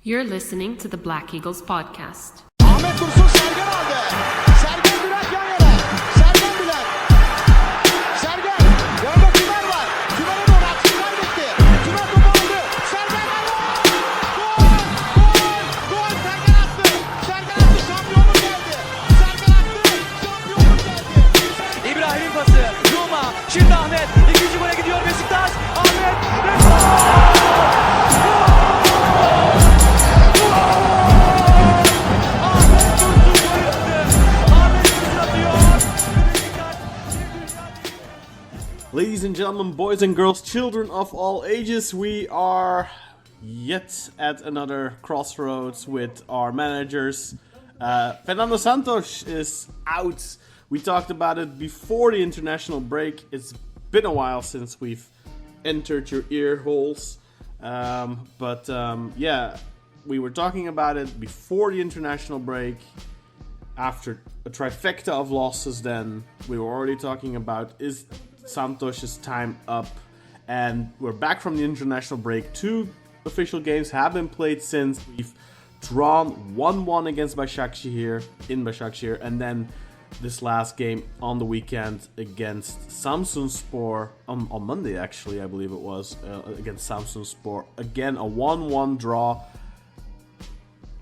You're listening to the Black Eagles podcast. Ahmet Dursun Sergen aldı. Sergen Bülent yan yana. Sergen Bülent. Sergen. Orada Tümer var. Tümer'e doğru açtı. Kaybetti. Tümer topu aldı. Sergen aldı. Gol! Gol! Gol! Sergen attı. Sergen attı. Şampiyonluk geldi. Sergen attı. Şampiyonluk geldi. İbrahim'in pası. Zuma. Şimdi Ahmet. İkinci gole gidiyor Beşiktaş. Ahmet. Ladies and gentlemen, boys and girls, children of all ages, we are yet at another crossroads with our managers. Fernando Santos is out. We talked about it before the international break. It's been a while since we've entered your ear holes. Yeah, we were talking about it before the international break. After a trifecta of losses, then we were already talking about is Santos' time up, and we're back from the international break. 2 official games have been played since. We've drawn 1-1 against Basaksehir in Basaksehir, and then this last game on the weekend against Samsunspor on Monday, actually, I believe it was, against Samsunspor. Again, a 1-1 draw.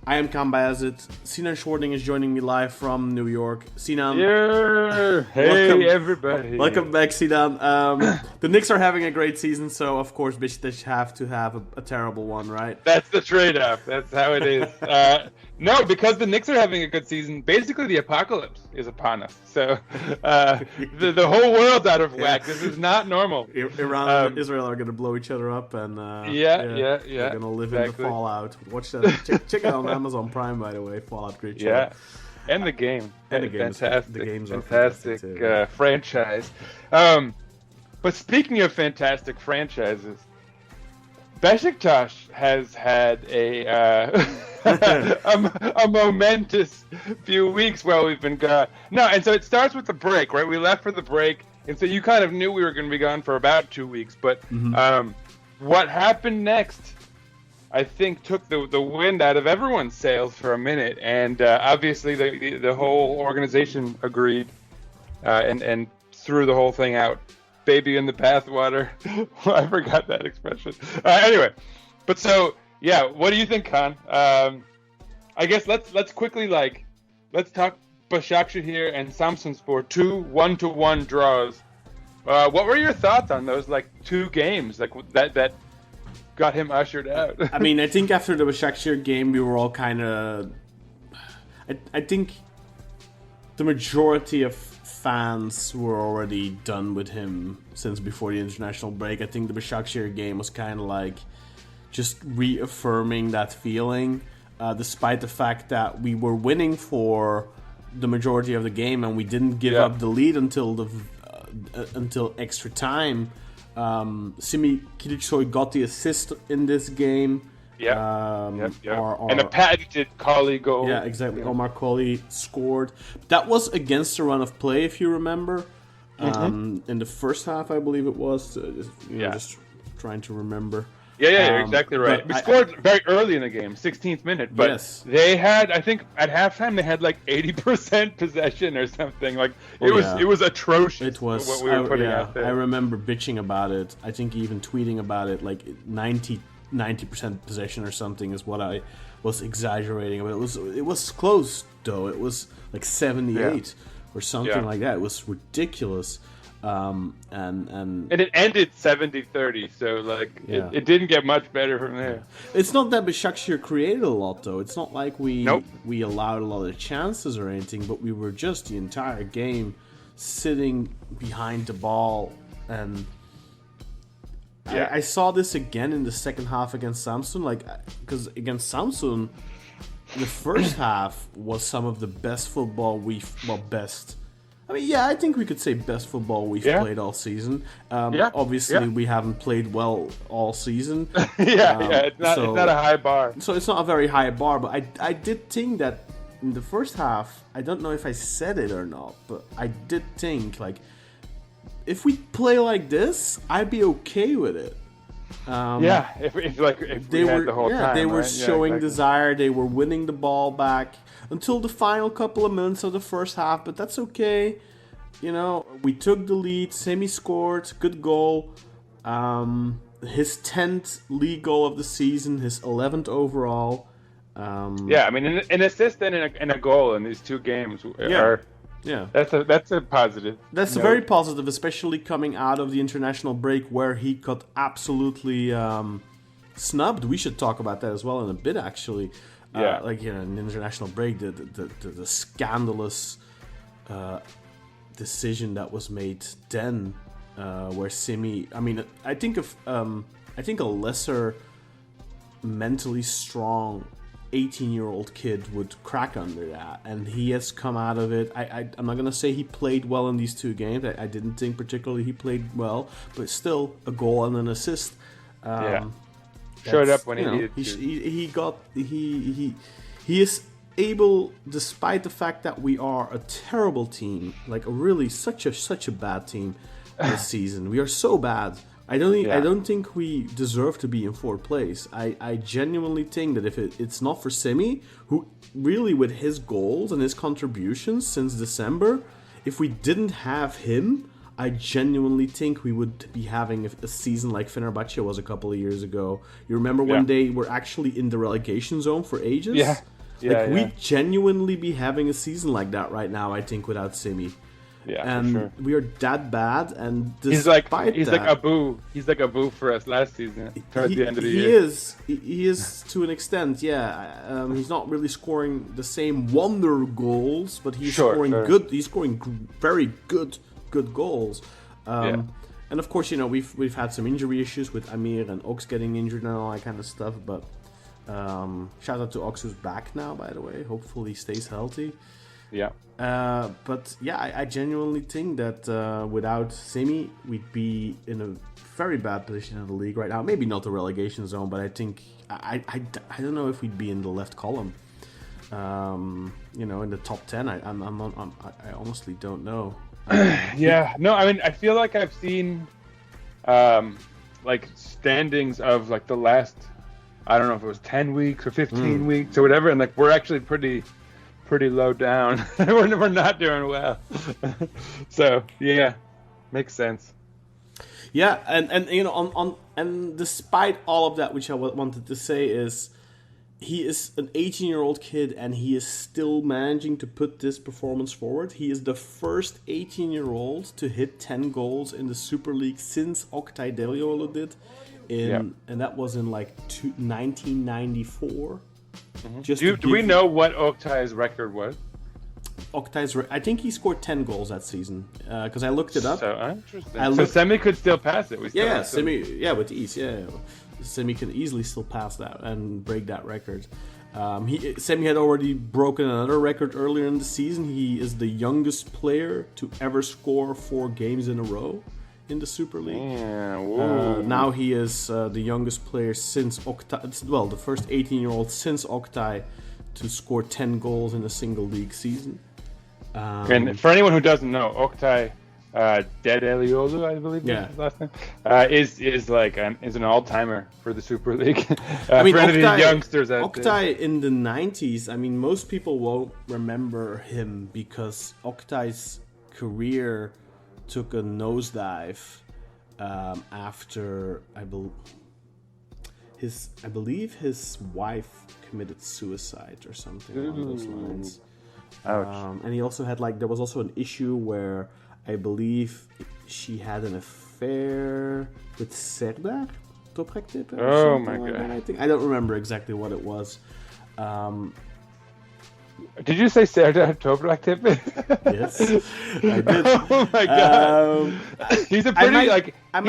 I am Kaan Bayazit. Sinan Schwarting is joining me live from New York. Sinan. Yeah. Hey, everybody. Welcome back, Sinan. The Knicks are having a great season, so of course Beşiktaş have to have a terrible one, right? That's the trade-off. That's how it is. No, because the Knicks are having a good season, basically the apocalypse is upon us. So the whole world's out of whack. This is not normal. Iran and Israel are going to blow each other up, and yeah. They're going to live in the fallout. Watch that. Check it out on Amazon Prime, by the way. Fallout Great Show. Yeah, and the game. And the game. Fantastic. The games are fantastic too. franchise. But speaking of fantastic franchises, Beşiktaş has had a momentous few weeks while we've been gone. No, and so it starts with the break, right? We left for the break, and so you kind of knew we were going to be gone for about 2 weeks. But what happened next, I think, took the wind out of everyone's sails for a minute, and obviously the whole organization agreed and threw the whole thing out. Baby in the bathwater. I forgot that expression. Anyway, but so yeah, what do you think, Kaan? I guess let's quickly let's talk Basaksehir and Samsunspor, 2 1-1 draws. What were your thoughts on those 2 games that got him ushered out? I mean, I think after the Basaksehir game, we were all kind of. I think the majority of fans were already done with him since before the international break. I think the Basaksehir game was kind of just reaffirming that feeling, despite the fact that we were winning for the majority of the game and we didn't give up the lead until extra time. Semih Kiliçsoy got the assist in this game. And a patented Colley goal. Yeah, exactly. Omar Colley scored. That was against the run of play, if you remember. In the first half, I believe it was. Just trying to remember. Yeah, you're exactly right. We scored very early in the game, 16th minute. But they had, I think, at halftime they had 80% possession or something. It was atrocious. It was what we were putting out there. I remember bitching about it. I think even tweeting about it. 90% possession or something is what I was exaggerating. But it was close though. It was 78 or something like that. It was ridiculous. And it ended 70-30, so it didn't get much better from there. It's not that Basaksehir created a lot though. It's not like we allowed a lot of chances or anything, but we were just the entire game sitting behind the ball. And I saw this again in the second half against Samsun, because against Samsun, the first half was some of the best football best. I mean, I think we could say best football we've played all season. Obviously, we haven't played well all season. It's not a high bar. So it's not a very high bar, but I did think that in the first half, I don't know if I said it or not, but I did think, if we play like this, I'd be okay with it. If They we had were the whole time, they were right? Yeah, showing exactly. desire. They were winning the ball back until the final couple of minutes of the first half, but that's okay. You know, we took the lead. Semih scored, good goal. His 10th league goal of the season, his 11th overall. I mean, an assist and a goal in these two games are. Yeah, That's a positive. that's note. very positive, especially coming out of the international break where he got absolutely snubbed. We should talk about that as well in a bit, actually. Yeah. In the international break, the scandalous decision that was made then, where Semih. I mean, I think a lesser mentally strong 18-year-old kid would crack under that, and he has come out of it. I'm not gonna say he played well in these two games. I didn't think particularly he played well, but still a goal and an assist. Showed up when he needed to. He is able, despite the fact that we are a terrible team, like a really such a bad team this season. We are so bad. I don't think we deserve to be in fourth place. I genuinely think that if it's not for Semih, who really with his goals and his contributions since December, if we didn't have him, I genuinely think we would be having a season like Fenerbahce was a couple of years ago. You remember when they were actually in the relegation zone for ages? We'd genuinely be having a season like that right now, I think, without Semih. Yeah, and for sure. we are that bad, and He's like that, Abu. He's like Abu for us last season. Towards the end of the year, He is to an extent. Yeah, he's not really scoring the same wonder goals, but he's scoring good. He's scoring very good goals. And of course, you know, we've had some injury issues with Amir and Ox getting injured and all that kind of stuff. But shout out to Ox, who's back now, by the way. Hopefully, he stays healthy. Yeah. But yeah, I genuinely think that without Semih, we'd be in a very bad position in the league right now. Maybe not the relegation zone, but I think I don't know if we'd be in the left column. In the top 10. I honestly don't know. No, I mean, I feel like I've seen like standings of like the last, I don't know if it was 10 weeks or 15 weeks or whatever, and like we're actually pretty low down. we're not doing well. So yeah, makes sense. Yeah, and you know, and despite all of that, which I wanted to say is, he is an 18-year-old kid, and he is still managing to put this performance forward. He is the first 18-year-old to hit 10 goals in the Super League since Oktay Deliolu did, and that was in like 1994. Mm-hmm. Do we know what Oktay's record was? I think he scored 10 goals that season, because I looked it up. So interesting. So Semih could still pass it. Semih, with ease. Yeah, Semih can easily still pass that and break that record. Semih had already broken another record earlier in the season. He is the youngest player to ever score 4 games in a row in the Super League. Now he is the youngest player since Oktay. Well, the first 18-year-old since Oktay to score 10 goals in a single league season. And for anyone who doesn't know, Oktay Deliolu, I believe is his last name, is an all-timer for the Super League. I mean, for any of the youngsters out Oktay in the 90s, I mean, most people won't remember him because Oktay's career took a nosedive after I believe his wife committed suicide or something along those lines. And he also had there was also an issue where I believe she had an affair with Serdar Topraktepe. Oh my god! I don't remember exactly what it was. Did you say Serdar Topraktepe? Yes, I did. Oh my god! He's a pretty he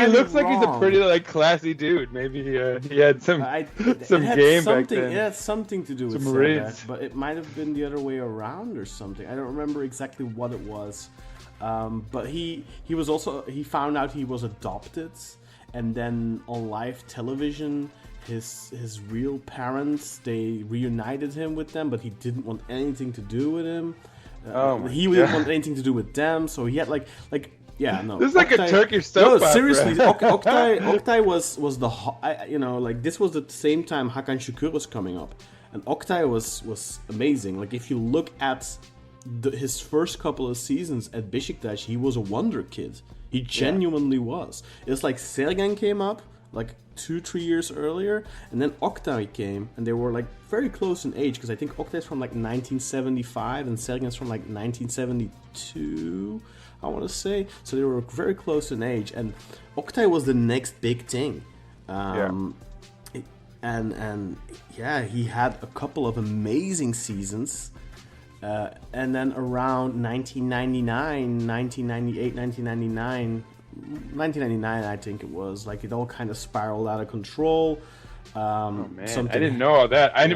looks like he's a pretty classy dude. Maybe he had some game back then. It had something to do with Serdar, but it might have been the other way around or something. I don't remember exactly what it was. But he found out he was adopted, and then on live television, his real parents, they reunited him with them, but he didn't want anything to do with him. He didn't want anything to do with them, so he had yeah, no. This is like a Turkish soap No, opera. seriously, Oktay was the like this was the same time Hakan Şükür was coming up, and Oktay was amazing. Like if you look at his first couple of seasons at Beşiktaş, he was a wonder kid. He genuinely was. It's like Sergen came up like 2-3 years earlier, and then Oktay came, and they were like very close in age, because I think Oktay's from like 1975 and Sergen's from like 1972, I want to say. So they were very close in age, and Oktay was the next big thing. And he had a couple of amazing seasons. And then around 1999, I think it was, like it all kind of spiraled out of control. Man, I didn't know all that. I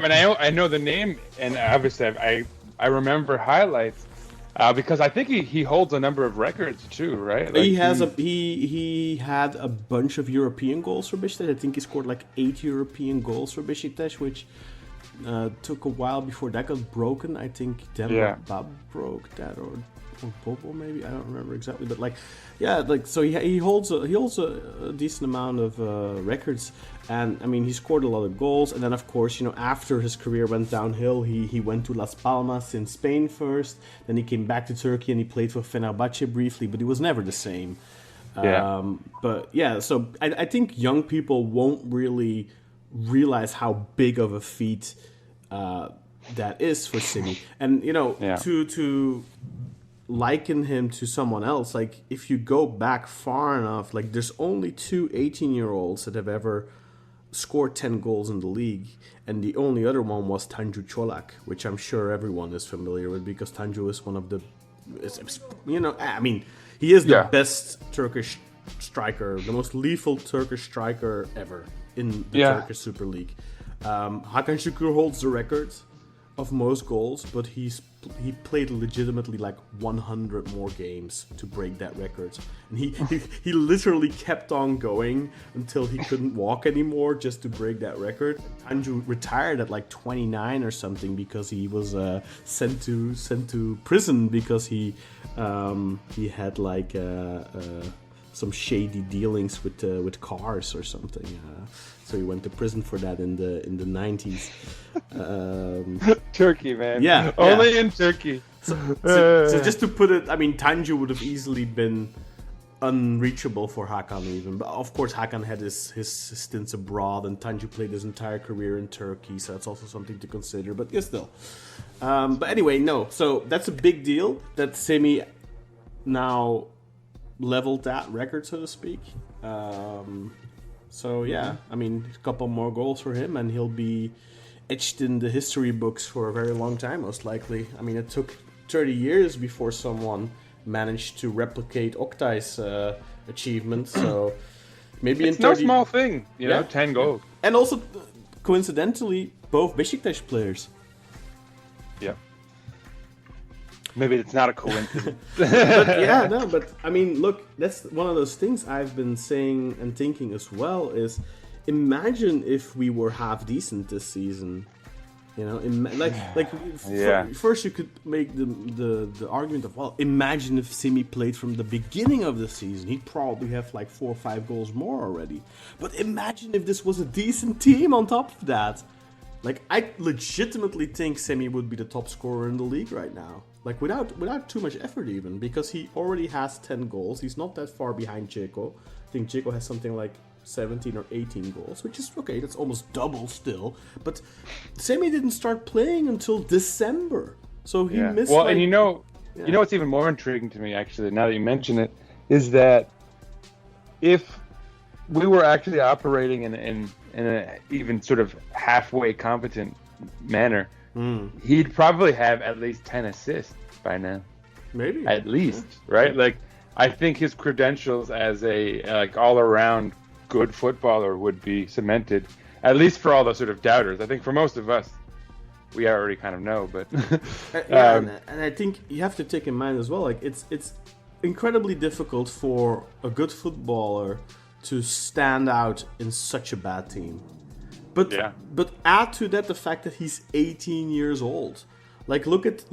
know the name, and obviously I remember highlights because I think he holds a number of records too, right? Like he had a bunch of European goals for Beşiktaş. I think he scored like 8 European goals for Beşiktaş, which took a while before that got broken. I think Demba Bab broke that, or Bobo maybe, I don't remember exactly, but like so he holds a decent amount of records, and I mean he scored a lot of goals. And then of course, you know, after his career went downhill, he went to Las Palmas in Spain first, then he came back to Turkey and he played for Fenerbahce briefly, but he was never the same. But yeah, so I think young people won't really realize how big of a feat that is for City, and you know, to liken him to someone else, like if you go back far enough, like there's only 2 18-year-olds that have ever scored 10 goals in the league, and the only other one was Tanju Çolak, which I'm sure everyone is familiar with, because Tanju is one of the, you know, I mean, he is the best Turkish striker, the most lethal Turkish striker ever in the Turkish Super League. Hakan Şükür holds the record of most goals, but he played legitimately like 100 more games to break that record, and he literally kept on going until he couldn't walk anymore just to break that record. Tanju retired at like 29 or something because he was sent to prison because he had like some shady dealings with cars or something. So he went to prison for that in the 90s. Turkey, man. Yeah, only in Turkey. So just to put it, I mean, Tanju would have easily been unreachable for Hakan even. But of course, Hakan had his stints abroad, and Tanju played his entire career in Turkey, so that's also something to consider. But yeah, still. But anyway, no. So that's a big deal that Semih now leveled that record, so to speak. So yeah, I mean, a couple more goals for him, and he'll be etched in the history books for a very long time, most likely. I mean, it took 30 years before someone managed to replicate Oktay's achievement. So maybe it's in 30... no small thing, you know, 10 goals. And also, coincidentally, both Beşiktaş players. Yeah. Maybe it's not a coincidence. But I mean, look, that's one of those things I've been saying and thinking as well, is imagine if we were half decent this season. You know, first you could make the argument of, well, imagine if Semih played from the beginning of the season, he'd probably have like 4 or 5 goals more already. But imagine if this was a decent team on top of that. Like, I legitimately think Semih would be the top scorer in the league right now. Like, without too much effort even, because he already has 10 goals. He's not that far behind Dzeko. I think Dzeko has something like 17 or 18 goals, which is okay, that's almost double still. But Semih didn't start playing until December. So he missed. Well, and you know what's even more intriguing to me, actually, now that you mention it, is that if we were actually operating in an even sort of halfway competent manner, he'd probably have at least 10 assists by now. Maybe. At least, right? Like, I think his credentials as a like all-around good footballer would be cemented, at least for all the sort of doubters. I think for most of us, we already kind of know, but and I think you have to take in mind as well, like it's incredibly difficult for a good footballer to stand out in such a bad team. But add to that the fact that he's 18 years old. Like, look at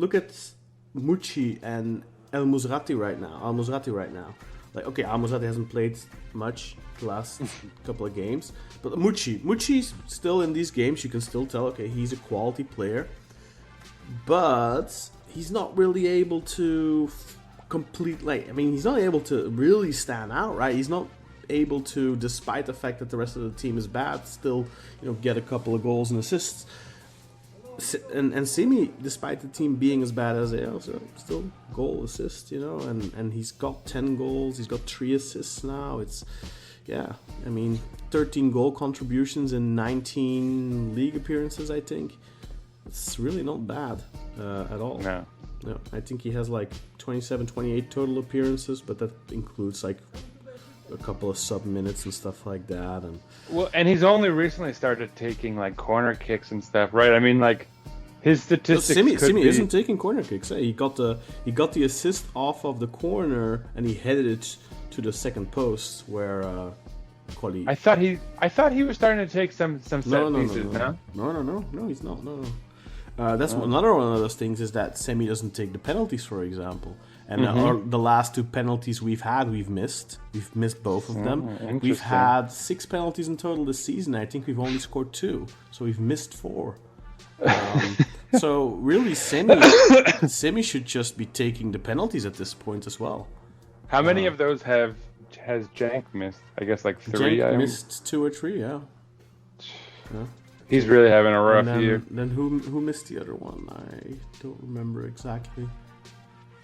Mucci and Al Musrati right now. Like, okay, Almozade hasn't played much the last couple of games, but Mucci's still in these games. You can still tell, okay, he's a quality player, but he's not really able to complete. Like, I mean, he's not able to really stand out, right? He's not able to, despite the fact that the rest of the team is bad, still, get a couple of goals and assists. And Semih, despite the team being as bad as they are, still goal assist, and he's got 10 goals, he's got 3 assists now. It's, 13 goal contributions in 19 league appearances, I think. It's really not bad at all. No, I think he has like 27, 28 total appearances, but that includes like a couple of sub minutes and stuff like that. And he's only recently started taking like corner kicks and stuff, right? I mean, like his statistics. Semih isn't taking corner kicks. He got the assist off of the corner and he headed it to the second post where I thought he was starting to take some set pieces. No, he's not. No. That's another one of those things is that Semih doesn't take the penalties, for example. And the last 2 penalties we've missed. We've missed both of them. We've had 6 penalties in total this season. I think we've only scored 2. So we've missed 4. So really, Semih should just be taking the penalties at this point as well. How many of those has Jank missed? I guess like 3. Jank missed 2 or 3, yeah. He's really having a rough year. Then who missed the other one? I don't remember exactly.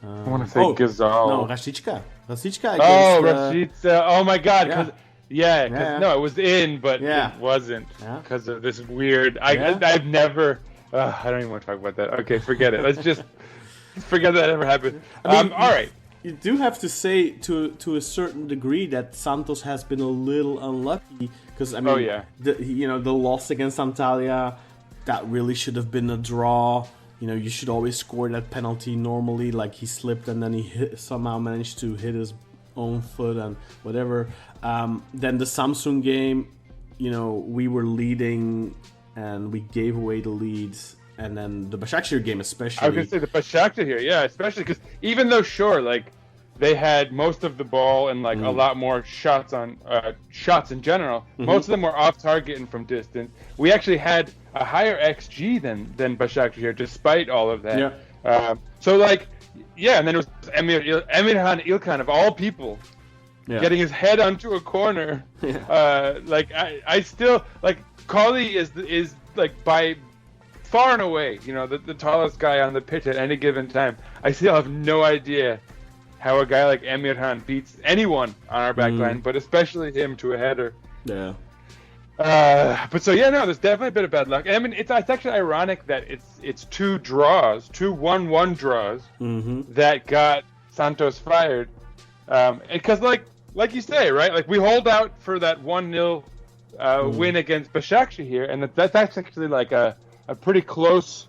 I want to say Gazal. No, Rashica. Rashica against... Rashica. Oh my God. Yeah. No, it was in, but it wasn't. Because of this weird... I've never... I don't even want to talk about that. Okay, forget it. Let's just forget that ever happened. All right. You do have to say to a certain degree that Santos has been a little unlucky because the loss against Antalya, that really should have been a draw. You should always score that penalty normally. Like he slipped and then he somehow managed to hit his own foot and whatever. Then the Samsung game, we were leading and we gave away the leads. And then the Basaksehir game especially. I was going to say the Basaksehir, especially because even though, they had most of the ball and like a lot more shots in general, most of them were off target and from distance. We actually had a higher XG than Basaksehir despite all of that. And then it was Emirhan İlkan of all people getting his head onto a corner. I still Kali is like by far and away, the tallest guy on the pitch at any given time. I still have no idea how a guy like Emirhan beats anyone on our back line, but especially him to a header. Yeah. There's definitely a bit of bad luck. I mean, it's actually ironic that it's 2 1-1 draws that got Santos fired. Because like you say, right? Like we hold out for that 1-0 win against Basaksehir, and that's actually like a pretty close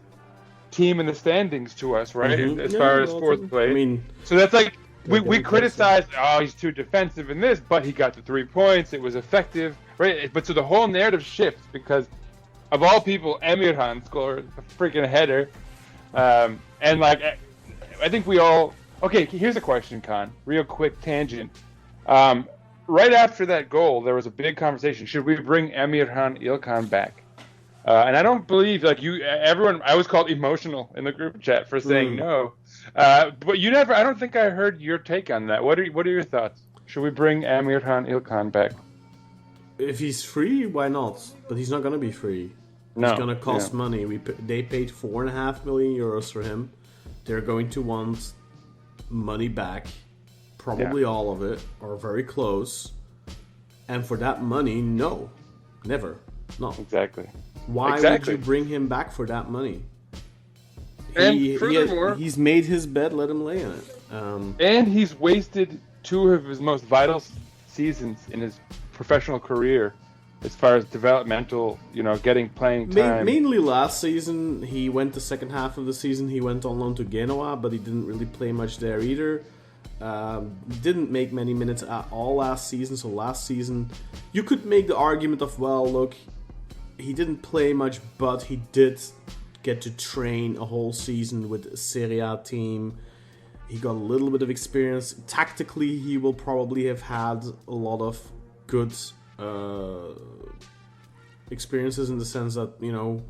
team in the standings to us, right? As far as 4th place. I mean, so that's like we criticized. Oh, he's too defensive in this, but he got the 3 points. It was effective, right? But so the whole narrative shifts because of all people, Emirhan scored a freaking header, and like I think we all. Okay, here's a question, Kaan. Real quick tangent. Right after that goal, there was a big conversation. Should we bring Emirhan İlkan back? And I don't believe everyone. I was called emotional in the group chat for saying no, but you never. I don't think I heard your take on that. What are your thoughts? Should we bring Emirhan İlkan back? If he's free, why not? But he's not going to be free. No, it's going to cost money. They paid 4.5 million euros for him. They're going to want money back, probably all of it, or very close. And for that money, no, never, no. Exactly. Why would you bring him back for that money? Furthermore, he's made his bed, let him lay in it. And he's wasted 2 of his most vital seasons in his professional career as far as developmental, getting playing time. Mainly last season, he went the second half of the season, he went on loan to Genoa, but he didn't really play much there either. Didn't make many minutes at all last season, so last season, you could make the argument of, well, look, he didn't play much, but he did get to train a whole season with a Serie A team. He got a little bit of experience. Tactically, he will probably have had a lot of good experiences in the sense that, you know,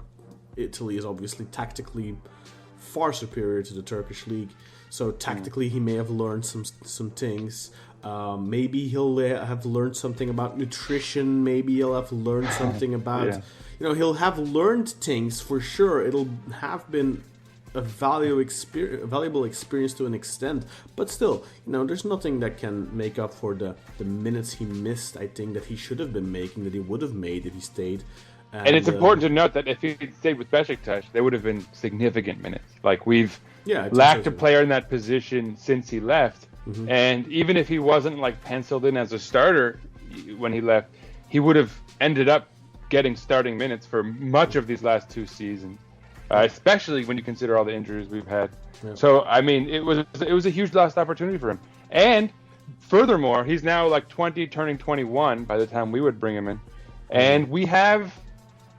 Italy is obviously tactically far superior to the Turkish league. So tactically, he may have learned some things. Maybe he'll have learned something about nutrition. Maybe he'll have learned something about, you know, he'll have learned things for sure. It'll have been a valuable experience to an extent, but still, you know, there's nothing that can make up for the minutes he missed. I think that he should have been making, that he would have made if he stayed. And it's important to note that if he stayed with Beşiktaş, they would have been significant minutes. Like, we've lacked a player in that position since he left, and even if he wasn't like penciled in as a starter when he left, he would have ended up getting starting minutes for much of these last 2 seasons. Especially when you consider all the injuries we've had. Yeah. So, I mean, it was a huge lost opportunity for him. And furthermore, he's now like 20, turning 21 by the time we would bring him in. And we have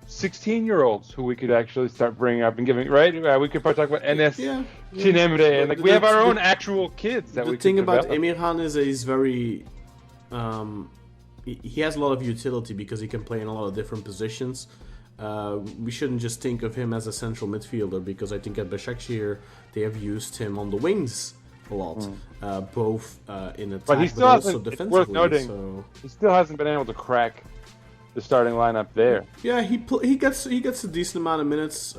16-year-olds who we could actually start bringing up and giving, right? We could probably talk about Enes, Chinemre, and like we have our own actual kids that we could develop. The thing about Emirhan is that he's very... he has a lot of utility because he can play in a lot of different positions. We shouldn't just think of him as a central midfielder, because I think at Basaksehir they have used him on the wings a lot, both in attack but also defensively. It's worth noting, he still hasn't been able to crack the starting lineup there. Yeah, he gets a decent amount of minutes.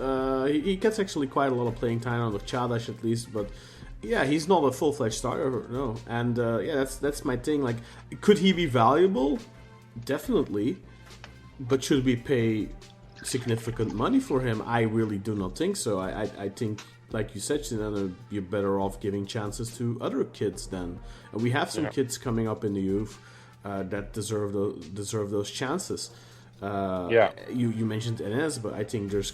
He gets actually quite a lot of playing time on the Çağdaş at least, but yeah, he's not a full-fledged starter, no. And that's my thing. Like, could he be valuable? Definitely, but should we pay significant money for him? I really do not think so. I think, like you said, Sinan, you're better off giving chances to other kids then. And we have some kids coming up in the youth that deserve those chances. You mentioned Enes, but I think there's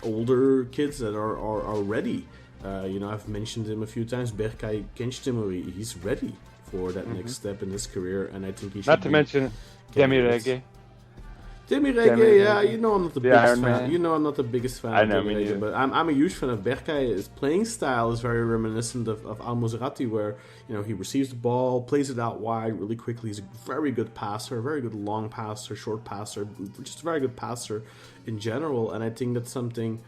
older kids that are ready. You know, I've mentioned him a few times. Berkay Gençdemir, he's ready for that next step in his career, and I think he should. Not to mention Demirege. Demirege, yeah, you know I'm not the biggest fan. You know I'm not the biggest fan of Demirege, but I'm a huge fan of Berkay. His playing style is very reminiscent of Al Muzerati, where, you know, he receives the ball, plays it out wide really quickly. He's a very good passer, very good long passer, short passer, just a very good passer in general. And I think that's something,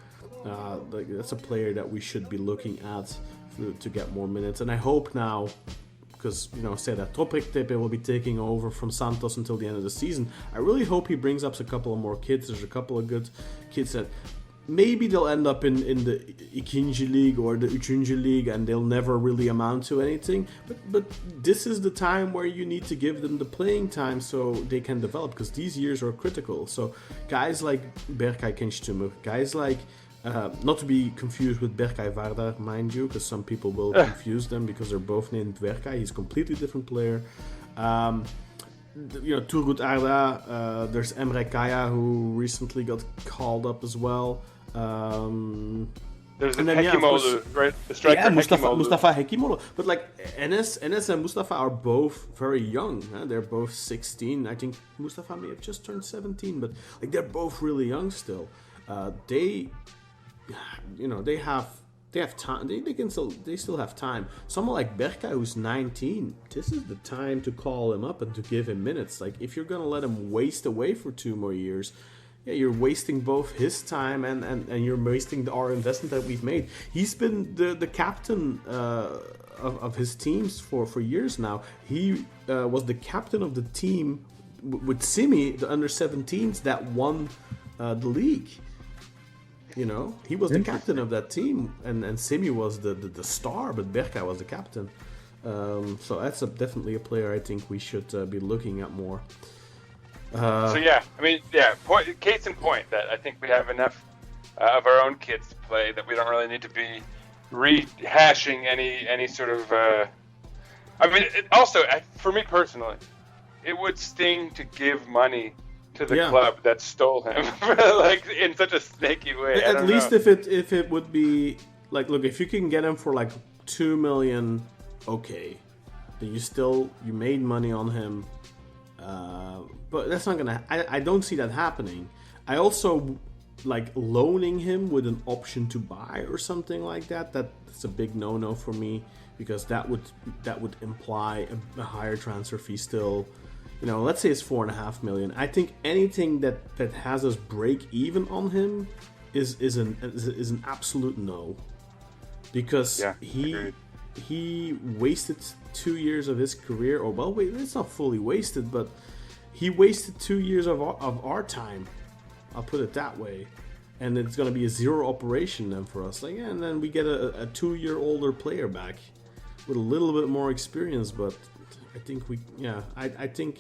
that's a player that we should be looking at to get more minutes. And I hope now, because, you know, Serdar Topraktepe will be taking over from Santos until the end of the season. I really hope he brings up a couple of more kids. There's a couple of good kids that maybe they'll end up in the İkinci League or the Üçüncü League, and they'll never really amount to anything. But this is the time where you need to give them the playing time so they can develop, because these years are critical. So guys like Berkay Gençdemir, guys like... not to be confused with Berkay Vardar, mind you, because some people will confuse them because they're both named Berkay. He's a completely different player. You know, Turgut Arda, there's Emre Kaya, who recently got called up as well. There's Hekimoğlu, right? The striker, yeah, Mustafa Hekimoğlu. But like Enes and Mustafa are both very young. They're both 16. I think Mustafa may have just turned 17, but like they're both really young still. You know, they have time. They still have time. Someone like Berkay, who's 19, this is the time to call him up and to give him minutes. Like, if you're gonna let him waste away for 2 more years, yeah, you're wasting both his time and you're wasting our investment that we've made. He's been the captain of his teams for years now. He was the captain of the team with Semih, the under-17s that won the league. You know, he was the captain of that team, and Semih was the star, but Berkay was the captain. So that's definitely a player I think we should be looking at more. Case in point that I think we have enough of our own kids to play that we don't really need to be rehashing any sort of. For me personally, it would sting to give money to the club that stole him, like in such a snaky way. At least if it would be like, look, if you can get him for like 2 million, okay, then you made money on him, but that's not gonna. I don't see that happening. I also like loaning him with an option to buy or something like that, that's a big no-no for me, because that would imply a higher transfer fee still. You know, let's say it's 4.5 million. I think anything that has us break even on him is an absolute no, because he wasted 2 years of his career. Or well, wait, it's not fully wasted, but he wasted 2 years of our time. I'll put it that way. And it's going to be a zero operation then for us. Like, and then we get a 2-year older player back with a little bit more experience. But I think I think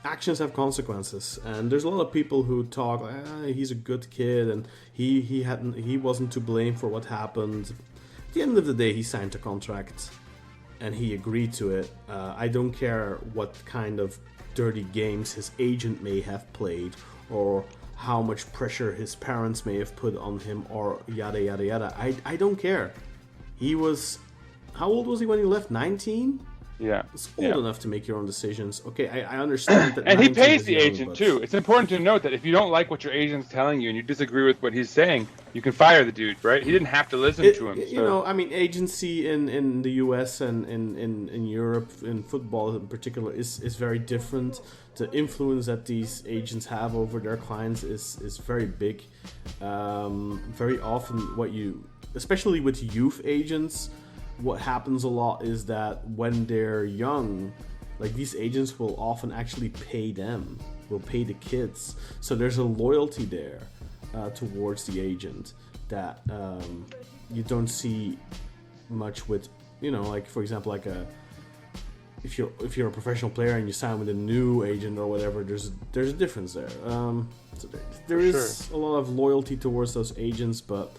actions have consequences. And there's a lot of people who talk, he's a good kid and he wasn't to blame for what happened. At the end of the day, he signed a contract and he agreed to it. I don't care what kind of dirty games his agent may have played, or how much pressure his parents may have put on him, or yada yada yada. I don't care. He was... How old was he when he left? 19? Yeah. It's old enough to make your own decisions. Okay, I understand that. And he pays the agent too. It's important to note that if you don't like what your agent's telling you and you disagree with what he's saying, you can fire the dude, right? He didn't have to listen to him. You know, I mean, agency in the US and in Europe, in football in particular, is very different. The influence that these agents have over their clients is very big. Very often, especially with youth agents, what happens a lot is that when they're young, like, these agents will often actually pay them, will pay the kids. So there's a loyalty there towards the agent that you don't see much with, you know, like, for example, like if you're a professional player and you sign with a new agent or whatever, there's a difference there. So there is a lot of loyalty towards those agents, but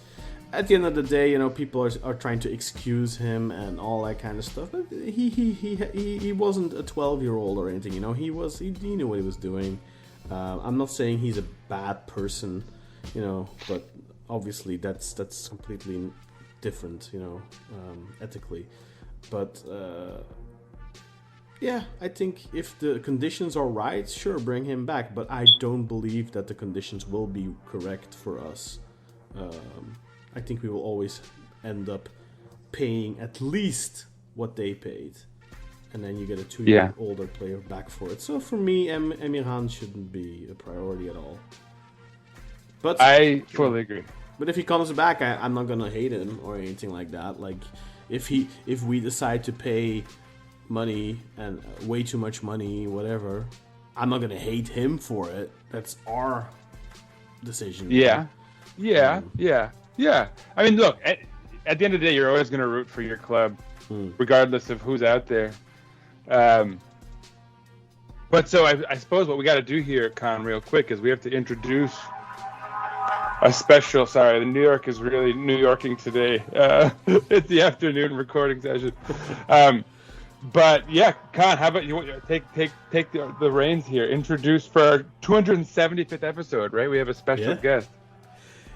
at the end of the day, you know, people are trying to excuse him and all that kind of stuff. But he wasn't a 12-year-old or anything, you know. He knew what he was doing. I'm not saying he's a bad person, you know, but obviously that's completely different, you know, ethically. But yeah, I think if the conditions are right, sure, bring him back. But I don't believe that the conditions will be correct for us. I think we will always end up paying at least what they paid. And then you get a 2-year older player back for it. So for me, Emirhan shouldn't be a priority at all. But I fully agree. But if he comes back, I'm not going to hate him or anything like that. Like, if we decide to pay money and way too much money, whatever, I'm not going to hate him for it. That's our decision. Yeah. I mean, look, at the end of the day, you're always going to root for your club, regardless of who's out there. But so I suppose what we got to do here, Kaan, real quick, is we have to introduce a special. Sorry, the New York is really New Yorking today. It's the afternoon recording session. But yeah, Kaan, how about you take the reins here? Introduce for our 275th episode, right? We have a special guest.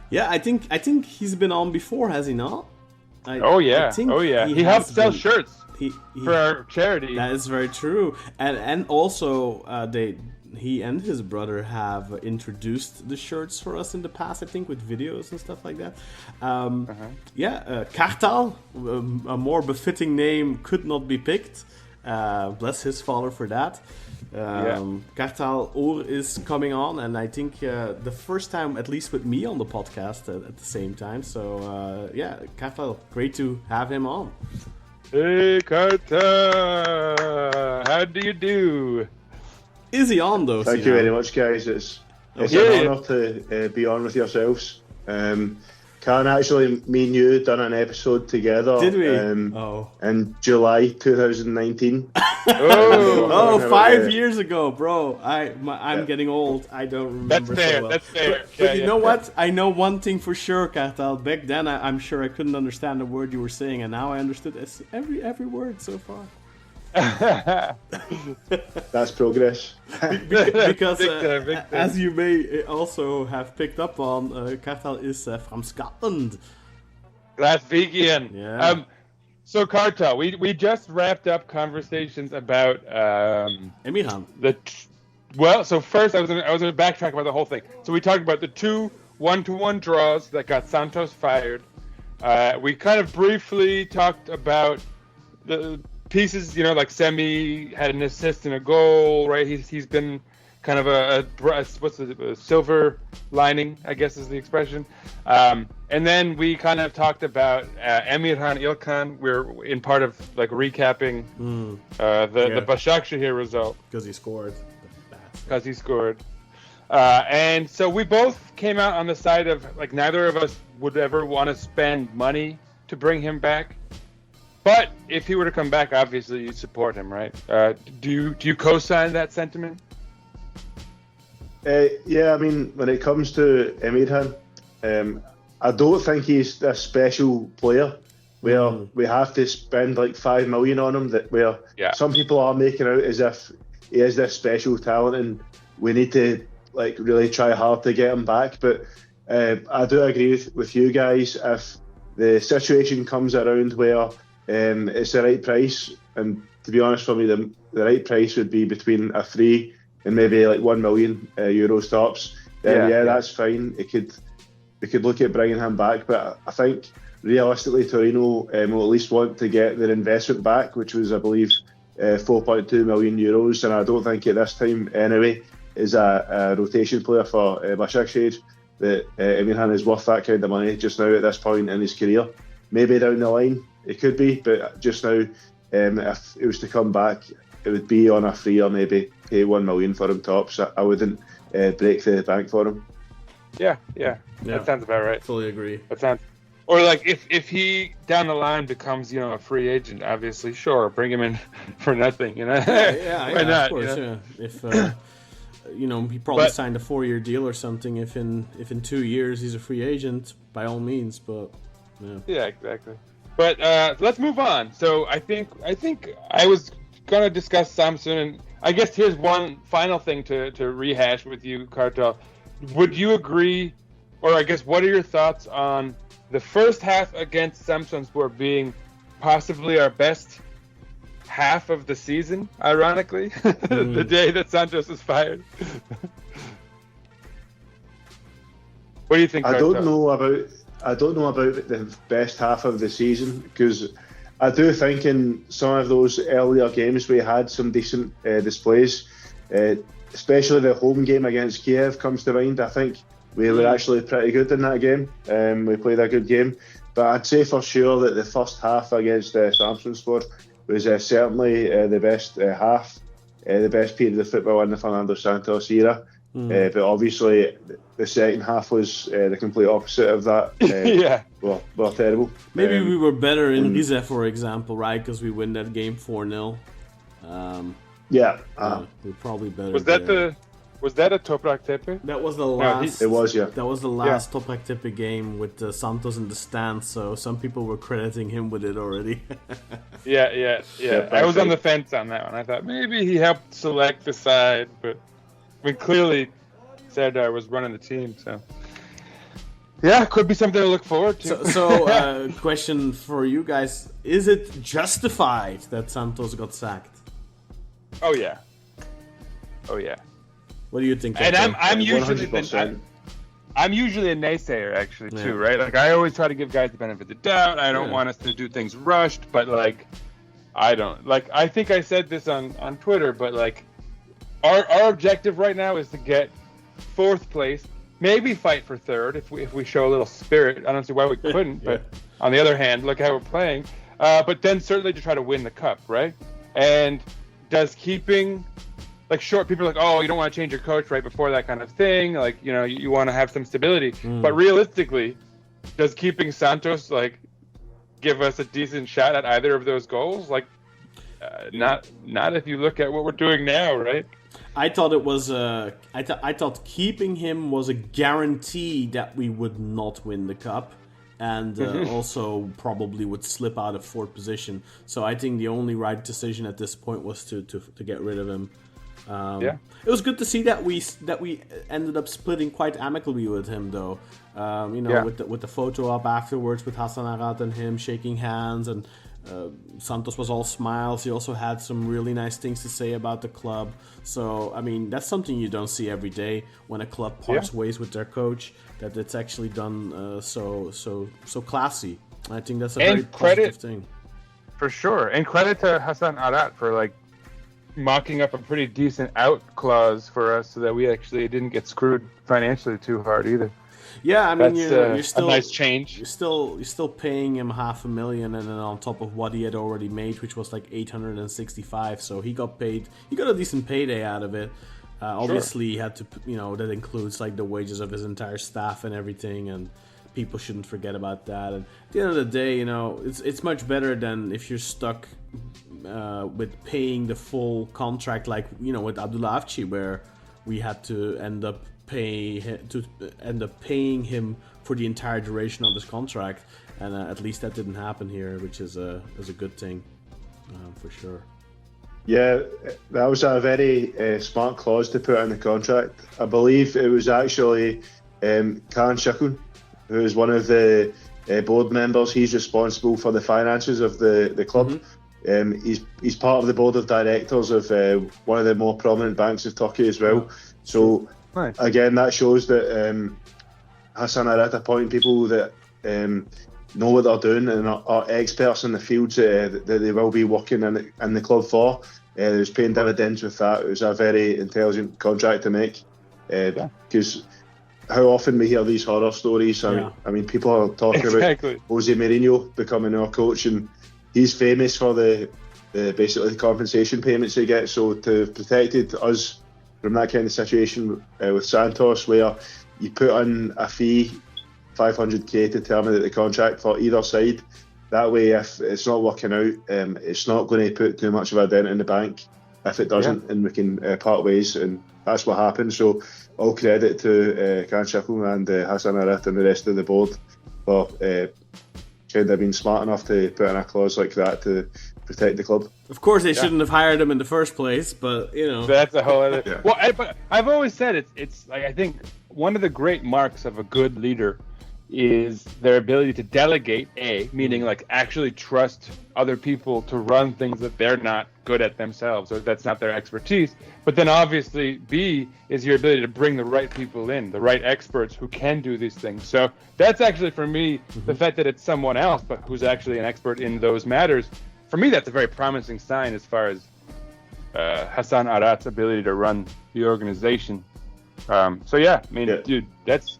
Yeah, I think he's been on before, has he not? He helped sell shirts for our charity. That is very true, and also he and his brother have introduced the shirts for us in the past, I think, with videos and stuff like that. Kartal, a more befitting name could not be picked. Bless his father for that. Kartal Oor is coming on, and I think the first time, at least with me on the podcast at the same time. So Kartal, great to have him on. Hey Kartal, how do you do? Is he on though? Thank you very much, guys. It's an honour to be on with yourselves. Kaan, actually, me and you done an episode together. Did we? In July 2019. 5 years ago, bro. I'm getting old. I don't remember. That's fair. But you know what? I know one thing for sure, Kartal. Back then, I'm sure I couldn't understand the word you were saying, and now I understood every word so far. That's progress. Because big time. As you may also have picked up on, Kartal is from Scotland. Glaswegian. Yeah. So Kartal, we just wrapped up conversations about Emirhan. Well, so first I was going to backtrack about the whole thing. So we talked about the 2 1-1 draws that got Santos fired. We kind of briefly talked about the pieces, like Semih had an assist and a goal, right? He's been kind of a silver lining, I guess is the expression. And then we kind of talked about Emirhan İlkan. We're in part of recapping the Basaksehir result because he scored. And so we both came out on the side of neither of us would ever want to spend money to bring him back. But if he were to come back, obviously you support him, right? Do you co-sign that sentiment? Yeah, I mean, when it comes to Emirhan, I don't think he's a special player where we have to spend $5 million on him. Where some people are making out as if he is this special talent and we need to really try hard to get him back. But I do agree with you guys. If the situation comes around where it's the right price, and to be honest for me, the right price would be between a 3 and maybe €1 million tops. That's fine. We could look at bringing him back, but I think realistically Torino will at least want to get their investment back, which was, I believe, €4.2 million, and I don't think at this time anyway is a rotation player for Basaksehir that Emirhan is worth that kind of money just now at this point in his career. Maybe down the line it could be, but just now, if it was to come back, it would be on a free or maybe pay $1 million for him tops. I wouldn't break the bank for him. Yeah, that sounds about right. Fully agree. Or if he down the line becomes a free agent, obviously, sure, bring him in for nothing. Why not? Of course, yeah. If he probably signed a 4-year deal or something. If in 2 years he's a free agent, by all means. But yeah, exactly. But let's move on. So I think I was gonna discuss Samsun, and I guess here's one final thing to rehash with you, Kartal. Would you agree, or I guess what are your thoughts on the first half against Samsunspor being possibly our best half of the season, ironically, the day that Santos was fired? What do you think, Kartal? I don't know about the best half of the season, because I do think in some of those earlier games we had some decent displays, especially the home game against Kiev comes to mind. I think we were actually pretty good in that game. We played a good game, but I'd say for sure that the first half against Samsunspor was certainly the best half, the best period of football in the Fernando Santos era. But obviously the second half was the complete opposite of that. Well, terrible. Maybe we were better in Rize, for example, right? Because we win that game 4-0. We're probably better. Was that a Topraktepe? That was the last. It was, yeah. That was the last Topraktepe game with Santos in the stands. So some people were crediting him with it already. Yeah. I was on the fence on that one. I thought maybe he helped select the side, but clearly Serdar was running the team. So yeah, could be something to look forward to. So question for you guys: is it justified that Santos got sacked? Oh yeah. What do you think? And I'm usually a naysayer actually too, right? I always try to give guys the benefit of the doubt. I don't want us to do things rushed, but I don't I think I said this on Twitter, but our objective right now is to get 4th place, maybe fight for 3rd if we show a little spirit. I don't see why we couldn't, but on the other hand, look how we're playing. But then certainly to try to win the cup, right? And does keeping short people are oh, you don't want to change your coach right before that kind of thing. You want to have some stability. But realistically, does keeping Santos give us a decent shot at either of those goals? Not if you look at what we're doing now, right? I thought it was I thought keeping him was a guarantee that we would not win the cup, and also probably would slip out of 4th position. So I think the only right decision at this point was to get rid of him. It was good to see that we ended up splitting quite amicably with him, though. With the photo up afterwards with Hassan Arat and him shaking hands, and Santos was all smiles. He also had some really nice things to say about the club. So, I mean, that's something you don't see every day when a club parts ways with their coach, that it's actually done so classy. I think that's a very positive thing. For sure. And credit to Hasan Arat for, like, mocking up a pretty decent out clause for us so that we actually didn't get screwed financially too hard either. Yeah, I mean, you're still a nice change. You're still paying him $500,000, and then on top of what he had already made, which was like $865. So he got paid. He got a decent payday out of it. Obviously, he had to, that includes like the wages of his entire staff and everything, and people shouldn't forget about that. And at the end of the day, it's much better than if you're stuck with paying the full contract, like with Abdullah Avci, where we had to end up paying him for the entire duration of his contract, and at least that didn't happen here, which is a good thing for sure. Yeah, that was a very smart clause to put in the contract. I believe it was actually Kaan Şakun, who is one of the board members. He's responsible for the finances of the club. He's part of the board of directors of one of the more prominent banks of Turkey as well. So nice. Again, that shows that Hasan Arat appointing people that know what they're doing and are experts in the fields that they will be working in the club for. There's paying dividends with that. It was a very intelligent contract to make, because how often we hear these horror stories. I mean, people are talking about Jose Mourinho becoming our coach, and he's famous for the basically the compensation payments he gets. So to have protected us from that kind of situation with Santos, where you put in a fee, $500,000 to terminate the contract for either side. That way, if it's not working out, it's not going to put too much of a dent in the bank if it doesn't, and we can part ways, and that's what happened. So all credit to Kaan Şakun and Hasan Arat and the rest of the board for kind of being smart enough to put in a clause like that to protect the club. Of course, they shouldn't have hired him in the first place, but that's a whole other. Well, but I've always said it's like, I think one of the great marks of a good leader is their ability to delegate, meaning like actually trust other people to run things that they're not good at themselves, or that's not their expertise. But then obviously B is your ability to bring the right people in, the right experts who can do these things. So that's actually, for me, the fact that it's someone else, but who's actually an expert in those matters, for me, that's a very promising sign as far as Hasan Arat's ability to run the organization. So yeah, I mean, dude, that's...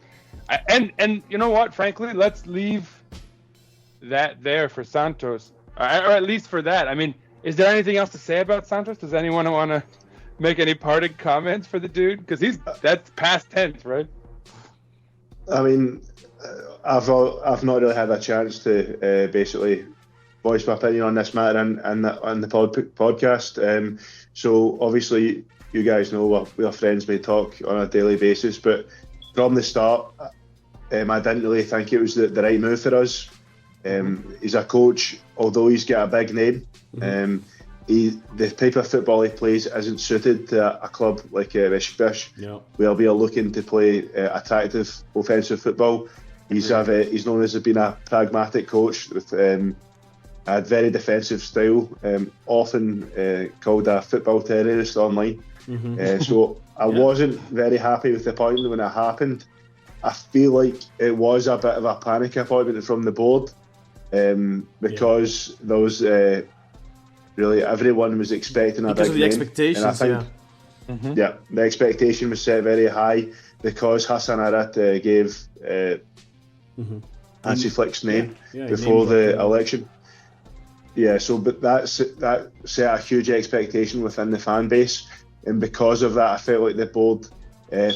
And you know what? Frankly, let's leave that there for Santos, or at least for that. I mean, is there anything else to say about Santos? Does anyone want to make any parting comments for the dude? Because that's past tense, right? I mean, I've not really had a chance to basically voice my opinion on this matter and the podcast. So obviously, you guys know we're friends. We talk on a daily basis, but from the start, I didn't really think it was the right move for us. He's a coach, although he's got a big name. The type of football he plays isn't suited to a club like Beşiktaş, where we are looking to play attractive offensive football. He's known as being a pragmatic coach with a very defensive style, often called a football terrorist online. So I wasn't very happy with the appointment when it happened. I feel like it was a bit of a panic appointment from the board, because there was really everyone was expecting a big name. Because of the expectations, and I think, the expectation was set very high because Hasan Arat gave Hansi Flick's name before the election. But that set a huge expectation within the fan base. And because of that, I felt like the board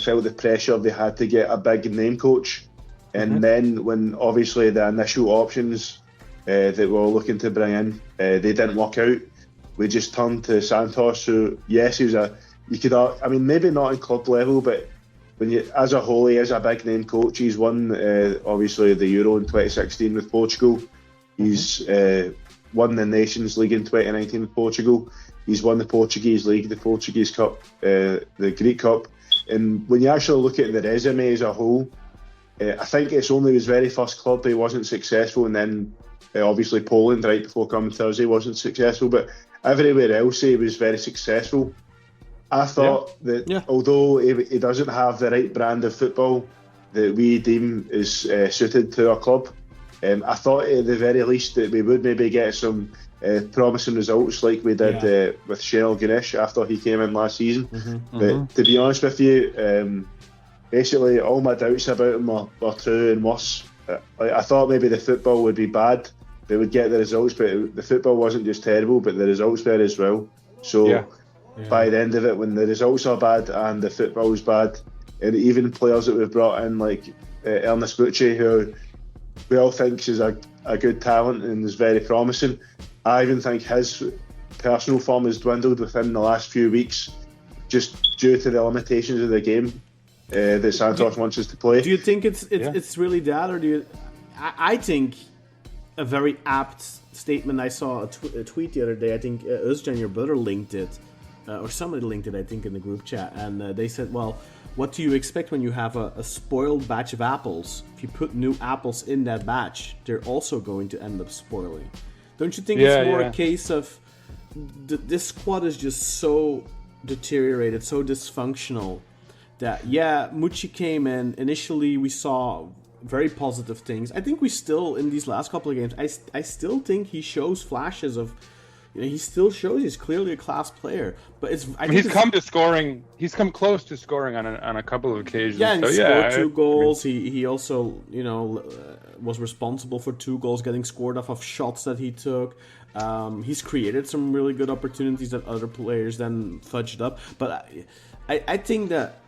felt the pressure they had to get a big name coach. And then when obviously the initial options that we were looking to bring in, they didn't work out, we just turned to Santos. So yes, he was maybe not in club level, but when as a whole, he is a big name coach. He's won obviously the Euro in 2016 with Portugal. He's won the Nations League in 2019 with Portugal. He's won the Portuguese League, the Portuguese Cup, the Greek Cup. And when you actually look at the resume as a whole, I think it's only his very first club he wasn't successful, and then obviously Poland right before coming to us he wasn't successful, but everywhere else he was very successful. I thought that although he doesn't have the right brand of football that we deem is suited to our club, I thought at the very least that we would maybe get some promising results like we did with Shell Ganesh after he came in last season. But to be honest with you, basically all my doubts about him are true and worse. I thought maybe the football would be bad, they would get the results, but the football wasn't just terrible, but the results were as well. So by the end of it, when the results are bad and the football is bad, and even players that we've brought in like Ernest Bucci, who we all think is a good talent and is very promising, I even think his personal form has dwindled within the last few weeks just due to the limitations of the game that Santos wants us to play. Do you think it's really that, or do you? I think a very apt statement. I saw a tweet the other day. I think Özcan, your brother, linked it, or somebody linked it. I think in the group chat, and they said, "Well, what do you expect when you have a spoiled batch of apples? If you put new apples in that batch, they're also going to end up spoiling." Don't you think it's more a case of this squad is just so deteriorated, so dysfunctional, that Mucci came in, initially we saw very positive things. I think we still, in these last couple of games, I still think he shows flashes of, he still shows he's clearly a class player. But he's come close to scoring on a couple of occasions. Yeah, and he scored 2 goals. He also, was responsible for 2 goals getting scored off of shots that he took. He's created some really good opportunities that other players then fudged up. But I think that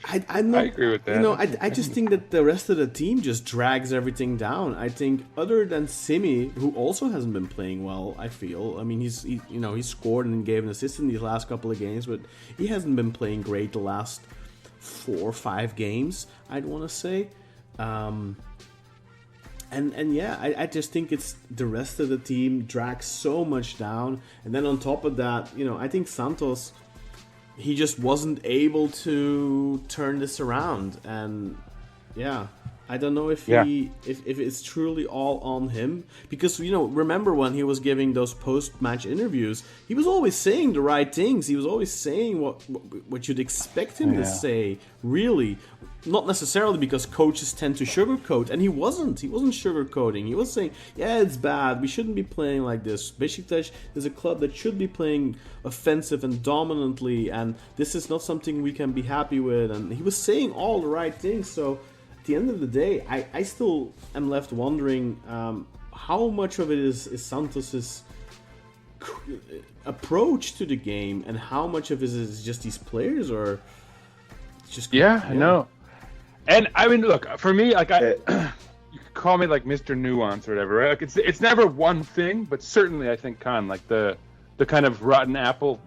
I'm not, I agree with that. I just think that the rest of the team just drags everything down. I think other than Semih, who also hasn't been playing well, I feel. I mean, he scored and gave an assist in these last couple of games, but he hasn't been playing great the last 4 or 5 games, I'd want to say. I just think it's the rest of the team drags so much down. And then on top of that, I think Santos, he just wasn't able to turn this around, and I don't know if if it's truly all on him, because remember when he was giving those post-match interviews, he was always saying the right things. He was always saying what you'd expect him to say, really. Not necessarily because coaches tend to sugarcoat, and he wasn't sugarcoating. He was saying, it's bad, we shouldn't be playing like this. Beşiktaş is a club that should be playing offensive and dominantly, and this is not something we can be happy with. And he was saying all the right things. So at the end of the day, I still am left wondering how much of it is Santos's approach to the game, and how much of it is just these players, or just I know. And I mean, look, for me, like you could call me like Mr. Nuance or whatever, right? Like it's never one thing, but certainly I think Kaan, like the kind of rotten apple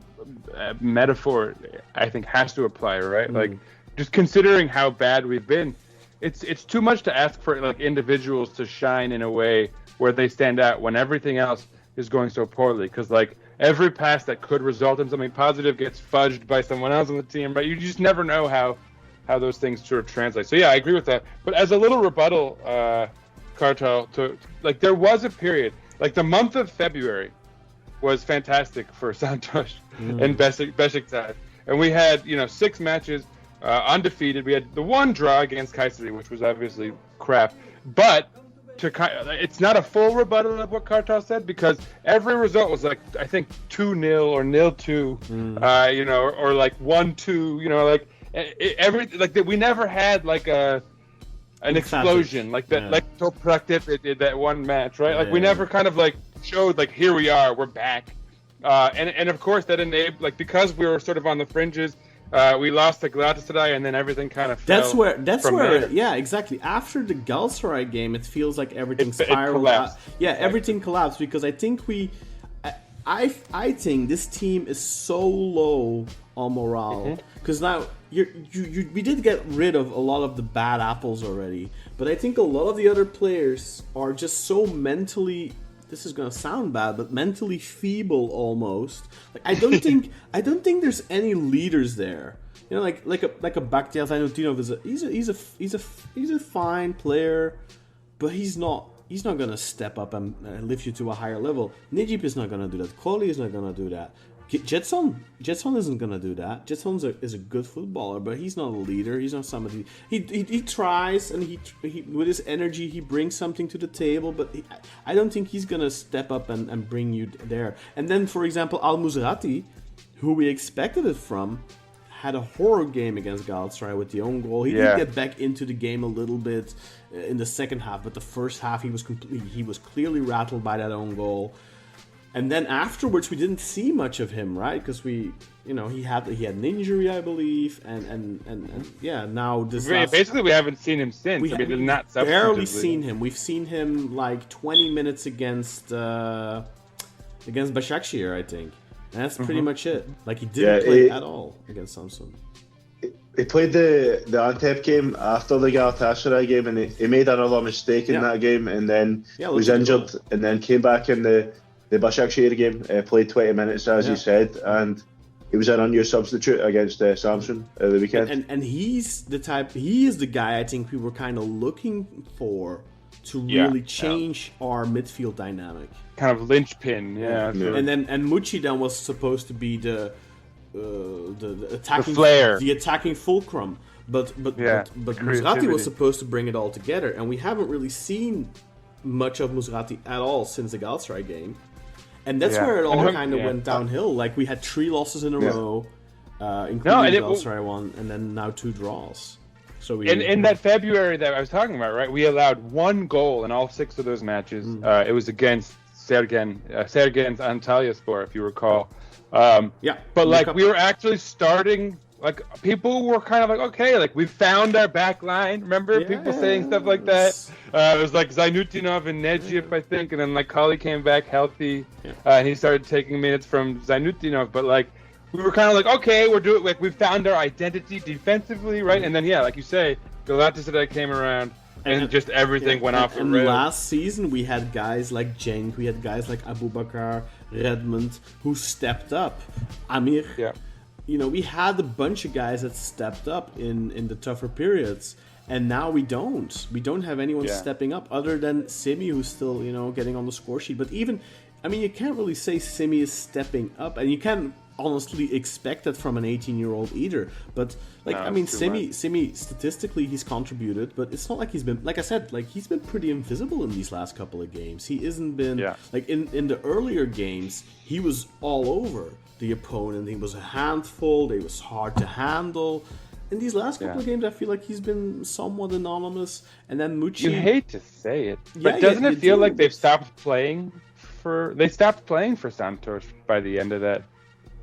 metaphor, I think has to apply, right? Like just considering how bad we've been, it's too much to ask for like individuals to shine in a way where they stand out when everything else is going so poorly. Because like every pass that could result in something positive gets fudged by someone else on the team, right? You just never know how those things sort of translate. So I agree with that. But as a little rebuttal, Kartal, to like there was a period, like the month of February was fantastic for Santos and Beşiktaş. And we had, 6 matches undefeated. We had the 1 draw against Kayseri, which was obviously crap. But it's not a full rebuttal of what Kartal said, because every result was like, I think 2-0 or 0-2, or like 1-2, like we never had like an explosion like that, like Topraktepe did that one match, right? Like we never kind of like showed like, here we are, we're back, and of course that enabled, like, because we were sort of on the fringes, we lost to Galatasaray, and then everything kind of fell. That's where exactly. After the Galatasaray game, it feels like everything spiraled out. Everything collapsed, because I think I think this team is so low on morale, because now we did get rid of a lot of the bad apples already, but I think a lot of the other players are just so mentally, this is gonna sound bad, but mentally feeble almost. Like I don't think there's any leaders there. You know, like a Bakhtiar Zainuddinov he's a fine player, but he's not gonna step up and lift you to a higher level. Necip is not gonna do that. Koli is not gonna do that. Jetson isn't gonna do that. Jetson is a good footballer, but he's not a leader. He's not somebody. He tries, and he with his energy he brings something to the table, but I don't think he's gonna step up and bring you there. And then, for example, Al Musrati, who we expected it from, had a horror game against Galatasaray with the own goal. He did get back into the game a little bit in the second half, but the first half he was clearly rattled by that own goal. And then afterwards, we didn't see much of him, right? Because he had an injury, I believe, and now this basically we haven't seen him since. We've not barely seen him. We've seen him like 20 minutes against Basaksehir, I think. And that's pretty much it. Like he didn't play at all against Samsun. He played the Antep game after the Galatasaray game, and he made another mistake in that game, and then was injured, and then came back in the Basaksehir game, played 20 minutes, as you said, and he was an unused substitute against Samsun the weekend. And he is the guy I think we were kind of looking for to really change our midfield dynamic. Kind of linchpin, And Mucci then was supposed to be the attacking flair, the attacking fulcrum, but Musrati was supposed to bring it all together, and we haven't really seen much of Musrati at all since the Galatasaray game. And that's where it all kind of went downhill. Like, we had 3 losses in a row, including the Galatasaray one, and then now 2 draws. So in that February that I was talking about, right, we allowed 1 goal in all 6 of those matches. It was against Sergen's Antalyaspor, if you recall. But, like, we were actually starting... Like, people were kind of like, okay, like, we found our back line. Remember people saying stuff like that? It was like Zainuddinov and Necip, I think, and then, like, Kali came back healthy, and he started taking minutes from Zainuddinov. But, like, we were kind of like, okay, we found our identity defensively, right? And then, like you say, Galatasaray came around, and just everything went off the rails. And last season, we had guys like Cenk, we had guys like Abubakar, Redmond, who stepped up. Amir. You know, we had a bunch of guys that stepped up in the tougher periods, and now we don't. We don't have anyone stepping up other than Semih, who's still, you know, getting on the score sheet. But even, I mean, you can't really say Semih is stepping up, and you can't honestly expect that from an 18-year-old either. But, like, I mean, Semih, statistically, he's contributed, but it's not like he's been, like I said, like, he's been pretty invisible in these last couple of games. He hasn't been, like, in the earlier games, he was all over the opponent. He was a handful. They was hard to handle. In these last couple of games, I feel like he's been somewhat anonymous. And then Mucci... You hate to say it, but doesn't it feel like they've stopped playing for... They stopped playing for Santos by the end of that,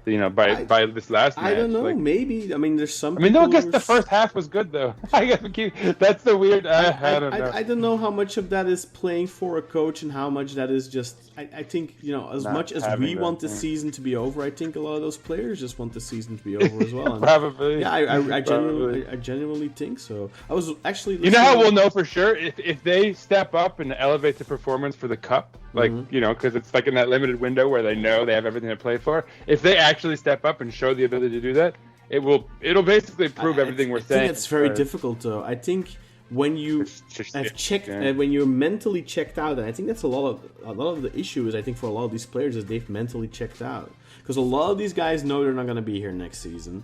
you know, by this last match. I don't know. Like, maybe. I mean, there's some... I mean, no, I guess the first half was good, though. That's the weird... I don't know. I don't know how much of that is playing for a coach and how much that is just... I think, you know, as much as we want the season to be over, I think a lot of those players just want the season to be over as well. And Probably. Yeah, I genuinely think so. I was actually... You know how we'll know for sure? If they step up and elevate the performance for the Cup, like, you know, because it's like in that limited window where they know they have everything to play for. If they actually step up and show the ability to do that, it'll basically prove everything we're saying. I think it's very difficult, though. I think when you have checked, when you're mentally checked out, and I think that's a lot of the issue is, I think, for a lot of these players is they've mentally checked out, because a lot of these guys know they're not going to be here next season,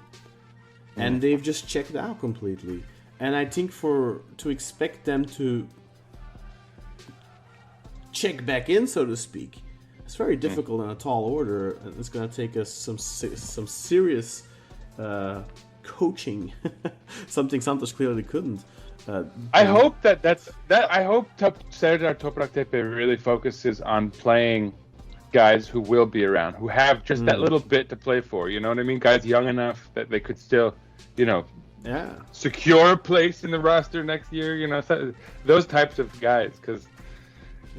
and they've just checked out completely. And I think to expect them to check back in, so to speak, it's very difficult in a tall order, and it's going to take us some serious coaching, something Santos clearly couldn't. I hope I hope Serdar Topraktepe really focuses on playing guys who will be around, who have just that little bit to play for. You know what I mean? Guys young enough that they could still, you know, secure a place in the roster next year. You know, those types of guys, because.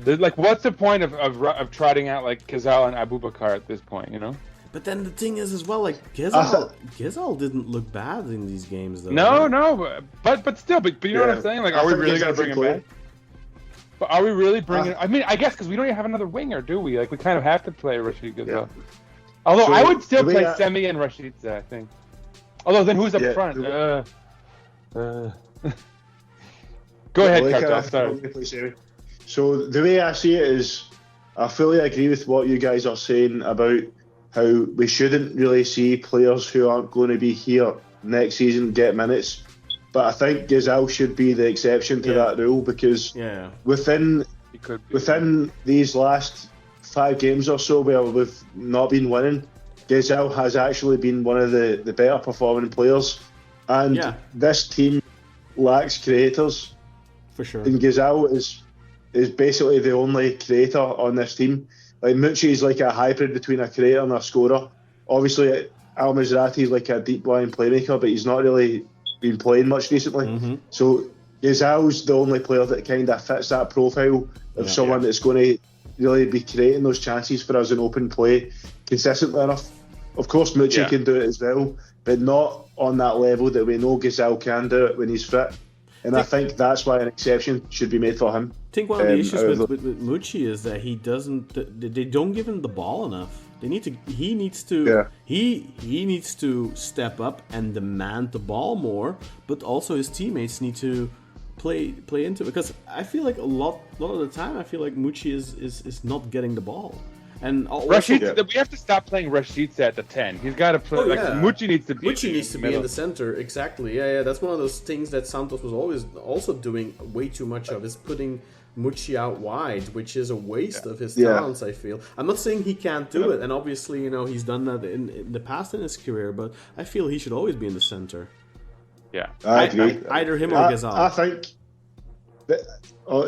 Like, what's the point of trotting out like Kezal and Abubakar at this point, you know? But then the thing is as well, like Kezal didn't look bad in these games, though. No, but still, but you know what I'm saying? Like, are we really gonna bring him back? But are we really bringing? I mean, I guess because we don't even have another winger, do we? Like, we kind of have to play Rashid Kezal. Although I would still play Semih and Rashica, I think. Although then who's up front? Go ahead, Kartal. Sorry. So the way I see it is, I fully agree with what you guys are saying about how we shouldn't really see players who aren't going to be here next season get minutes. But I think Gazal should be the exception to that rule, because within these last 5 games or so where we've not been winning, Gazal has actually been one of the better performing players. And this team lacks creators. For sure. And Gazal is basically the only creator on this team. Like, Mucci is like a hybrid between a creator and a scorer. Obviously, Al Mizrahi is like a deep line playmaker, but he's not really been playing much recently. So Gazal's the only player that kind of fits that profile of someone that's going to really be creating those chances for us in open play consistently enough. Of course, Mucci can do it as well, but not on that level that we know Gazal can do it when he's fit. And I think that's why an exception should be made for him. I think one of the issues with Mucci is that they don't give him the ball enough. He needs to step up and demand the ball more, but also his teammates need to play into it, because I feel like a lot of the time I feel like Mucci is not getting the ball. And Rashid, we have to stop playing Rashid at the 10. He's got to play. Mucci needs to be. Mucci needs to be in the center. Exactly. Yeah. That's one of those things that Santos was always also doing way too much of, is putting Mucci out wide, which is a waste of his talents. I feel. I'm not saying he can't do it, and obviously, he's done that in the past in his career. But I feel he should always be in the center. Yeah, I agree. Either him or Gazal. I think that,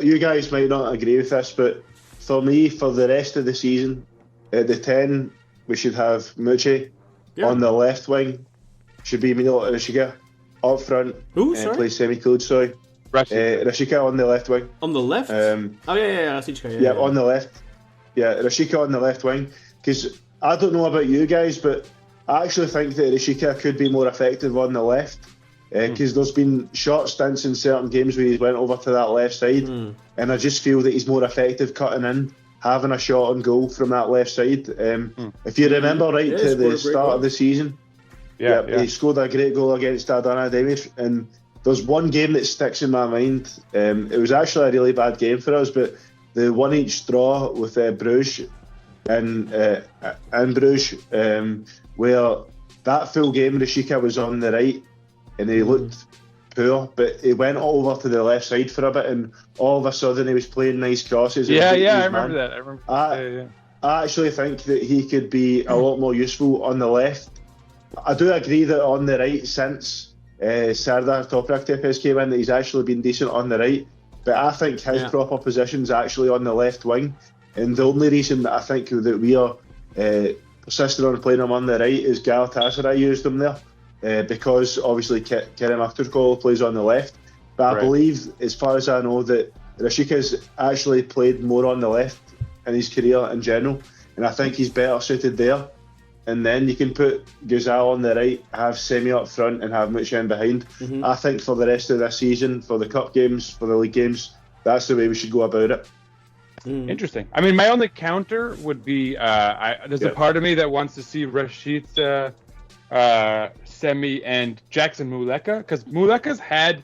you guys might not agree with this, but for me, for the rest of the season, at the 10, we should have Mucci. On the left wing should be Milo Rashika. Up front, play Semih Kiliçsoy. Rashika on the left wing. On the left? Rashika. Yeah, on the left. Yeah, Rashika on the left wing. Because I don't know about you guys, but I actually think that Rashika could be more effective on the left. Because there's been short stints in certain games where he went over to that left side, and I just feel that he's more effective cutting in, having a shot on goal from that left side. If you remember to the start of the season, he scored a great goal against Adana Demir, and there's one game that sticks in my mind. It was actually a really bad game for us, but the 1-1 draw with Bruges in Bruges, where that full game Rashika was on the right, and he looked poor, but he went over to the left side for a bit, and all of a sudden he was playing nice crosses. I remember that. I actually think that he could be a lot more useful on the left. I do agree that on the right, since Serdar Topraktepe has came in, that he's actually been decent on the right, but I think his proper position's actually on the left wing, and the only reason that I think that we are persisting on playing him on the right is Galatasaray used him there. Because obviously Kerem Aktürkoğlu plays on the left, but I believe, as far as I know, that Rashika's actually played more on the left in his career in general, and I think he's better suited there. And then you can put Gazal on the right, have Semih up front, and have Mucci in behind. I think for the rest of this season, for the cup games, for the league games, that's the way we should go about it. Interesting. I mean, my only counter would be there's a part of me that wants to see Rashid's Semih and Jackson Muleka, because Muleka's had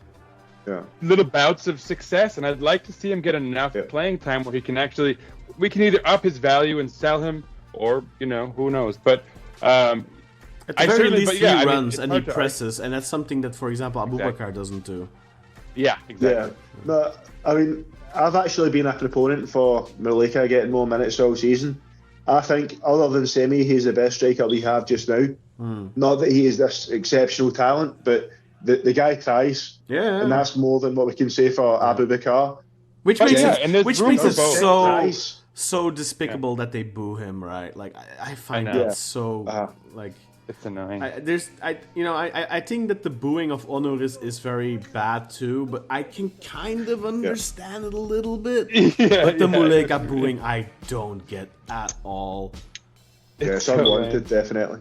little bouts of success, and I'd like to see him get enough playing time where we can either up his value and sell him, or who knows. But at the very least, he runs and he presses, and that's something that, for example, Abubakar doesn't do. Yeah, exactly. Yeah, but I mean, I've actually been a proponent for Muleka getting more minutes all season. I think, other than Semih, he's the best striker we have just now. Not that he is this exceptional talent, but the guy tries, and that's more than what we can say for Abubakar. Which makes it so despicable that they boo him, right? Like, I find that so it's annoying. I think that the booing of Onur is very bad too, but I can kind of understand it a little bit. But the Muleka booing, I don't get at all. It's unwanted, definitely.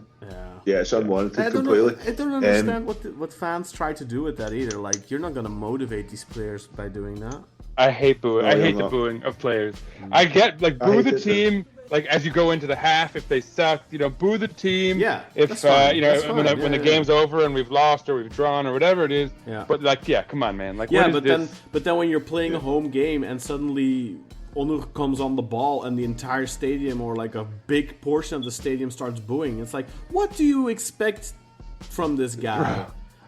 Yeah, it's unwanted completely. I don't understand what fans try to do with that either. Like, you're not going to motivate these players by doing that. I hate booing. I hate the booing of players. I get, boo the team, like as you go into the half, if they suck, boo the team. Yeah, If that's fine. That's when fine. the game's over and we've lost or we've drawn or whatever it is. Yeah. But come on, man. Like, Yeah, what is but then when you're playing a home game and suddenly Onur comes on the ball and the entire stadium or like a big portion of the stadium starts booing, it's like, what do you expect from this guy?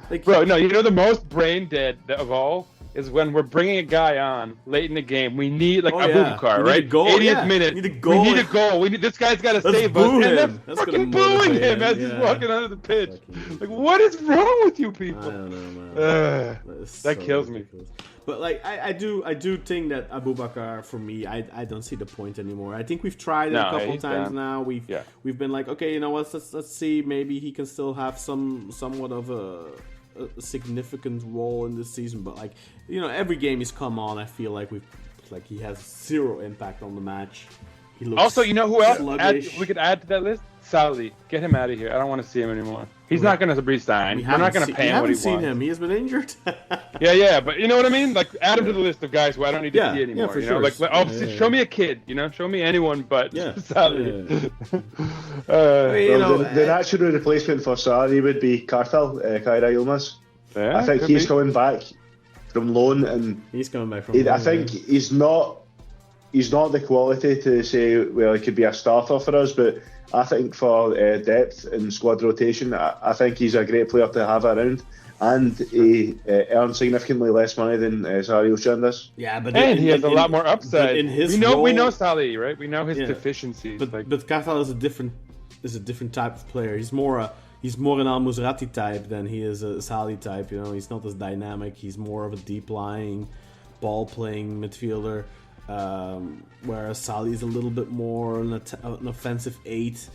Like, Bro, no, the most brain dead of all is when we're bringing a guy on late in the game. We need Abubakar, right? 80th minute. We need a goal. This guy's got to Let's save boo us. him. And they're That's fucking gonna booing motivate him as he's yeah. walking onto the pitch. Fucking- Like, what is wrong with you I people? don't know, man. That kills me. But like, I do think that Abubakar, for me, I don't see the point anymore. I think we've tried it a couple he's times done. now. We've been like, okay, let's see, maybe he can still have somewhat of a significant role in this season. But like, every game he's come on, I feel like he has zero impact on the match. He looks Also, who else sluggish. we could add to that list? Salih. Get him out of here. I don't want to see him anymore. He's not going to resign. We're not going to pay him what he wants. We haven't seen him. He has been injured. Yeah, but you know what I mean? Like, add him to the list of guys who I don't need to see anymore. for sure. Show me a kid. Show me anyone but Salih. The natural replacement for Sarri would be Kartal, Kaira Yilmaz. Yeah, I think he's coming back from loan, and he's coming back from loan. I think he's not the quality to say, well, he could be a starter for us, but I think for depth and squad rotation, I think he's a great player to have around, and he earns significantly less money than Sarri Oshundas. Yeah, but he has a lot more upside. In his we know Salih, right? We know his deficiencies. But Kartal is a different type of player. He's more an Al Musrati type than he is a Salih type. He's not as dynamic. He's more of a deep lying, ball playing midfielder. Whereas Salih is a little bit more an offensive 8.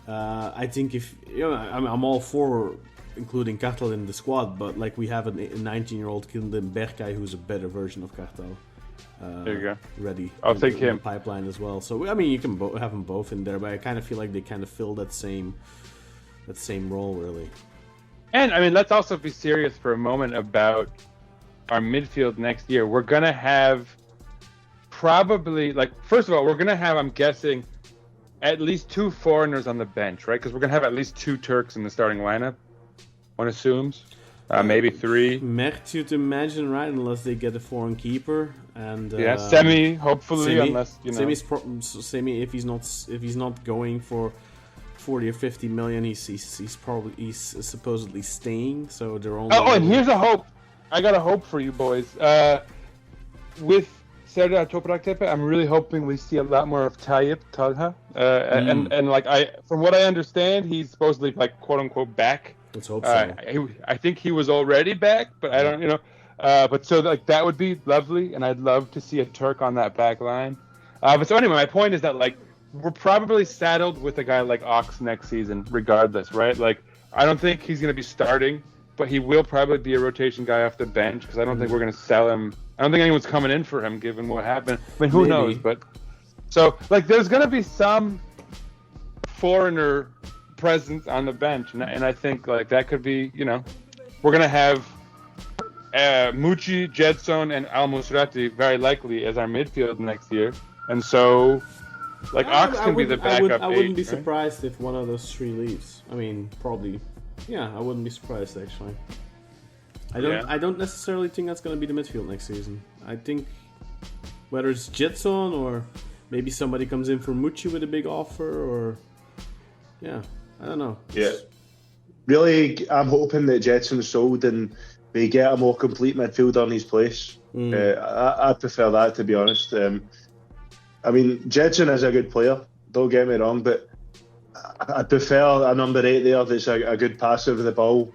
I think I'm all for including Kartal in the squad, but like we have a 19-year-old Kilden Berkay who's a better version of Kartal. There you go. Ready. I'll take him. In the pipeline as well. So you can have them both in there, but I kind of feel like they kind of fill that same role really. And let's also be serious for a moment about our midfield next year. We're gonna have probably first of all, we're gonna have, I'm guessing, at least 2 foreigners on the bench, right? Because we're gonna have at least 2 Turks in the starting lineup. One assumes, maybe 3. Mert, you'd imagine, right? Unless they get a foreign keeper and Semi, hopefully, unless Semi, if he's not going for 40 or 50 million, he's supposedly staying. So they're only. Oh, and here's a hope. I got a hope for you boys. With Serdar Topraktepe, I'm really hoping we see a lot more of Tayyip Talha. And from what I understand, he's supposedly quote unquote back. Let's hope so. I think he was already back, but I don't, but so that would be lovely, and I'd love to see a Turk on that back line. But so anyway, my point is that we're probably saddled with a guy like Ox next season, regardless, right? I don't think he's going to be starting, but he will probably be a rotation guy off the bench because I don't think we're going to sell him. I don't think anyone's coming in for him, given what happened. I mean, who knows? But so there's going to be some foreigner presence on the bench, and I think that could be, we're going to have Mucci, Jedson, and Al Musrati very likely as our midfield next year, and so Ox can be the backup. I wouldn't be surprised if one of those 3 leaves. I mean, probably. Yeah, I wouldn't be surprised actually. I don't necessarily think that's going to be the midfield next season. I think whether it's Jetson or maybe somebody comes in for Mucci with a big offer, or I don't know. Yeah, really, I'm hoping that Jetson's sold and we get a more complete midfielder in his place. I prefer that, to be honest. I mean, Jetson is a good player, don't get me wrong, but I prefer a number 8 there that's a good passer with the ball,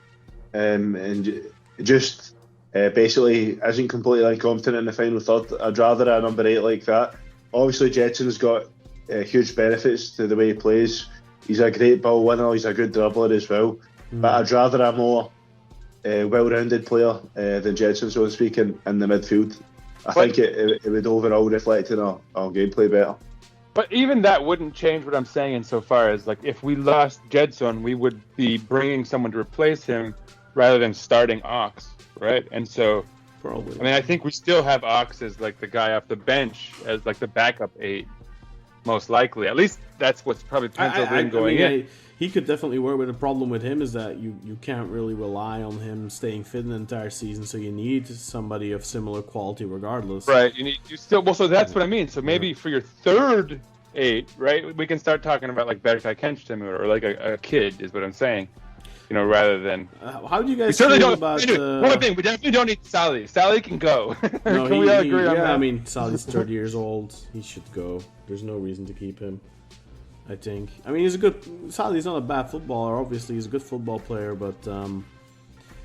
and just basically isn't completely incompetent in the final third. I'd rather a number 8 like that. Obviously, Jetson's got huge benefits to the way he plays. He's a great ball winner, he's a good dribbler as well. But I'd rather a more well-rounded player than Jetson, so to speak, in the midfield. I think it would overall reflect in our gameplay better. But even that wouldn't change what I'm saying insofar as if we lost Jedson, we would be bringing someone to replace him rather than starting Ox, right? And so, probably. I mean, I think we still have Ox as the guy off the bench as the backup 8. most likely. At least that's what's probably penciled in going in. He could definitely work, but the problem with him is that you can't really rely on him staying fit the entire season, so you need somebody of similar quality regardless. Right. So that's what I mean. So maybe for your third 8, right, we can start talking about like Berkay or like a kid is what I'm saying. Rather than... how do you guys feel about... One thing, we definitely don't need Salih. Salih can go. No, can we all agree on that? I mean, Salih's 30 years old. He should go. There's no reason to keep him, I think. I mean, Salih's not a bad footballer. Obviously, he's a good football player, but...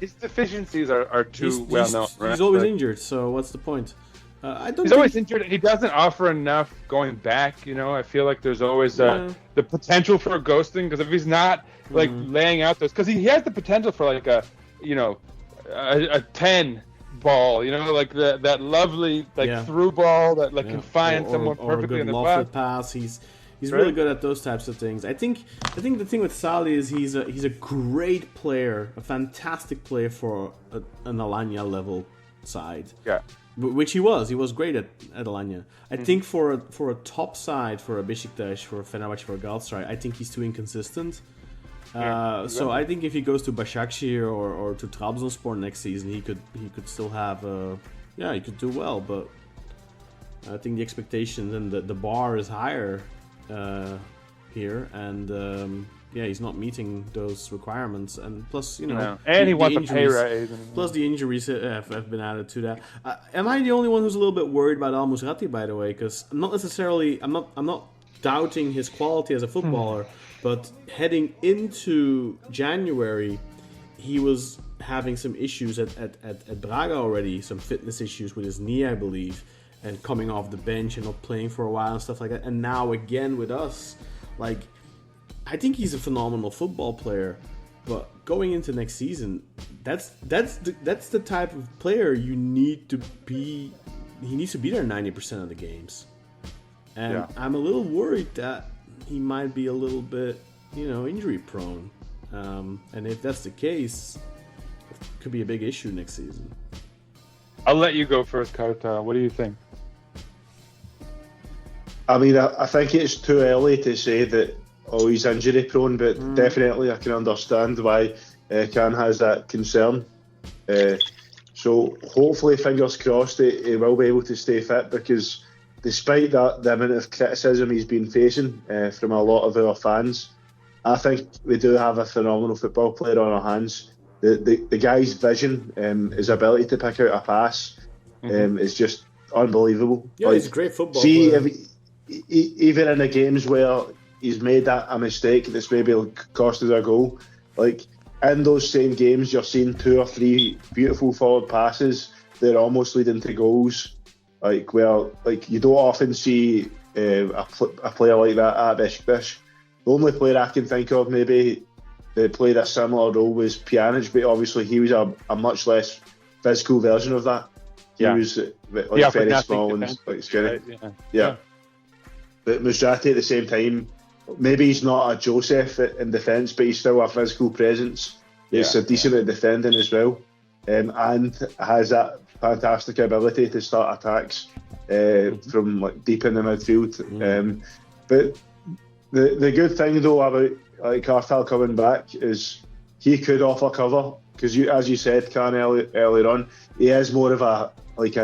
his deficiencies are too well known, right? He's always injured, so what's the point? He's always injured. He doesn't offer enough going back. I feel like there's always the potential for a ghosting, because if he's not laying out those, because he has the potential for like a 10 ball, like that lovely through ball that can find someone perfectly in the lofted pass. He's really good at those types of things. I think the thing with Salih is he's a great player, a fantastic player for an Alanya level side. Yeah. Which he was. He was great at Alanya. I think for a top side, for a Beşiktaş, for a Fenerbahçe, for a Galatasaray, I think he's too inconsistent. So I think if he goes to Basaksehir or to Trabzonspor next season, he could still have he could do well. But I think the expectations and the bar is higher here, and he's not meeting those requirements, and plus, and he wants a pay raise. Plus, the injuries have been added to that. Am I the only one who's a little bit worried about Al Musrati, by the way? Because I'm not doubting his quality as a footballer, but heading into January, he was having some issues at Braga already, some fitness issues with his knee, I believe, and coming off the bench and not playing for a while and stuff like that. And now again with us, I think he's a phenomenal football player, but going into next season, that's the type of player you need to be. He needs to be there 90% of the games, and I'm a little worried that he might be a little bit, injury prone. And if that's the case, it could be a big issue next season. I'll let you go first, Kartal. What do you think? I mean, I think it's too early to say that he's injury prone, but definitely I can understand why Kaan has that concern. So hopefully, fingers crossed, he will be able to stay fit, because despite the amount of criticism he's been facing from a lot of our fans, I think we do have a phenomenal football player on our hands. The guy's vision, his ability to pick out a pass, is just unbelievable. Yeah, he's a great football player. Even in the games where he's made a mistake that's maybe cost us a goal, in those same games you're seeing 2 or 3 beautiful forward passes that are almost leading to goals, where you don't often see a player like that at Beşiktaş. The only player I can think of maybe that played a similar role was Pjanic, but obviously he was a much less physical version of that. He was very small and skinny. Yeah. But Musrati at the same time, maybe he's not a Joseph in defence, but he's still a physical presence. He's decent at defending as well, and has that fantastic ability to start attacks from deep in the midfield. But the good thing though about Kartal coming back is he could offer cover, because as you said, Kaan, earlier on, he is more of a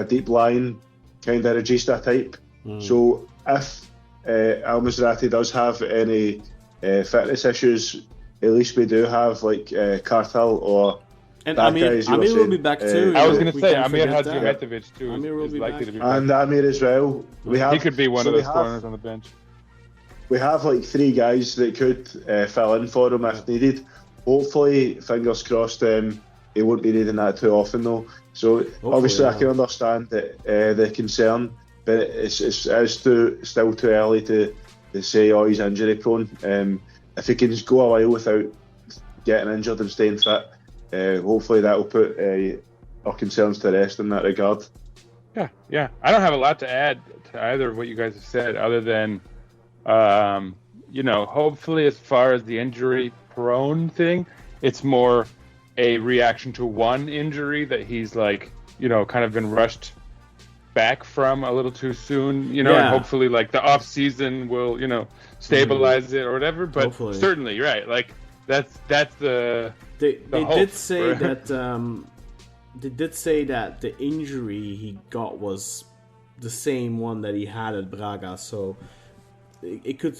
deep line kind of regista type. So if Al Musrati does have any fitness issues, at least we do have Kartal or and Amir will be back too. I was going to say Amir Hadjimetovic too. Amir will be back. And Amir as well. He could be one of those corners on the bench. We have 3 guys that could fill in for him if needed. Hopefully, fingers crossed, he won't be needing that too often though. So obviously I can understand the concern, but it's still too early to say he's injury prone. If he can go a while without getting injured and staying fit, hopefully that will put our concerns to rest in that regard. Yeah. I don't have a lot to add to either of what you guys have said, other than hopefully as far as the injury prone thing, it's more a reaction to one injury that he's kind of been rushed back from a little too soon, and hopefully like the off season will, stabilize it or whatever. But hopefully. Certainly, right? Like that's the they hope did say that they did say that the injury he got was the same one that he had at Braga, so it could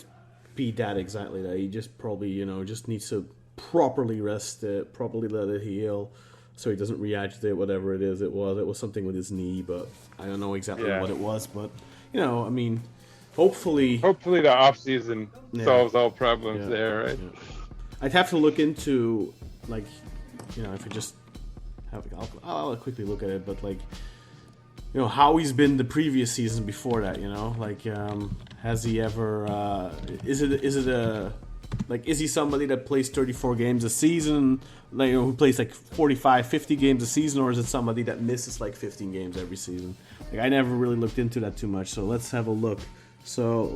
be that exactly, that he just probably just needs to properly rest it, properly let it heal, so he doesn't re-agitate whatever it is. It was something with his knee, but I don't know exactly what it was. But hopefully the off season solves all problems there, right? Yeah. I'd have to look into if I just have, I'll quickly look at it, but how he's been the previous season before that, has he ever is he somebody that plays 34 games a season, who plays 45, 50 games a season, or is it somebody that misses 15 games every season? I never really looked into that too much, so let's have a look. So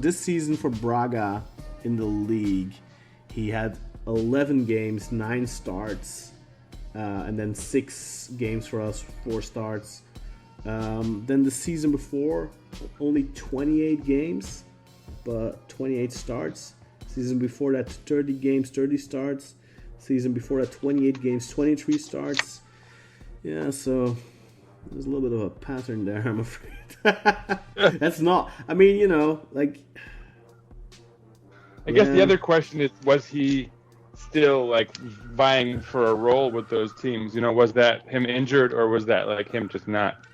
this season for Braga in the league, he had 11 games, 9 starts, and then 6 games for us, 4 starts. Then the season before, only 28 games, but 28 starts. Season before that, 30 games, 30 starts. Season before that, 28 games, 23 starts. Yeah, so there's a little bit of a pattern there, I'm afraid. That's not, I guess the other question is, was he still vying for a role with those teams? Was that him injured, or was that him just not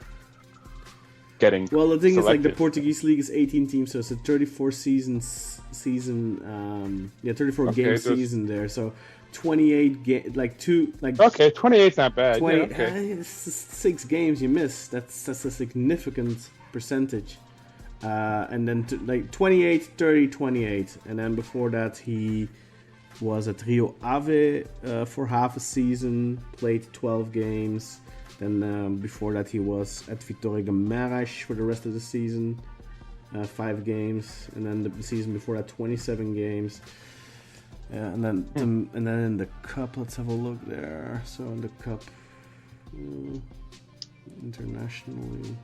getting Well, the thing selected? is, the Portuguese league is 18 teams, so it's a 34 season, 34 game season there. So 28 okay, 28's not bad. 6 games you miss. That's a significant percentage. And then 28, 30, 28, and then before that he was at Rio Ave for half a season, played 12 games. Then before that he was at Vitória Guimarães for the rest of the season, 5 games, and then the season before that 27 games. And then in the cup, let's have a look there. So in the cup, internationally.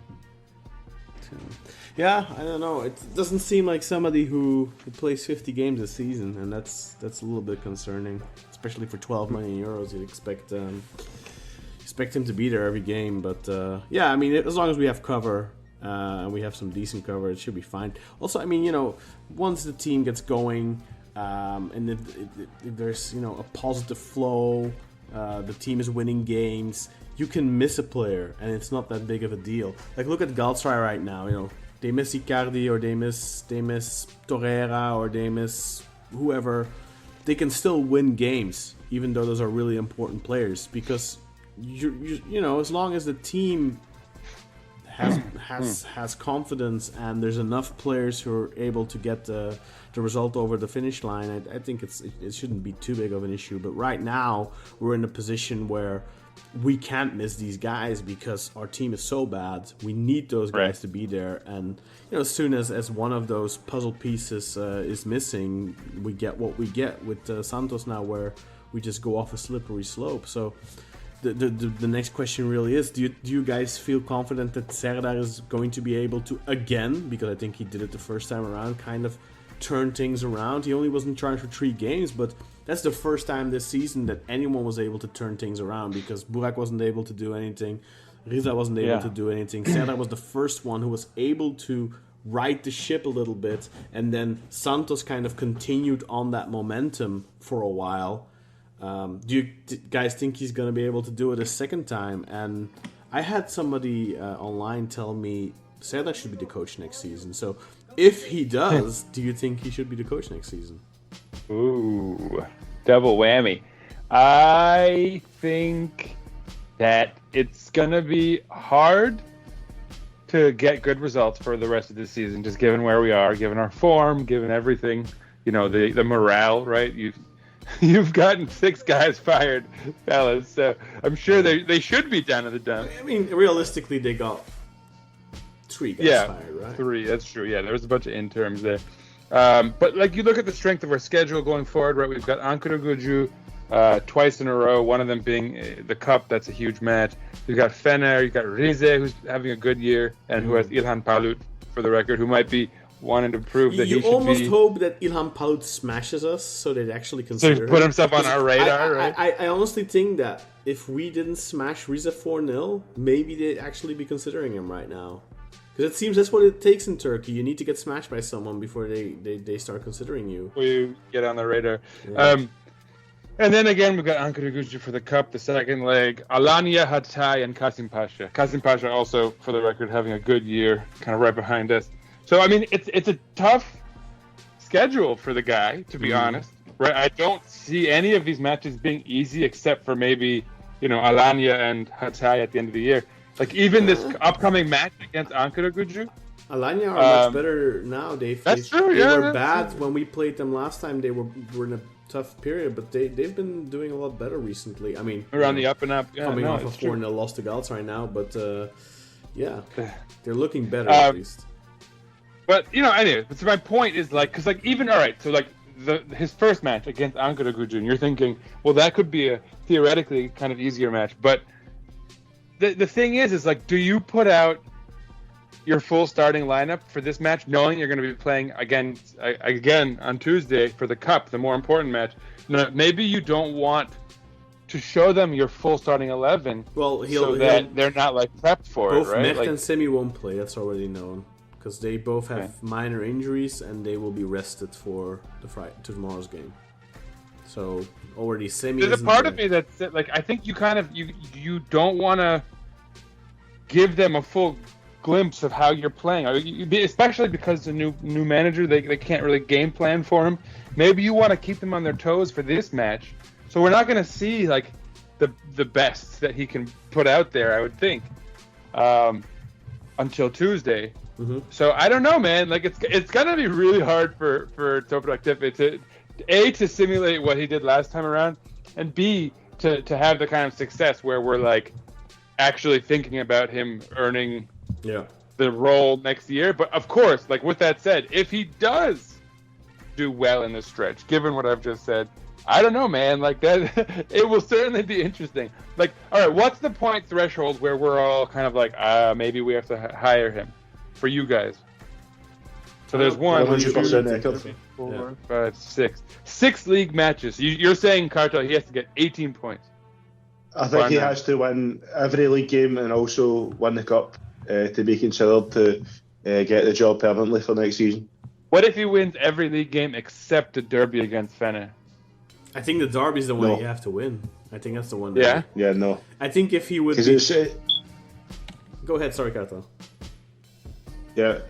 Yeah, I don't know. It doesn't seem like somebody who plays 50 games a season, and that's a little bit concerning, especially for 12 million euros. You'd expect him to be there every game, but as long as we have cover and we have some decent cover, it should be fine. Also, once the team gets going and if there's a positive flow, the team is winning games, you can miss a player, and it's not that big of a deal. Look at Galatasaray right now. They miss Icardi, or they miss Torreira, or they miss whoever. They can still win games, even though those are really important players, because as long as the team has confidence and there's enough players who are able to get the result over the finish line, I think it shouldn't be too big of an issue. But right now we're in a position where we can't miss these guys because our team is so bad. We need those guys to be there, and as soon as one of those puzzle pieces is missing, we get what we get with Santos now, where we just go off a slippery slope. So the next question really is, do you guys feel confident that Serdar is going to be able to, again, because I think he did it the first time around, kind of turn things around? He only was in charge for 3 games, but that's the first time this season that anyone was able to turn things around, because Burak wasn't able to do anything, Riza wasn't able to do anything. Serdar was the first one who was able to right the ship a little bit, and then Santos kind of continued on that momentum for a while. Do you guys think he's going to be able to do it a second time? And I had somebody online tell me Serdar should be the coach next season. So if he does, do you think he should be the coach next season? Ooh, double whammy. I think that it's going to be hard to get good results for the rest of the season, just given where we are, given our form, given everything, the morale, right? You've gotten 6 guys fired, fellas, so I'm sure they should be down to the dump. Realistically, they got 3 guys fired, right? 3, that's true. Yeah, there was a bunch of interns there. But you look at the strength of our schedule going forward, right? We've got Ankaragücü twice in a row, one of them being the Cup. That's a huge match. You've got Fener, you've got Rize, who's having a good year, and who has İlhan Palut, for the record, who might be wanting to prove that he should be... You almost hope that İlhan Palut smashes us so they'd actually consider put himself on our radar, right? I honestly think that if we didn't smash Rize 4-0, maybe they'd actually be considering him right now. Because it seems that's what it takes in Turkey. You need to get smashed by someone before they start considering you. Before you get on the radar. Yeah. And then again, we've got Ankaragücü for the Cup, the second leg. Alanya, Hatay, and Kasımpaşa. Kasımpaşa also, for the record, having a good year, kind of right behind us. So, I mean, it's a tough schedule for the guy, to be honest. Right? I don't see any of these matches being easy, except for maybe, Alanya and Hatay at the end of the year. Like, even this upcoming match against Ankaragücü. Alanya are much better now. They were bad true. when we played them last time. They were in a tough period, but they've been doing a lot better recently. I mean, around the up and up, coming off a 4-0 loss to Galatasaray now, but they're looking better at least. But anyway, so my point is because even all right, so his first match against Ankaragücü, and you're thinking, well, that could be a theoretically kind of easier match, but the thing is do you put out your full starting lineup for this match, knowing you're going to be playing again on Tuesday for the Cup, the more important match? Maybe you don't want to show them your full starting 11, so that they're not prepped for it, right? Both Mert and Semih won't play. That's already known because they both have minor injuries and they will be rested for tomorrow's game. So already Semih. There's a part of me that's I think you don't want to give them a full glimpse of how you're playing, especially because the new manager, they can't really game plan for him. Maybe you want to keep them on their toes for this match, so we're not going to see the best that he can put out there, I would think, until Tuesday. Mm-hmm. So I don't know, man. It's going to be really hard for Topraktepe to simulate what he did last time around, and B to have the kind of success where we're actually thinking about him earning the role next year. But of course, with that said, if he does do well in this stretch, given what I've just said, I don't know, man. That it will certainly be interesting. All right, what's the point threshold where we're all kind of maybe we have to hire him for you guys? So there's 1, 2, 4, 5, 6. 6 league matches. You're saying, Kartal, he has to get 18 points. I think he has to win every league game and also win the Cup to be considered to get the job permanently for next season. What if he wins every league game except the derby against Fener? I think the derby is the one you have to win. I think that's the one. No. I think if he would. Go ahead, sorry, Kartal. Yeah,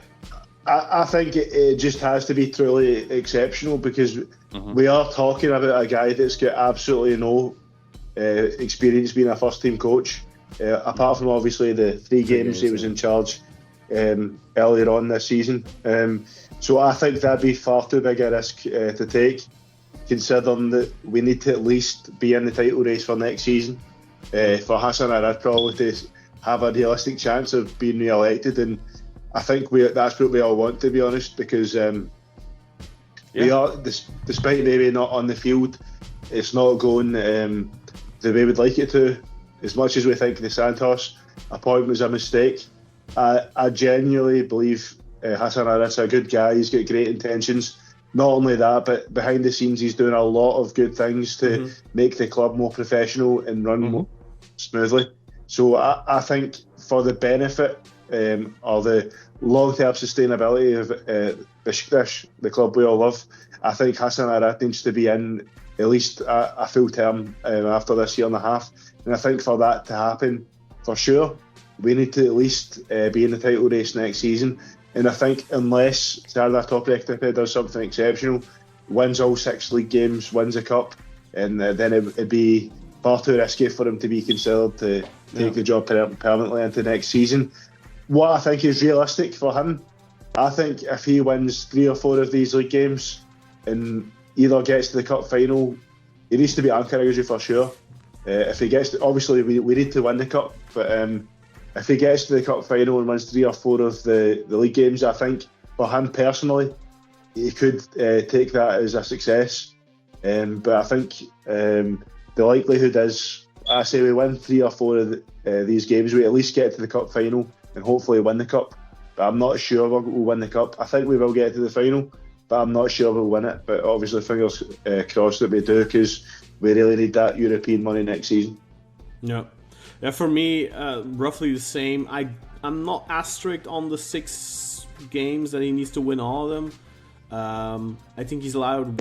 I think it just has to be truly exceptional because we are talking about a guy that's got absolutely no experience being a first team coach, apart from obviously the 3 games he was in charge earlier on this season. So I think that'd be far too big a risk to take, considering that we need to at least be in the title race for next season for Hassan Arad probably to have a realistic chance of being re-elected, and I think that's what we all want, to be honest, because we are, despite maybe not on the field, it's not going the way we'd like it to. As much as we think the Santos appointment was a mistake, I genuinely believe Hassan Arat's a good guy. He's got great intentions. Not only that, but behind the scenes he's doing a lot of good things to make the club more professional and run more smoothly. So I think for the benefit or the long-term sustainability of Beşiktaş, the club we all love, I think Hassan Arat needs to be in at least a full term after this year and a half. And I think for that to happen, for sure, we need to at least be in the title race next season. And I think unless Serdar Topraktepe does something exceptional, wins all 6 league games, wins a cup, and then it'd be far too risky for him to be considered to take the job permanently into next season. What I think is realistic for him, I think if he wins 3 or 4 of these league games and either gets to the cup final, he needs to be Ankaragücü for sure. If he gets to, obviously we need to win the cup, but if he gets to the cup final and wins 3 or 4 of the league games, I think for him personally, he could take that as a success. But I think the likelihood is, I say we win 3 or 4 of these games, we at least get to the cup final and hopefully win the cup. But I'm not sure we'll win the cup. I think we will get to the final, but I'm not sure we'll win it. But obviously, fingers crossed that we do, because we really need that European money next season. Yeah, for me, roughly the same. I'm not as strict on the 6 games that he needs to win all of them. I think he's allowed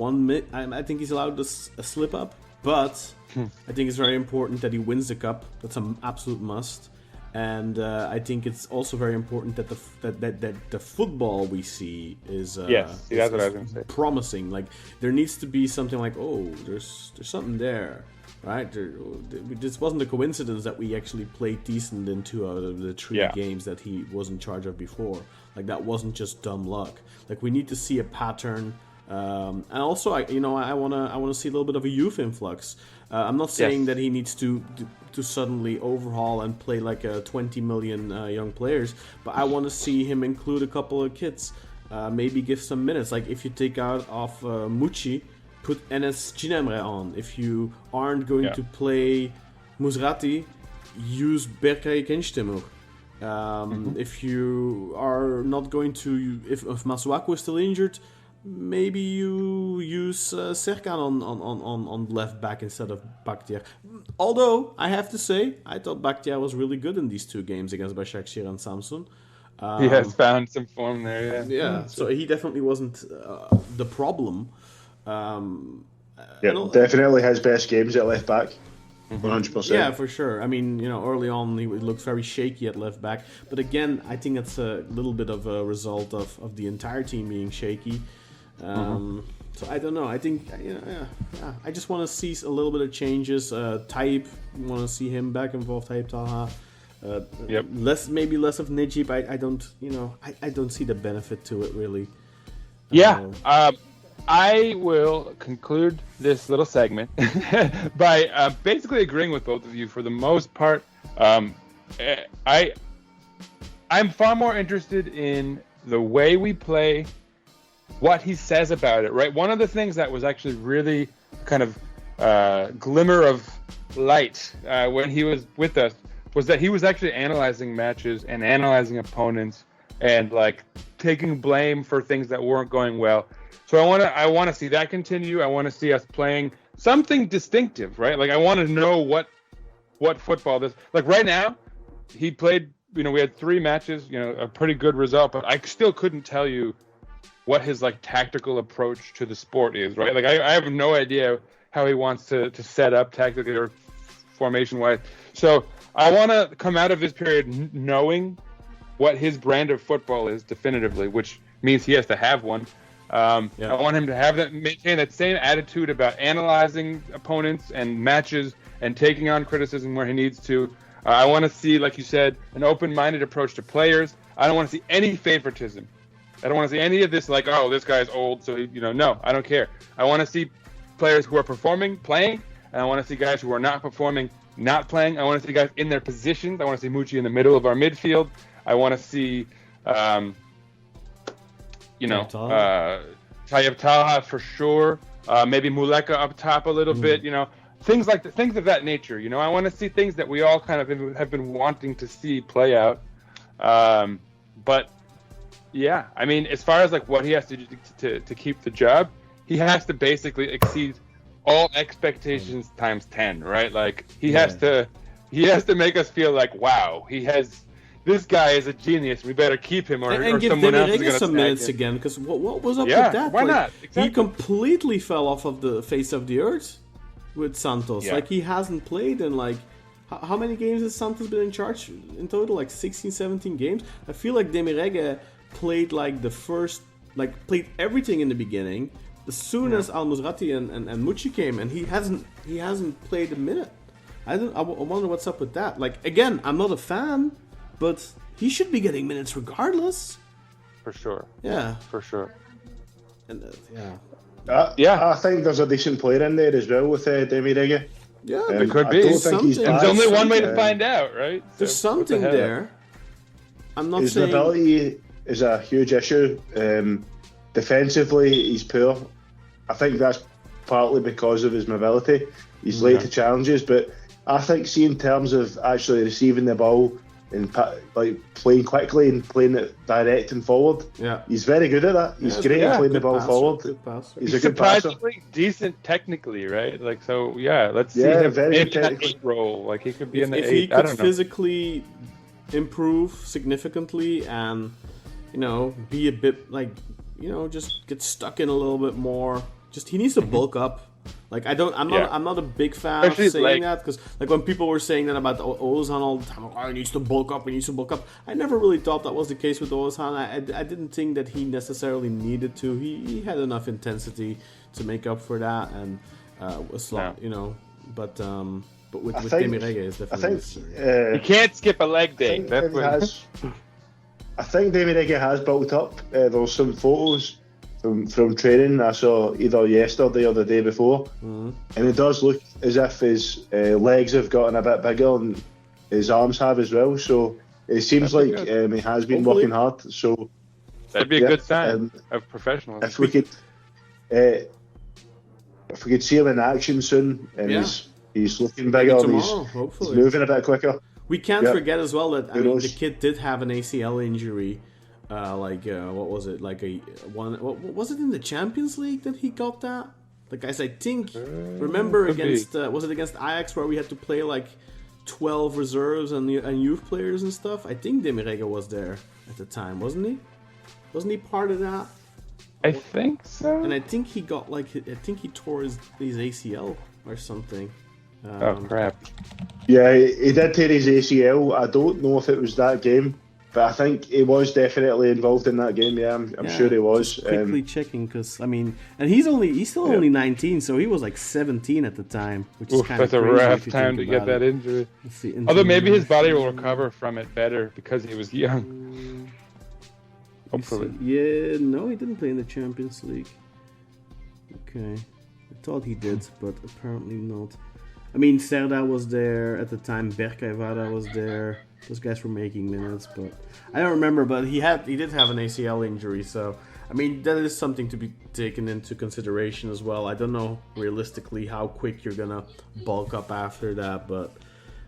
I think he's allowed a slip up, but I think it's very important that he wins the cup. That's an absolute must. And I think it's also very important that the football we see is that's what I was going to say. Promising. Like, there needs to be something like, oh, there's something there, right? This wasn't a coincidence that we actually played decent in 2 out of the 3 games that he was in charge of before. Like, that wasn't just dumb luck. Like, we need to see a pattern. And also, I want to see a little bit of a youth influx. I'm not saying that he needs to suddenly overhaul and play like 20 million young players, but I want to see him include a couple of kids, maybe give some minutes. Like, if you take out off Mucci, put Enes Cinemre on. If you aren't going to play Musrati, use Berkay Kençtemur. If you are not going to, if Masuaku is still injured, maybe you use Serkan on left back instead of Bakhtiar. Although, I have to say, I thought Bakhtiar was really good in these 2 games against Basaksehir and Samsun. He has found some form there, Yeah, so he definitely wasn't the problem. Definitely his best games at left back. 100%. Yeah, for sure. I mean, early on he looked very shaky at left back. But again, I think that's a little bit of a result of the entire team being shaky. So I don't know. I think I just want to see a little bit of changes. Tayyip, want to see him back involved. Tayyip Talha. Less of Necip. I don't see the benefit to it really. I will conclude this little segment by basically agreeing with both of you for the most part. I'm far more interested in the way we play, what he says about it, right? One of the things that was actually really kind of glimmer of light when he was with us was that he was actually analyzing matches and analyzing opponents and like taking blame for things that weren't going well. So I want to see that continue. I want to see us playing something distinctive, right? Like, I want to know what football this. Like, right now, he played. We had 3 matches. A pretty good result, but I still couldn't tell you what his like tactical approach to the sport is, right? Like, I have no idea how he wants to set up tactically or formation wise. So I want to come out of this period knowing what his brand of football is definitively, which means he has to have one. I want him to maintain that same attitude about analyzing opponents and matches and taking on criticism where he needs to. I want to see, like you said, an open-minded approach to players. I don't want to see any favoritism. I don't want to see any of this like, oh, this guy's old, so no, I don't care. I want to see players who are performing, playing, and I want to see guys who are not performing, not playing. I want to see guys in their positions. I want to see Mucci in the middle of our midfield. I want to see Tayyip Talha for sure. Maybe Muleka up top a little bit. Things of that nature. I want to see things that we all kind of have been wanting to see play out. But yeah, I mean, as far as like what he has to do to keep the job, he has to basically exceed all expectations times 10, right? Like he has to make us feel like, wow, this guy is a genius. We better keep him, or give someone else is going to some minutes him. again. Because what was up with that? Why not? Exactly. He completely fell off of the face of the earth with Santos. Like, he hasn't played in like how many games has Santos been in charge in total? Like 16, 17 games. I feel like Demirege played like played everything in the beginning. As soon as Al Musrati and Mucci came, and he hasn't played a minute. I wonder what's up with that. Like, again, I'm not a fan, but he should be getting minutes regardless. For sure. Yeah. For sure. And I think there's a decent player in there as well with Demirege. Yeah, there could be. There's only one way to find out, right? There's something there. I'm not saying... His ability is a huge issue. Defensively, he's poor. I think that's partly because of his mobility. He's late to challenges, but I think, see, in terms of actually receiving the ball and like playing quickly and playing it direct and forward, he's very good at that. He's great at playing the ball forward. He's a good passer. Surprisingly decent technically, right? Like, so let's see him very in that 8 role. Like, he could be in the 8. If he could physically improve significantly and, be a bit like, just get stuck in a little bit more. Just he needs to bulk up. Like I'm not a big fan of saying that, because like when people were saying that about Ozan all the time, he needs to bulk up. I never really thought that was the case with Ozan. I didn't think that he necessarily needed to. He had enough intensity to make up for that, and was but with Demirege is definitely. You can't skip a leg day. I think Demirege has built up. There's some photos from training I saw either yesterday or the day before, and it does look as if his legs have gotten a bit bigger and his arms have as well. So it seems he has been working hard. So that'd be a good sign of professionalism. If we could see him in action soon, and he's looking bigger, and he's moving a bit quicker. We can't forget as well that the kid did have an ACL injury. What was it? What was it in the Champions League that he got that? The guys, I think, remember against was it against Ajax where we had to play like 12 reserves and youth players and stuff? I think Demirege was there at the time, wasn't he? Wasn't he part of that? I think so. And I think he got he tore his ACL or something. Oh crap! Yeah, he did tear his ACL. I don't know if it was that game, but I think he was definitely involved in that game. Yeah, I'm sure he was. Just quickly checking, because and he's still only 19, so he was like 17 at the time, which is kind of crazy. That's a rough time to get that injury. Although maybe his body will recover from it better because he was young. Hopefully. Yeah, no, he didn't play in the Champions League. Okay, I thought he did, but apparently not. I mean, Serdar was there at the time. Berkay Vada was there. Those guys were making minutes, but I don't remember. But he did have an ACL injury, so I mean that is something to be taken into consideration as well. I don't know realistically how quick you're gonna bulk up after that, but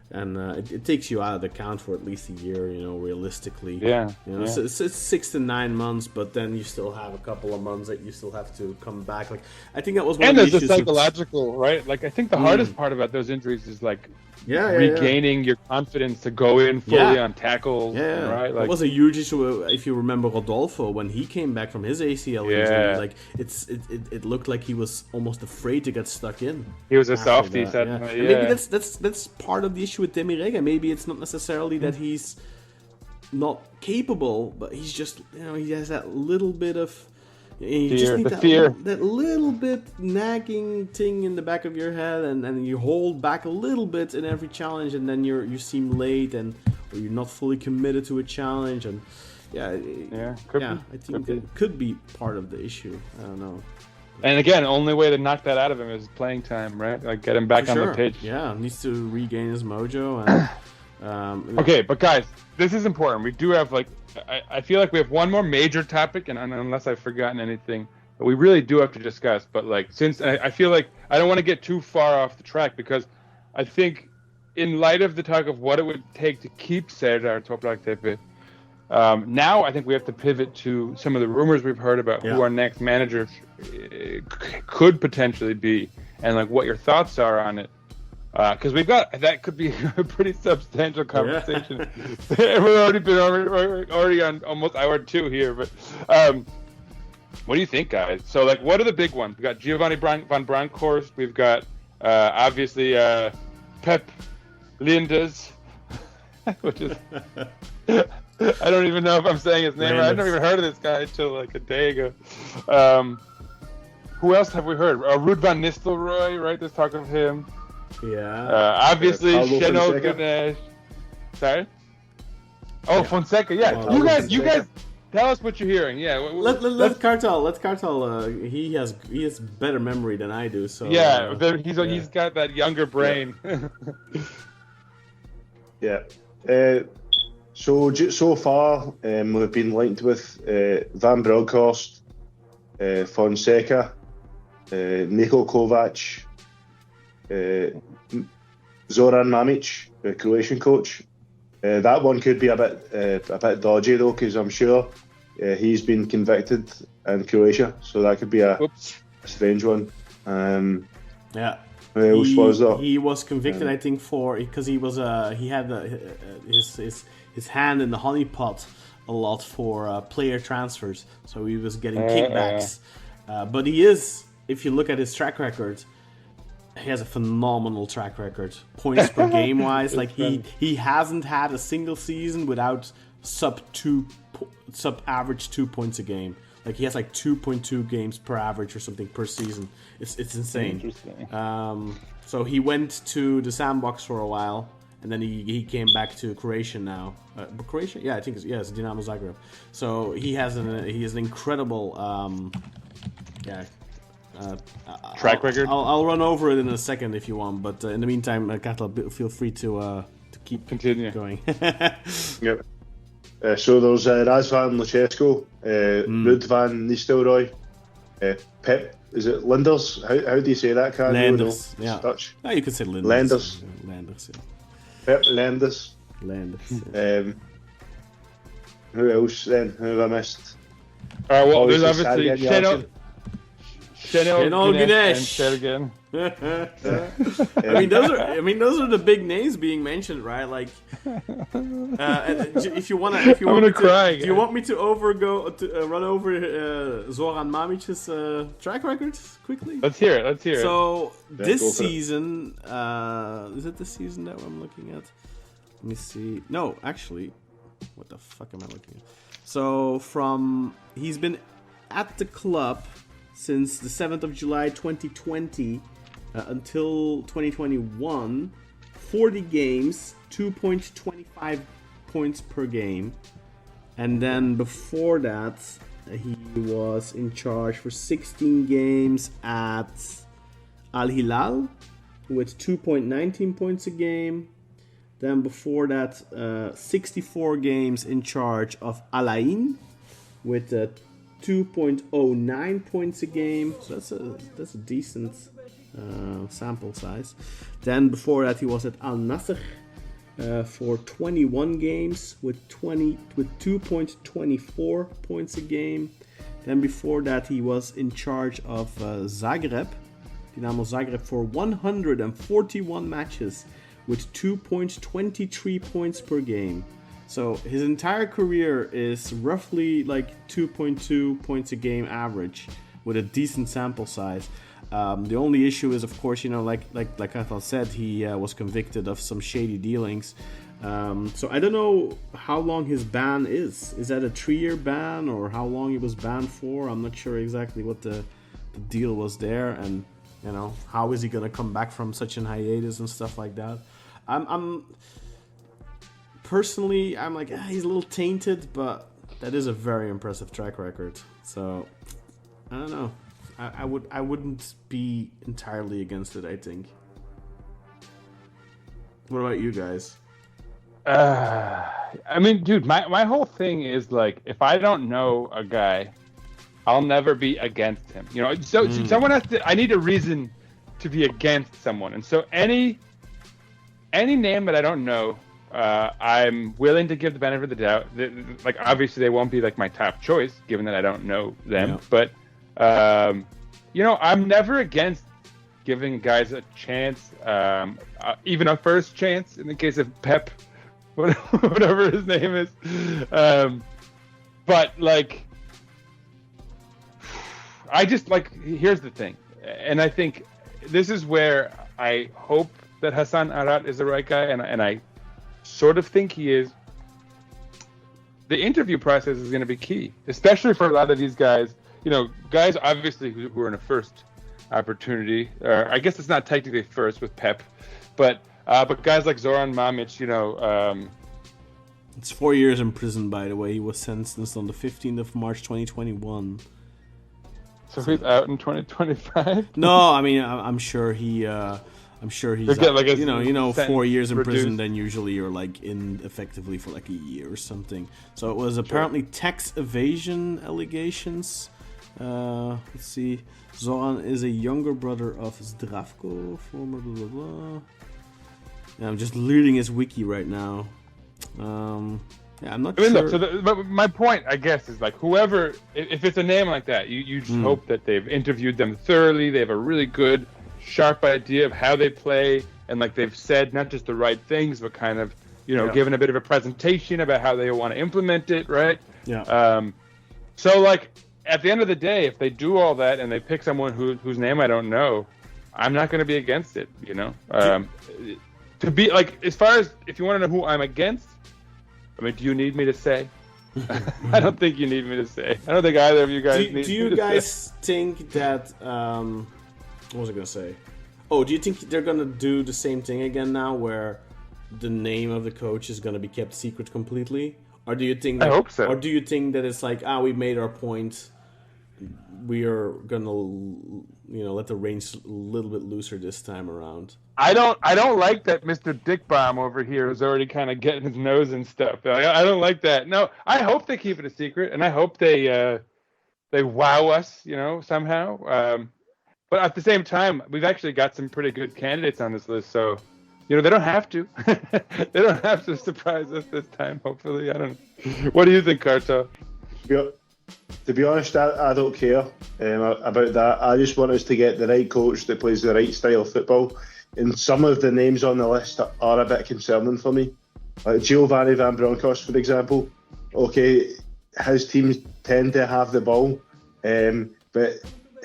it takes you out of the count for at least a year, realistically. Yeah. So it's 6 to 9 months, but then you still have a couple of months that you still have to come back. Like I think that was one of the issues. And there's the psychological, right? Like I think the hardest part about those injuries is like regaining your confidence to go in fully on tackles. Yeah, right. Like, it was a huge issue. If you remember Rodolfo, when he came back from his ACL injury, like it looked like he was almost afraid to get stuck in. He was a softie. Maybe that's part of the issue with Demirege. Maybe it's not necessarily that he's not capable, but he's just he has that little bit of fear. That little bit nagging thing in the back of your head, and you hold back a little bit in every challenge, and then you seem late, or you're not fully committed to a challenge, and I think that could be part of the issue. I don't know. And again, only way to knock that out of him is playing time, right? Like get him back on the pitch. Yeah, needs to regain his mojo. And okay, but guys, this is important. We do have I feel like we have one more major topic, and unless I've forgotten anything, that we really do have to discuss. But since I feel like I don't want to get too far off the track, because I think in light of the talk of what it would take to keep Serdar Topraktepe, now I think we have to pivot to some of the rumors we've heard about who our next manager could potentially be, and what your thoughts are on it. Because that could be a pretty substantial conversation. We're already on almost hour 2 here, but what do you think, guys? So what are the big ones? We got Giovanni van Bronckhorst. We've got obviously Pep Linders, which is I don't even know if I'm saying his name right. I've never even heard of this guy until a day ago. Who else have we heard? Ruud van Nistelrooy, right? There's talk of him. Yeah. Obviously, Sheno Ganesh. Sorry. Oh, Fonseca. Yeah. You guys, tell us what you're hearing. Yeah. Let Kartal. He has better memory than I do. So he's got that younger brain. Yeah. So far, we've been linked with Van Bronckhorst, Fonseca, Niko Kovac, Zoran Mamic, the Croatian coach. That one could be a bit dodgy though, because I'm sure he's been convicted in Croatia, so that could be a strange one. Yeah. Who else was that? He was convicted, I think, because he had his hand in the honeypot a lot for player transfers, so he was getting kickbacks. But he is, if you look at his track record, he has a phenomenal track record, points per game wise. Like he hasn't had a single season without sub average 2 points a game. Like he has like 2.2 games per average or something per season. It's insane. Interesting. So he went to the Sandbox for a while, and then he came back to Croatia now. Croatia? Yeah, I think it's Dinamo Zagreb. So he has an incredible track record. I'll run over it in a second if you want, but in the meantime, Kartal, feel free to keep going. Yep. So there's Razvan Luchescu, Ruud van Nistelrooy, Pep. Is it Linders? How do you say that? Lenders. Yeah. Dutch. No, you could say Lenders. Lenders. Pep Lenders. Yeah. Who else then? Who have I missed? Well, there's obviously Şenol Güneş. And I mean, those are the big names being mentioned, right? Like, if you want cry. Do you want me to run over Zoran Mamic's track record quickly? Let's hear it. So this season, is it the season that I'm looking at? Let me see. No, actually, what the fuck am I looking at? So he's been at the club since the 7th of July 2020 until 2021, 40 games, 2.25 points per game. And then before that, he was in charge for 16 games at Al Hilal with 2.19 points a game. Then before that, 64 games in charge of Al Ain with 2.09 points a game. So that's a decent sample size. Then before that, he was at Al Nassr for 21 games with 2.24 points a game. Then before that, he was in charge of Dinamo Zagreb for 141 matches with 2.23 points per game. So his entire career is roughly like 2.2 points a game average with a decent sample size. The only issue is, of course, like Kartal said, he was convicted of some shady dealings. So I don't know how long his ban is. Is that a 3-year ban or how long he was banned for? I'm not sure exactly what the deal was there, and how is he gonna come back from such an hiatus and stuff like that. Personally, I'm like, he's a little tainted, but that is a very impressive track record. So I don't know. I wouldn't be entirely against it, I think. What about you guys? I mean, dude, my whole thing is like, if I don't know a guy, I'll never be against him. So someone has to. I need a reason to be against someone, and so any name that I don't know, I'm willing to give the benefit of the doubt. Like, obviously, they won't be like my top choice, given that I don't know them. Yeah. But I'm never against giving guys a chance, even a first chance. In the case of Pep, whatever his name is. But like, I just like. Here's the thing, and I think this is where I hope that Hasan Arat is the right guy, and I sort of think he is. The interview process is going to be key, especially for a lot of these guys. Guys obviously who are in a first opportunity, or I guess it's not technically first with Pep, but guys like Zoran Mamic, it's 4 years in prison, by the way. He was sentenced on the 15th of March 2021. So he's out in 2025? No, I mean, I'm sure he's like 4 years in prison, then usually you're like in effectively for like a year or something. So it was apparently tax evasion allegations, Let's see. Zoran is a younger brother of Zdravko, former blah blah blah. Yeah, I'm just reading his wiki right now. Yeah, I'm not sure. Look, but my point, I guess, is like whoever, if it's a name like that, you just hope that they've interviewed them thoroughly. They have a really good, sharp idea of how they play, and like they've said not just the right things, but kind of given a bit of a presentation about how they want to implement it, right? Yeah. So like at the end of the day, if they do all that and they pick someone whose name I don't know, I'm not going to be against it. To be like, as far as if you want to know who I'm against. I mean, do you need me to say? I don't think you need me to say. I don't think either of you guys need me to say. Do you guys think that... what was I going to say? Oh, do you think they're going to do the same thing again now where the name of the coach is going to be kept secret completely? Or do you think that, I hope so. Or do you think that it's like, we made our point, we are going to let the reins a little bit looser this time around? I don't like that Mr. Dickbomb over here is already kind of getting his nose and stuff. I don't like that. No, I hope they keep it a secret, and I hope they wow us, somehow. But at the same time, we've actually got some pretty good candidates on this list, so they don't have to. They don't have to surprise us this time. Hopefully, I don't know. What do you think, Kartal? To be honest, I don't care about that. I just want us to get the right coach that plays the right style of football. And some of the names on the list are a bit concerning for me. Like Giovanni Van Bronckhorst, for example. Okay, his teams tend to have the ball, but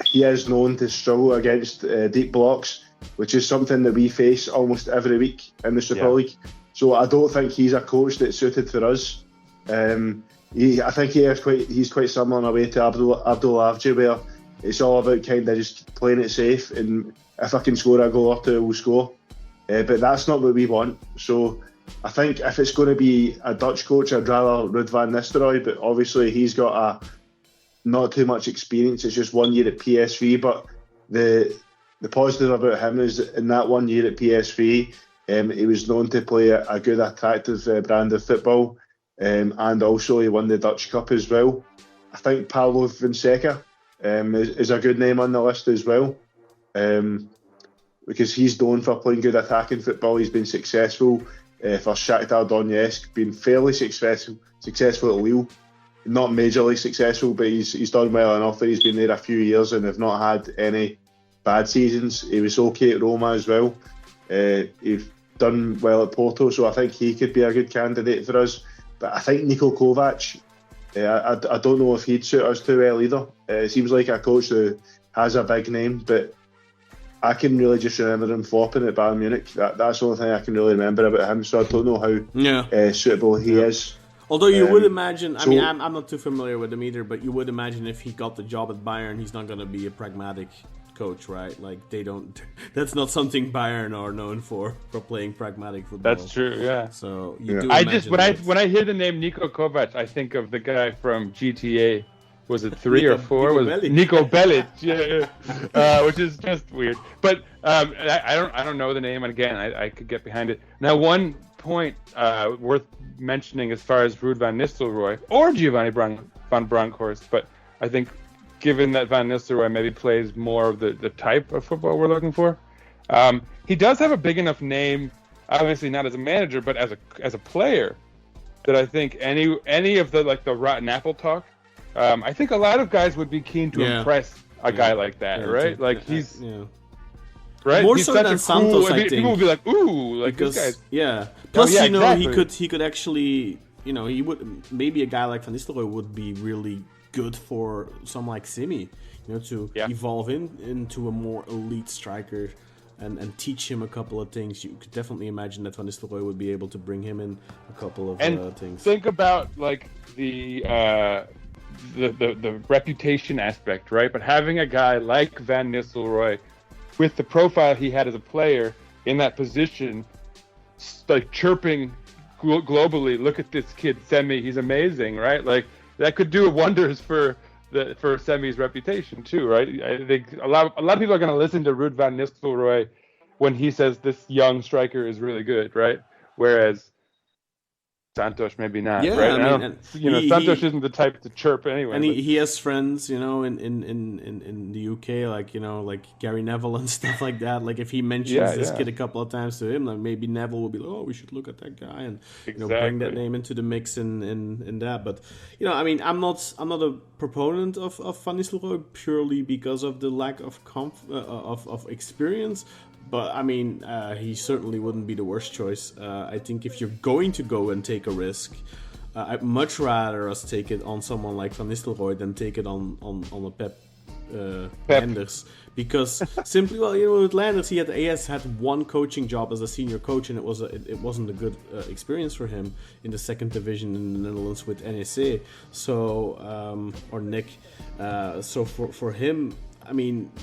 he is known to struggle against deep blocks, which is something that we face almost every week in the Super League. So I don't think he's a coach that's suited for us. I think he's quite similar in a way to Abdul Avcı, where it's all about kind of just playing it safe, and if I can score a goal or two, we'll score. But that's not what we want. So I think if it's going to be a Dutch coach, I'd rather Ruud van Nistelrooy, but obviously he's got not too much experience. It's just 1 year at PSV, but the positive about him is in that 1 year at PSV, he was known to play a good, attractive brand of football, and also he won the Dutch Cup as well. I think Paulo Fonseca is a good name on the list as well, because he's known for playing good attacking football. He's been successful for Shakhtar Donetsk, been fairly successful at Lille. Not majorly successful, but he's done well enough that he's been there a few years and have not had any bad seasons. He was okay at Roma as well. He's done well at Porto, so I think he could be a good candidate for us. But I think Niko Kovac, I don't know if he'd suit us too well either. It seems like a coach who has a big name, but I can really just remember him flopping at Bayern Munich. That's the only thing I can really remember about him, so I don't know how suitable he is. Although you would imagine, I mean, I'm not too familiar with him either, but you would imagine if he got the job at Bayern, he's not going to be a pragmatic coach, right? Like, that's not something Bayern are known for playing pragmatic football. That's true, yeah. So you do when I hear the name Niko Kovac, I think of the guy from GTA. Was it 3 or 4? Niko Bellic, yeah. Which is just weird. But I don't know the name, and again, I could get behind it. Now, one point worth mentioning as far as Ruud van Nistelrooy or Giovanni van Bronckhorst, but I think given that Van Nistelrooy maybe plays more of the type of football we're looking for, he does have a big enough name, obviously not as a manager, but as a player, that I think any of the rotten apple talk. I think a lot of guys would be keen to impress a guy like that, right? Like he's right. More he's so such than a Santos, cool, I think. People would be like, "Ooh, like because, this guy's." Yeah. Plus, exactly. he could actually, he would maybe a guy like Van Nistelrooy would be really good for someone like Semih, to evolve into a more elite striker. And teach him a couple of things. You could definitely imagine that Van Nistelrooy would be able to bring him in a couple of things. Think about like the reputation aspect, right? But having a guy like Van Nistelrooy with the profile he had as a player in that position, like chirping globally, look at this kid Semih, he's amazing, right? Like that could do wonders for Semih's reputation too, right? I think a lot of people are going to listen to Ruud van Nistelrooy when he says this young striker is really good, right? Whereas Santos maybe not. Yeah, right? I mean, Santos isn't the type to chirp anyway. And he has friends, in the UK, like Gary Neville and stuff like that. Like if he mentions this kid a couple of times to him, like maybe Neville will be like, oh, we should look at that guy and bring that name into the mix in that. But I'm not a proponent of Van Nistelrooy purely because of the lack of of experience. But he certainly wouldn't be the worst choice. I think if you're going to go and take a risk, I'd much rather us take it on someone like Van Nistelrooy than take it on a Pep Landers. Because simply, with Landers, he has had one coaching job as a senior coach, and it wasn't a good experience for him in the second division in the Netherlands with NEC. So or Nick. So for him,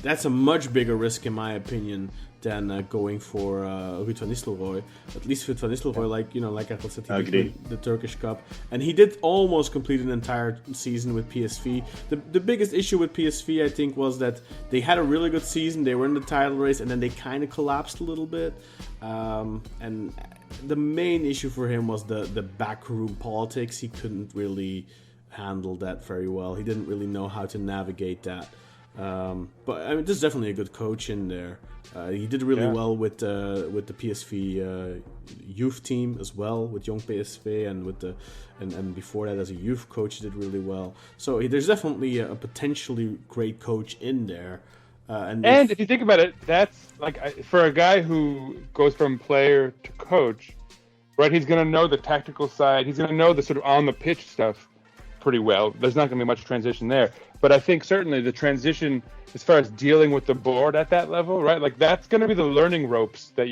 that's a much bigger risk in my opinion than going for Ruud van Nistelrooy. At least with Van Nistelrooy, like I said, he did the Turkish Cup, and he did almost complete an entire season with PSV. The biggest issue with PSV, I think, was that they had a really good season. They were in the title race, and then they kind of collapsed a little bit. And the main issue for him was the backroom politics. He couldn't really handle that very well. He didn't really know how to navigate that. But there's definitely a good coach in there. He did really well with the PSV youth team as well, with Young PSV, and before that as a youth coach he did really well. So there's definitely a potentially great coach in there. And if you think about it, that's like for a guy who goes from player to coach, right? He's going to know the tactical side. He's going to know the sort of on the pitch stuff pretty well. There's not going to be much transition there. But I think certainly the transition as far as dealing with the board at that level, right? Like that's going to be the learning ropes that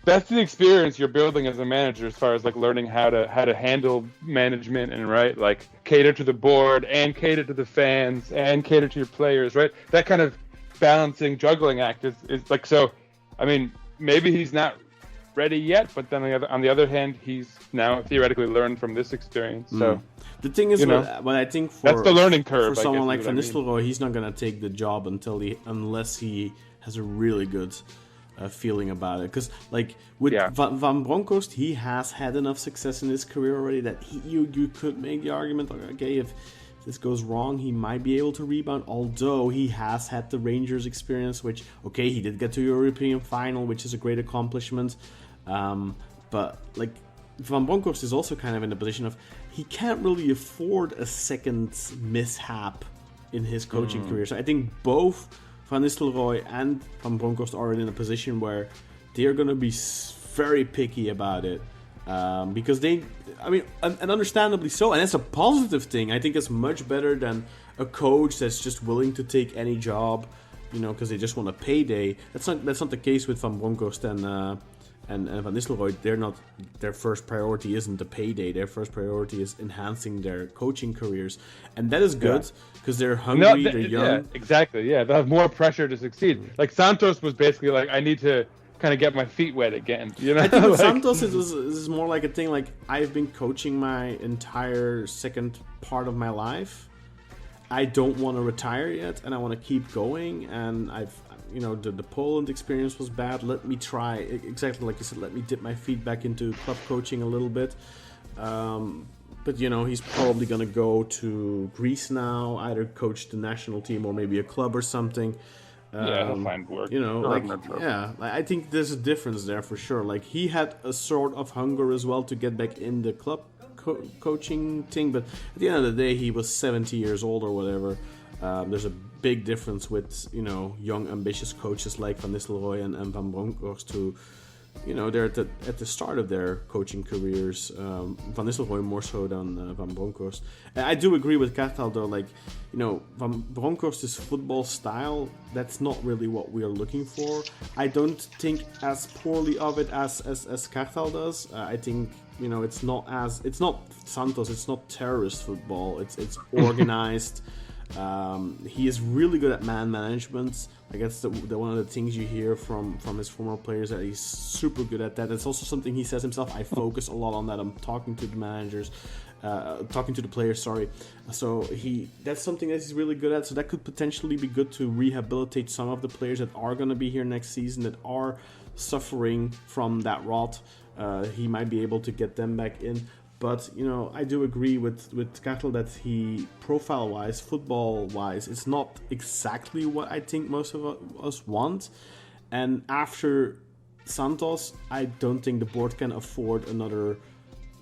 that's the experience you're building as a manager as far as like learning how to handle management and like cater to the board and cater to the fans and cater to your players, right? That kind of balancing juggling act is like, so, maybe he's not ready yet, but then on the other hand, he's now theoretically learned from this experience. So the thing is, what I think that's the learning curve for someone like Van Nistelrooy, he's not going to take the job unless he has a really good feeling about it. Because with Van Bronckhorst, he has had enough success in his career already that you could make the argument, okay, if this goes wrong, he might be able to rebound, although he has had the Rangers experience, which, okay, he did get to European final, which is a great accomplishment. But Van Bronckhorst is also kind of in a position of he can't really afford a second mishap in his coaching career. So I think both Van Nistelrooy and Van Bronckhorst are in a position where they're going to be very picky about it. Because and understandably so, and it's a positive thing. I think it's much better than a coach that's just willing to take any job, because they just want a payday. That's not the case with Van Bronckhorst and Van Nistelrooy. Their first priority isn't the payday. Their first priority is enhancing their coaching careers, and that is good because they're hungry, they're young. Yeah, exactly. Yeah, they have more pressure to succeed. Like Santos was basically like, I need to kind of get my feet wet again. I think with Santos is more like a thing like I've been coaching my entire second part of my life. I don't want to retire yet, and I want to keep going. And the Poland experience was bad. Let me try, exactly like you said, let me dip my feet back into club coaching a little bit. But he's probably going to go to Greece now, either coach the national team or maybe a club or something. He'll find work. I think there's a difference there for sure. Like he had a sort of hunger as well to get back in the club coaching thing, but at the end of the day, he was 70 years old or whatever. There's a big difference with young ambitious coaches like Van Nistelrooy and Van Bronckhorst who they're at the start of their coaching careers. Van Nistelrooy more so than Van Bronckhorst. And I do agree with Kartal though. Van Bronckhorst's football style, that's not really what we are looking for. I don't think as poorly of it as Kartal does. I think it's not Santos. It's not terrorist football. It's organized. He is really good at man management. I guess the one of the things you hear from his former players that he's super good at that. It's also something he says himself. I focus a lot on that. I'm talking to the managers, talking to the players. Sorry. So that's something that he's really good at. So that could potentially be good to rehabilitate some of the players that are going to be here next season that are suffering from that rot. he might be able to get them back in. But, I do agree with Kartal that he, profile-wise, football-wise, it's not exactly what I think most of us want. And after Santos, I don't think the board can afford another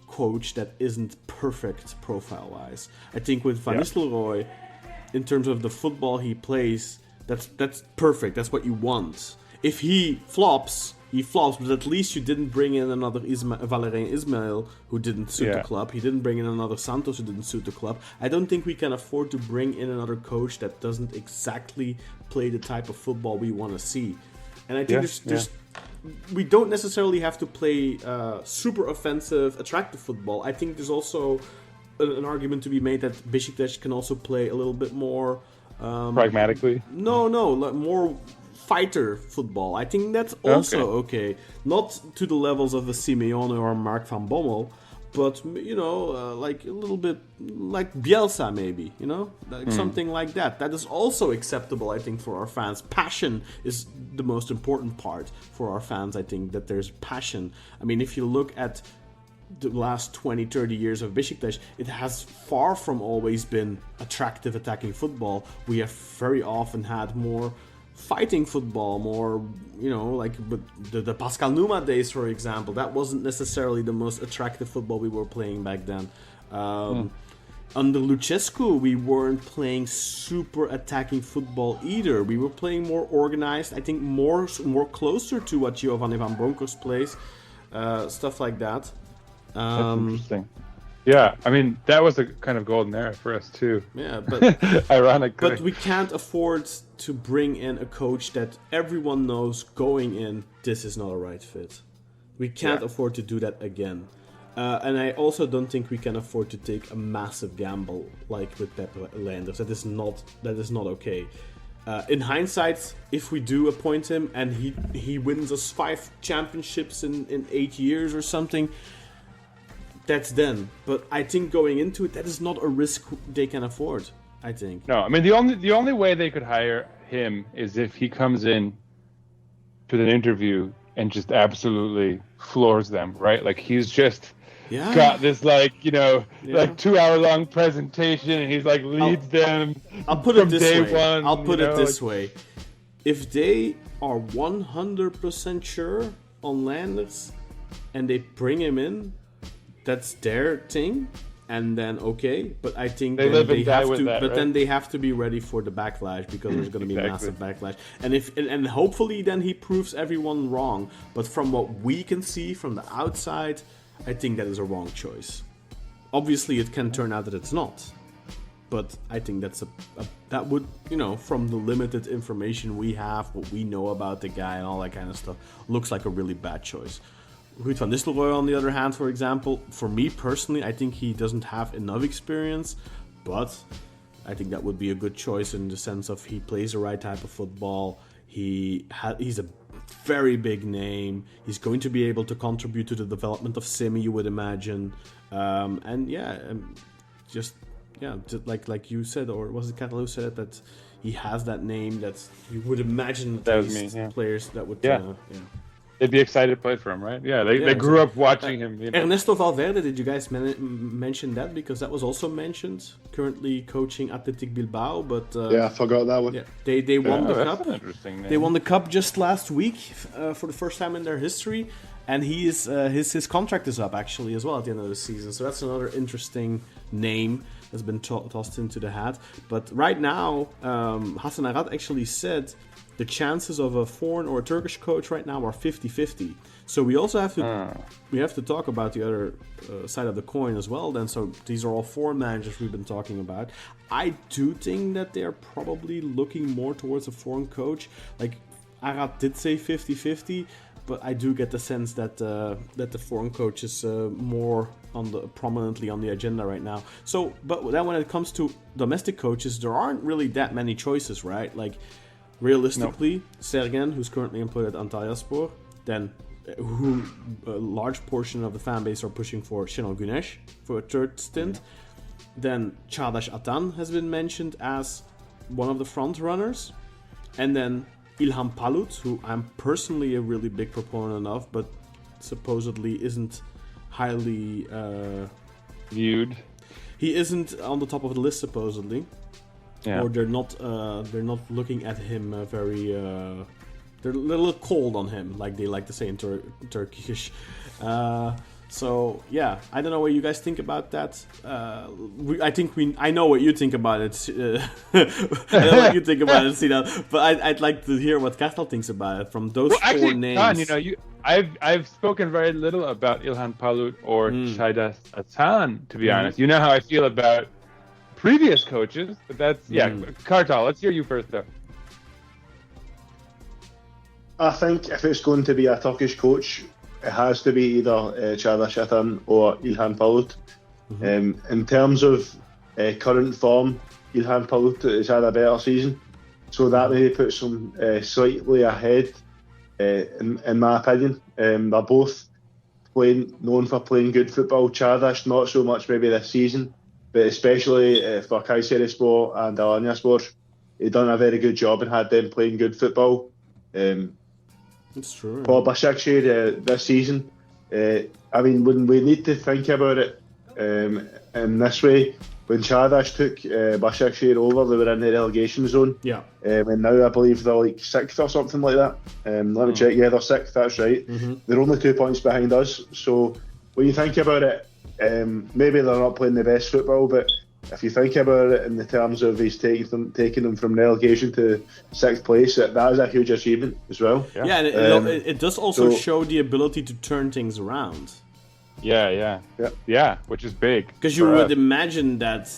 coach that isn't perfect profile-wise. I think with Van Nistelrooy, in terms of the football he plays, that's perfect. That's what you want. If he flops, but at least you didn't bring in another Valérien Ismaël who didn't suit the club. He didn't bring in another Santos who didn't suit the club. I don't think we can afford to bring in another coach that doesn't exactly play the type of football we want to see. And I think we don't necessarily have to play super offensive, attractive football. I think there's also an argument to be made that Beşiktaş can also play a little bit more... pragmatically? No, more fighter football. I think that's also okay. Not to the levels of a Simeone or Mark van Bommel, but like a little bit like Bielsa maybe, like something like that. That is also acceptable, I think, for our fans. Passion is the most important part for our fans. I think that there's passion. I mean, if you look at the last 20-30 years of Beşiktaş, it has far from always been attractive attacking football. We have very often had more fighting football, more, like the Pascal Nouma days, for example. That wasn't necessarily the most attractive football we were playing back then. Under Lucescu, we weren't playing super attacking football either. We were playing more organized, I think more closer to what Giovanni Van Bronckhorst plays, stuff like that. That's interesting. Yeah, I mean, that was a kind of golden era for us too. Yeah, but ironically. But we can't afford to bring in a coach that everyone knows going in, this is not a right fit. We can't afford to do that again. And I also don't think we can afford to take a massive gamble like with Pep Lijnders. That is not okay. In hindsight, if we do appoint him and he wins us 5 championships in 8 years or something, that's then. But I think going into it, that is not a risk they can afford, I think. No, I mean, the only way they could hire him is if he comes in to an interview and just absolutely floors them, right? Like, he's just got this, like 2-hour-long presentation, and he's like leads them. I'll put it this way. I'll put it this way. If they are 100% sure on Lijnders and they bring him in, that's their thing, and then okay. But I think then they have to be ready for the backlash, because there's going to be massive backlash. And hopefully then he proves everyone wrong. But from what we can see from the outside, I think that is a wrong choice. Obviously, it can turn out that it's not. But I think that would, from the limited information we have, what we know about the guy and all that kind of stuff, looks like a really bad choice. Ruud van Nistelrooy, on the other hand, for example, for me personally, I think he doesn't have enough experience, but I think that would be a good choice in the sense of he plays the right type of football. He's a very big name. He's going to be able to contribute to the development of Semih, you would imagine. Just like you said, or was it Kartal who said it, that he has that name that you would imagine players that would. They'd be excited to play for him, right? Yeah, they grew up watching him. Ernesto Valverde, did you guys mention that? Because that was also mentioned. Currently coaching Athletic Bilbao, but I forgot that one. Yeah, they won the cup. An interesting name. They won the cup just last week for the first time in their history, and he is his contract is up actually as well at the end of the season. So that's another interesting name that's been tossed into the hat. But right now, Hassan Arad actually said the chances of a foreign or a Turkish coach right now are 50-50. So we also have to talk about the other side of the coin as well then. So these are all foreign managers we've been talking about. I do think that they're probably looking more towards a foreign coach. Like Arad did say 50-50, but I do get the sense that the foreign coach is more prominently on the agenda right now. So, but then when it comes to domestic coaches, there aren't really that many choices, right? Like, realistically, Sergen, who's currently employed at Antalyaspor, then who a large portion of the fan base are pushing for Şenol Güneş for a third stint. Then Çağdaş Atan has been mentioned as one of the front runners. And then İlhan Palut, who I'm personally a really big proponent of, but supposedly isn't highly viewed. He isn't on the top of the list supposedly, or they're not looking at him very. They're a little cold on him, like they like to say in Turkish. So yeah, I don't know what you guys think about that. I know what you think about it. I know what you think about it, Sinan. But I'd like to hear what Kartal thinks about it from those four names. Kaan, I've spoken very little about İlhan Palut or Serdar Atan, to be honest. You know how I feel about previous coaches, but that's Kartal, let's hear you first though. I think if it's going to be a Turkish coach, it has to be either Serdar Atan or İlhan Palut. In terms of current form, İlhan Palut has had a better season, so that maybe puts him slightly ahead, in my opinion. They're both known for playing good football. Çağdaş not so much maybe this season, but especially for Kayserispor and Alanyaspor, he done a very good job and had them playing good football. It's true. For Basaksehir this season, I mean, when we need to think about it in this way, when Çağdaş took Basaksehir over, they were in the relegation zone. Yeah. And now I believe they're like 6th or something like that. Let me check. Yeah, they're 6th, that's right. They're only 2 points behind us. So when you think about it, maybe they're not playing the best football, but if you think about it in the terms of he's taking them from relegation to 6th place, that is a huge achievement as well. Yeah, and it does also show the ability to turn things around. Yeah, which is big. Because you would imagine that,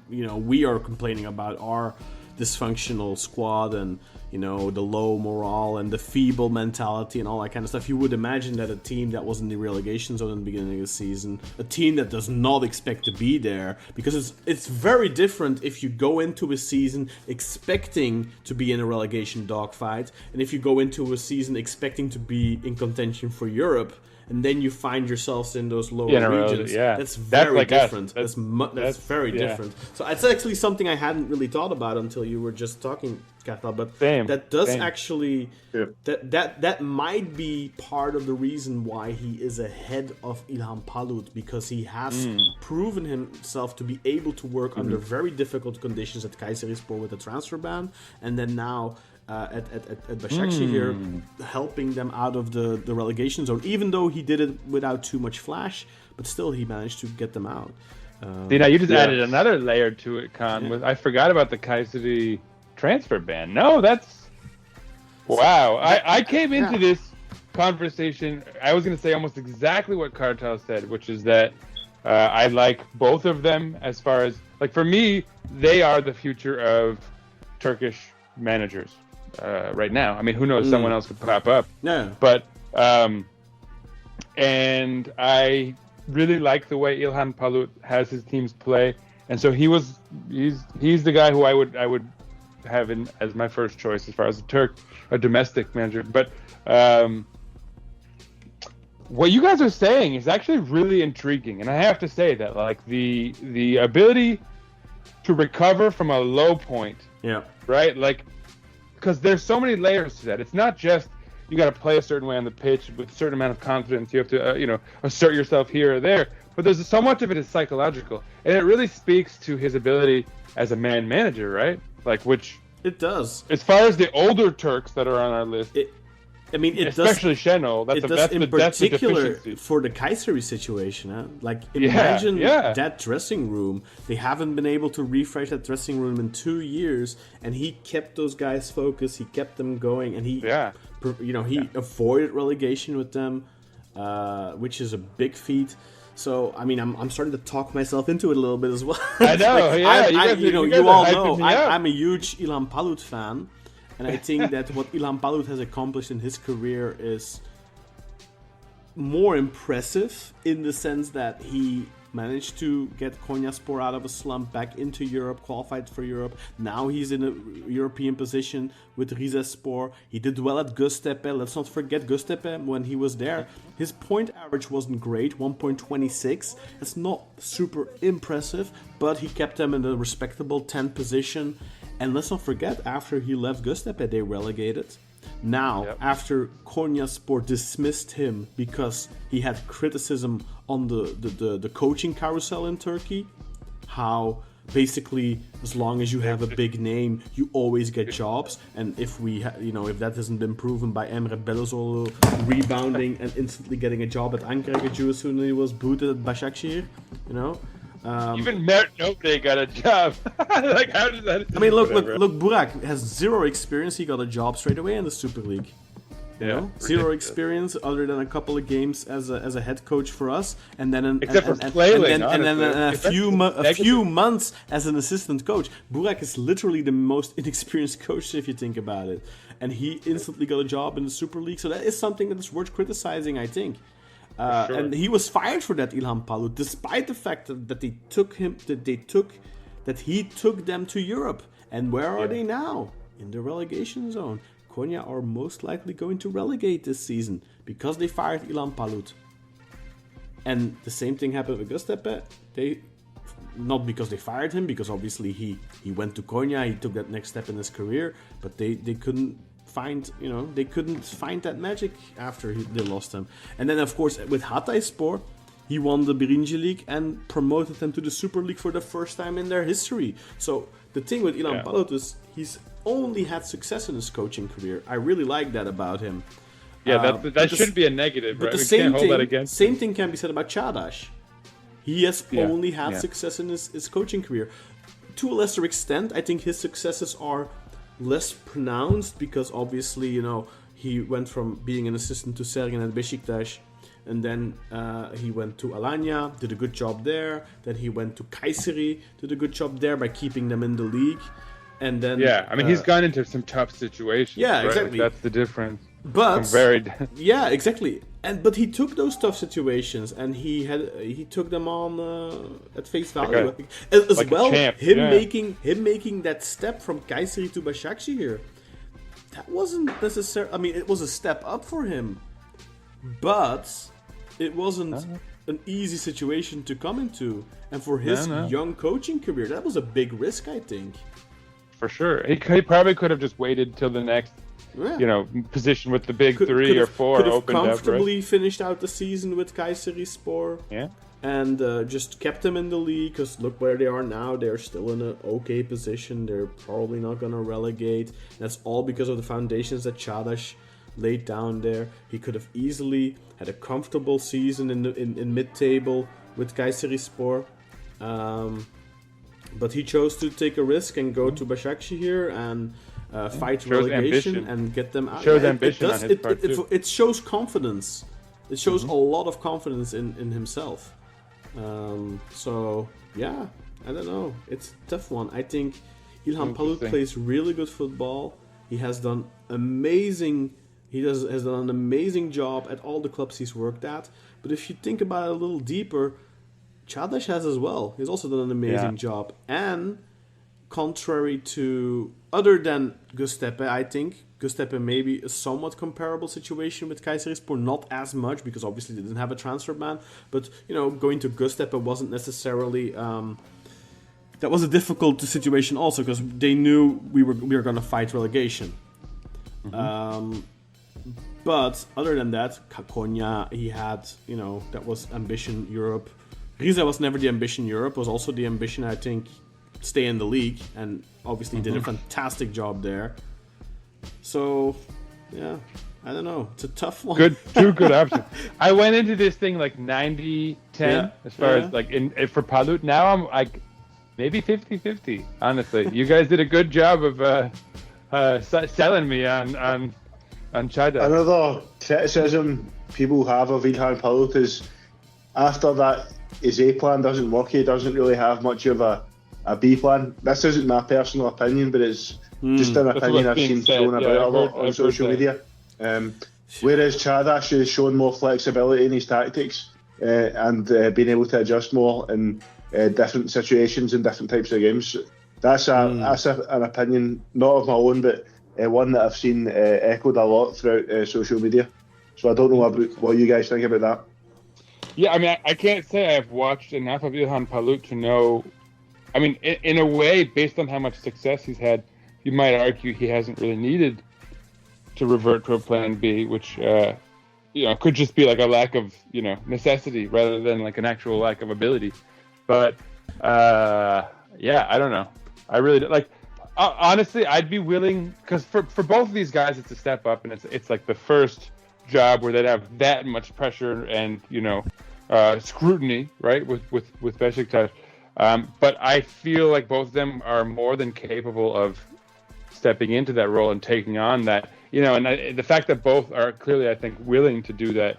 we are complaining about our dysfunctional squad and, the low morale and the feeble mentality and all that kind of stuff. You would imagine that a team that was in the relegation zone in the beginning of the season, a team that does not expect to be there, because it's very different if you go into a season expecting to be in a relegation dogfight, and if you go into a season expecting to be in contention for Europe, and then you find yourselves in those lower regions. That's very different. That's very different. So it's actually something I hadn't really thought about until you were just talking, Kartal. But that does actually that might be part of the reason why he is ahead of İlhan Palut, because he has proven himself to be able to work under very difficult conditions at Kayserispor with the transfer ban, and then now. At Basaksehir, helping them out of the relegation zone, even though he did it without too much flash, but still he managed to get them out. You just added another layer to it, Kaan. I forgot about the Kayseri transfer ban. No, that's... Wow. I came into this conversation, I was going to say almost exactly what Kartal said, which is that I like both of them as far as... Like, for me, they are the future of Turkish managers. Right now, I mean, who knows? Someone else could pop up. Yeah. But and I really like the way İlhan Palut has his teams play, and so he's the guy who I would have in as my first choice as far as a domestic manager. But what you guys are saying is actually really intriguing, and I have to say that like the ability to recover from a low point. Yeah. Right. Like. Because there's so many layers to that. It's not just you got to play a certain way on the pitch with a certain amount of confidence. You have to, assert yourself here or there. But there's so much of it is psychological, and it really speaks to his ability as a man manager, right? Like, which it does. As far as the older Turks that are on our list, especially Şenol, that's in particular for the Kayseri situation. Huh? Like, imagine that dressing room. They haven't been able to refresh that dressing room in 2 years, and he kept those guys focused. He kept them going, and he avoided relegation with them, which is a big feat. So, I mean, I'm starting to talk myself into it a little bit as well. I know, you all know, I'm a huge İlhan Palut fan. And I think that what İlhan Palut has accomplished in his career is more impressive in the sense that he managed to get Konyaspor out of a slump back into Europe, qualified for Europe. Now he's in a European position with Rizespor. He did well at Göztepe. Let's not forget Göztepe when he was there. His point average wasn't great, 1.26. It's not super impressive, but he kept them in a respectable 10th position. And let's not forget, after he left Göztepe, they relegated. Now, after Konyaspor dismissed him because he had criticism on the coaching carousel in Turkey, how basically as long as you have a big name, you always get jobs. And if if that hasn't been proven by Emre Belözoğlu rebounding and instantly getting a job at Ankaragücü as soon as he was booted at Basaksehir, even Mert Nobre got a job. Like, how does that? I mean, look, Burak has zero experience. He got a job straight away in the Super League. Zero experience other than a couple of games as a head coach for us, and then a few months as an assistant coach. Burak is literally the most inexperienced coach if you think about it, and he instantly got a job in the Super League. So that is something that is worth criticizing, I think. Sure. And he was fired for that, İlhan Palut, despite the fact that he took them to Europe. And where are they now? In the relegation zone. Konya are most likely going to relegate this season because they fired İlhan Palut. And the same thing happened with Göztepe. Not because they fired him, because obviously he went to Konya, he took that next step in his career, but they couldn't find that magic after they lost him. And then of course with Hatayspor, he won the Birinci League and promoted them to the Super League for the first time in their history. So the thing with İlhan Palut is he's only had success in his coaching career. I really like that about him. Yeah, that shouldn't be a negative, right? But the same thing can be said about Çağdaş. He has only had success in his coaching career. To a lesser extent, I think his successes are less pronounced because obviously, he went from being an assistant to Sergen at Beşiktaş, and then he went to Alanya, did a good job there. Then he went to Kayseri, did a good job there by keeping them in the league. And then he's gone into some tough situations. Yeah, right? exactly. Like, that's the difference. But yeah, exactly. But he took those tough situations and he took them on at face value. As well, making that step from Kayseri to Basaksehir, that wasn't necessary. I mean, it was a step up for him, but it wasn't an easy situation to come into. And for his young coaching career, that was a big risk, I think. For sure, he probably could have just waited till the next, position with the big three or four opened up. Could have comfortably finished out the season with Kayserispor. Yeah. And just kept them in the league, because look where they are now. They're still in an okay position. They're probably not going to relegate. That's all because of the foundations that Çağdaş laid down there. He could have easily had a comfortable season in mid-table with Kayserispor. But he chose to take a risk and go to Basaksehir and fight relegation and get them out. Shows ambition on his part too. It shows confidence. It shows a lot of confidence in himself. So yeah, I don't know. It's a tough one. I think İlhan Palut plays really good football. He has done amazing. Has done an amazing job at all the clubs he's worked at. But if you think about it a little deeper, Çağdaş has as well. He's also done an amazing job. And contrary to, other than Göztepe, I think Göztepe may be a somewhat comparable situation with Kayserispor. Not as much, because obviously they didn't have a transfer ban. But, going to Göztepe wasn't necessarily... that was a difficult situation also, because they knew we were going to fight relegation. But other than that, Konya, he had, that was Ambition Europe. Riza was never the Ambition Europe, was also the ambition, I think, stay in the league, and obviously did a fantastic job there. So, yeah, I don't know. It's a tough one. Two good options. I went into this thing like 90-10 as far as like for Palut. Now I'm like maybe 50-50, honestly. You guys did a good job of selling me on Çağdaş. Another criticism people have of İlhan Palut is after that his A plan doesn't work, he doesn't really have much of a B plan. This isn't my personal opinion, but it's just an opinion I've seen thrown about a lot on social media. Whereas Çağdaş has shown more flexibility in his tactics and being able to adjust more in different situations and different types of games. That's an opinion, not of my own, but one that I've seen echoed a lot throughout social media. So I don't know what you guys think about that. Yeah, I mean, I can't say I've watched enough of İlhan Palut to know. I mean, in a way, based on how much success he's had, you might argue he hasn't really needed to revert to a plan B, which could just be like a lack of necessity rather than like an actual lack of ability. But I don't know. I really like. Honestly, I'd be willing, because for both of these guys, it's a step up, and it's like the first job where they'd have that much pressure and scrutiny, right, with Beşiktaş. But I feel like both of them are more than capable of stepping into that role and taking on that, and the fact that both are clearly, I think, willing to do that,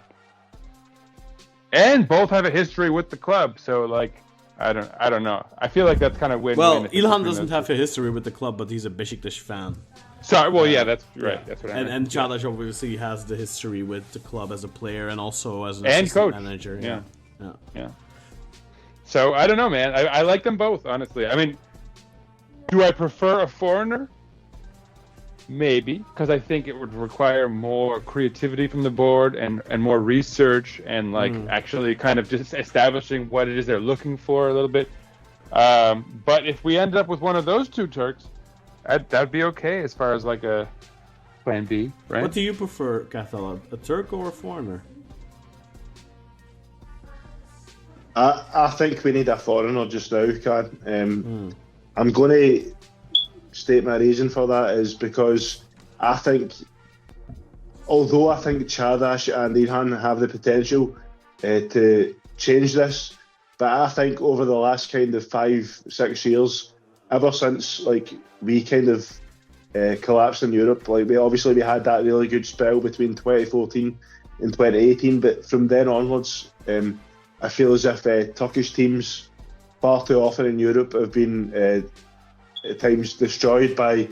and both have a history with the club. So like, I don't know. I feel like that's kind of win-win. Well, İlhan doesn't have a history with the club, but he's a Beşiktaş fan. Sorry, well, that's right. Yeah. That's what I meant. And Çağdaş obviously has the history with the club as a player and also as an and assistant coach. manager. Yeah. So I don't know, man. I like them both, honestly. I mean, do I prefer a foreigner? Maybe, because I think it would require more creativity from the board and more research and actually kind of just establishing what it is they're looking for a little bit. But if we end up with one of those two Turks, that'd be okay as far as like a plan B, right? What do you prefer, Kartal, a Turk or a foreigner? I think we need a foreigner just now, Kaan. I'm going to state my reason for that is because I think, although I think Çağdaş and İlhan have the potential to change this, but I think over the last kind of 5-6 years, ever since like we kind of collapsed in Europe, like we had that really good spell between 2014 and 2018, but from then onwards, I feel as if Turkish teams far too often in Europe have been at times destroyed by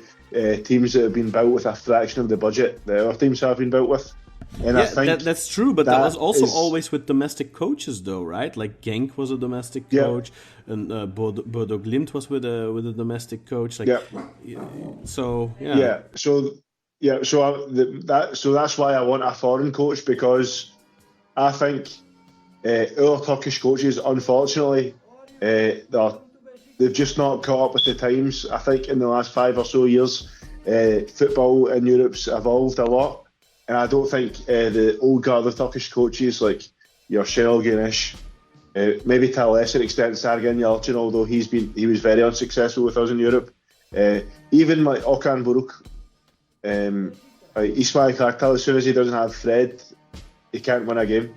teams that have been built with a fraction of the budget that our teams have been built with. And I think that's true, but that was also always with domestic coaches, though, right? Like Genk was a domestic coach, and Bodo Glimt was with a domestic coach. Like, So that's why I want a foreign coach, because I think our Turkish coaches, unfortunately, they've just not caught up with the times. I think in the last 5 or so years, football in Europe's evolved a lot, and I don't think the old guard of Turkish coaches like your Şenol Güneş, maybe to a lesser extent Sergen Yalçın, although he was very unsuccessful with us in Europe. Even like Okan Buruk, İsmail Kartal, as soon as he doesn't have Fred, he can't win a game.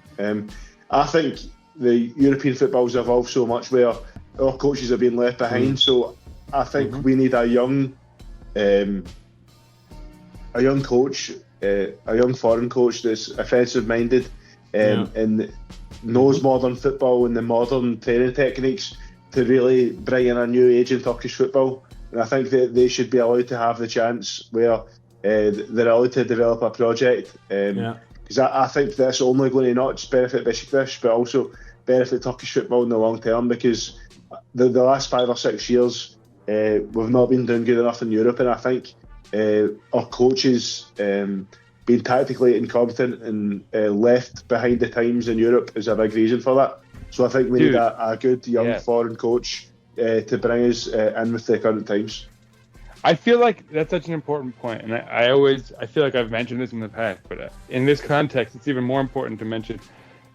I think the European football's evolved so much where our coaches have been left behind, so I think we need a young coach, a young foreign coach that's offensive-minded and knows modern football and the modern training techniques to really bring in a new age in Turkish football. And I think that they should be allowed to have the chance where they're allowed to develop a project. Because I think that's only going to not just benefit Beşiktaş, but also benefit Turkish football in the long term, because the last 5 or 6 years we've not been doing good enough in Europe, and I think our coaches being tactically incompetent and left behind the times in Europe is a big reason for that. So I think we need a good young foreign coach to bring us in with the current times. I feel like that's such an important point, and I feel like I've mentioned this in the past, but in this context, it's even more important to mention.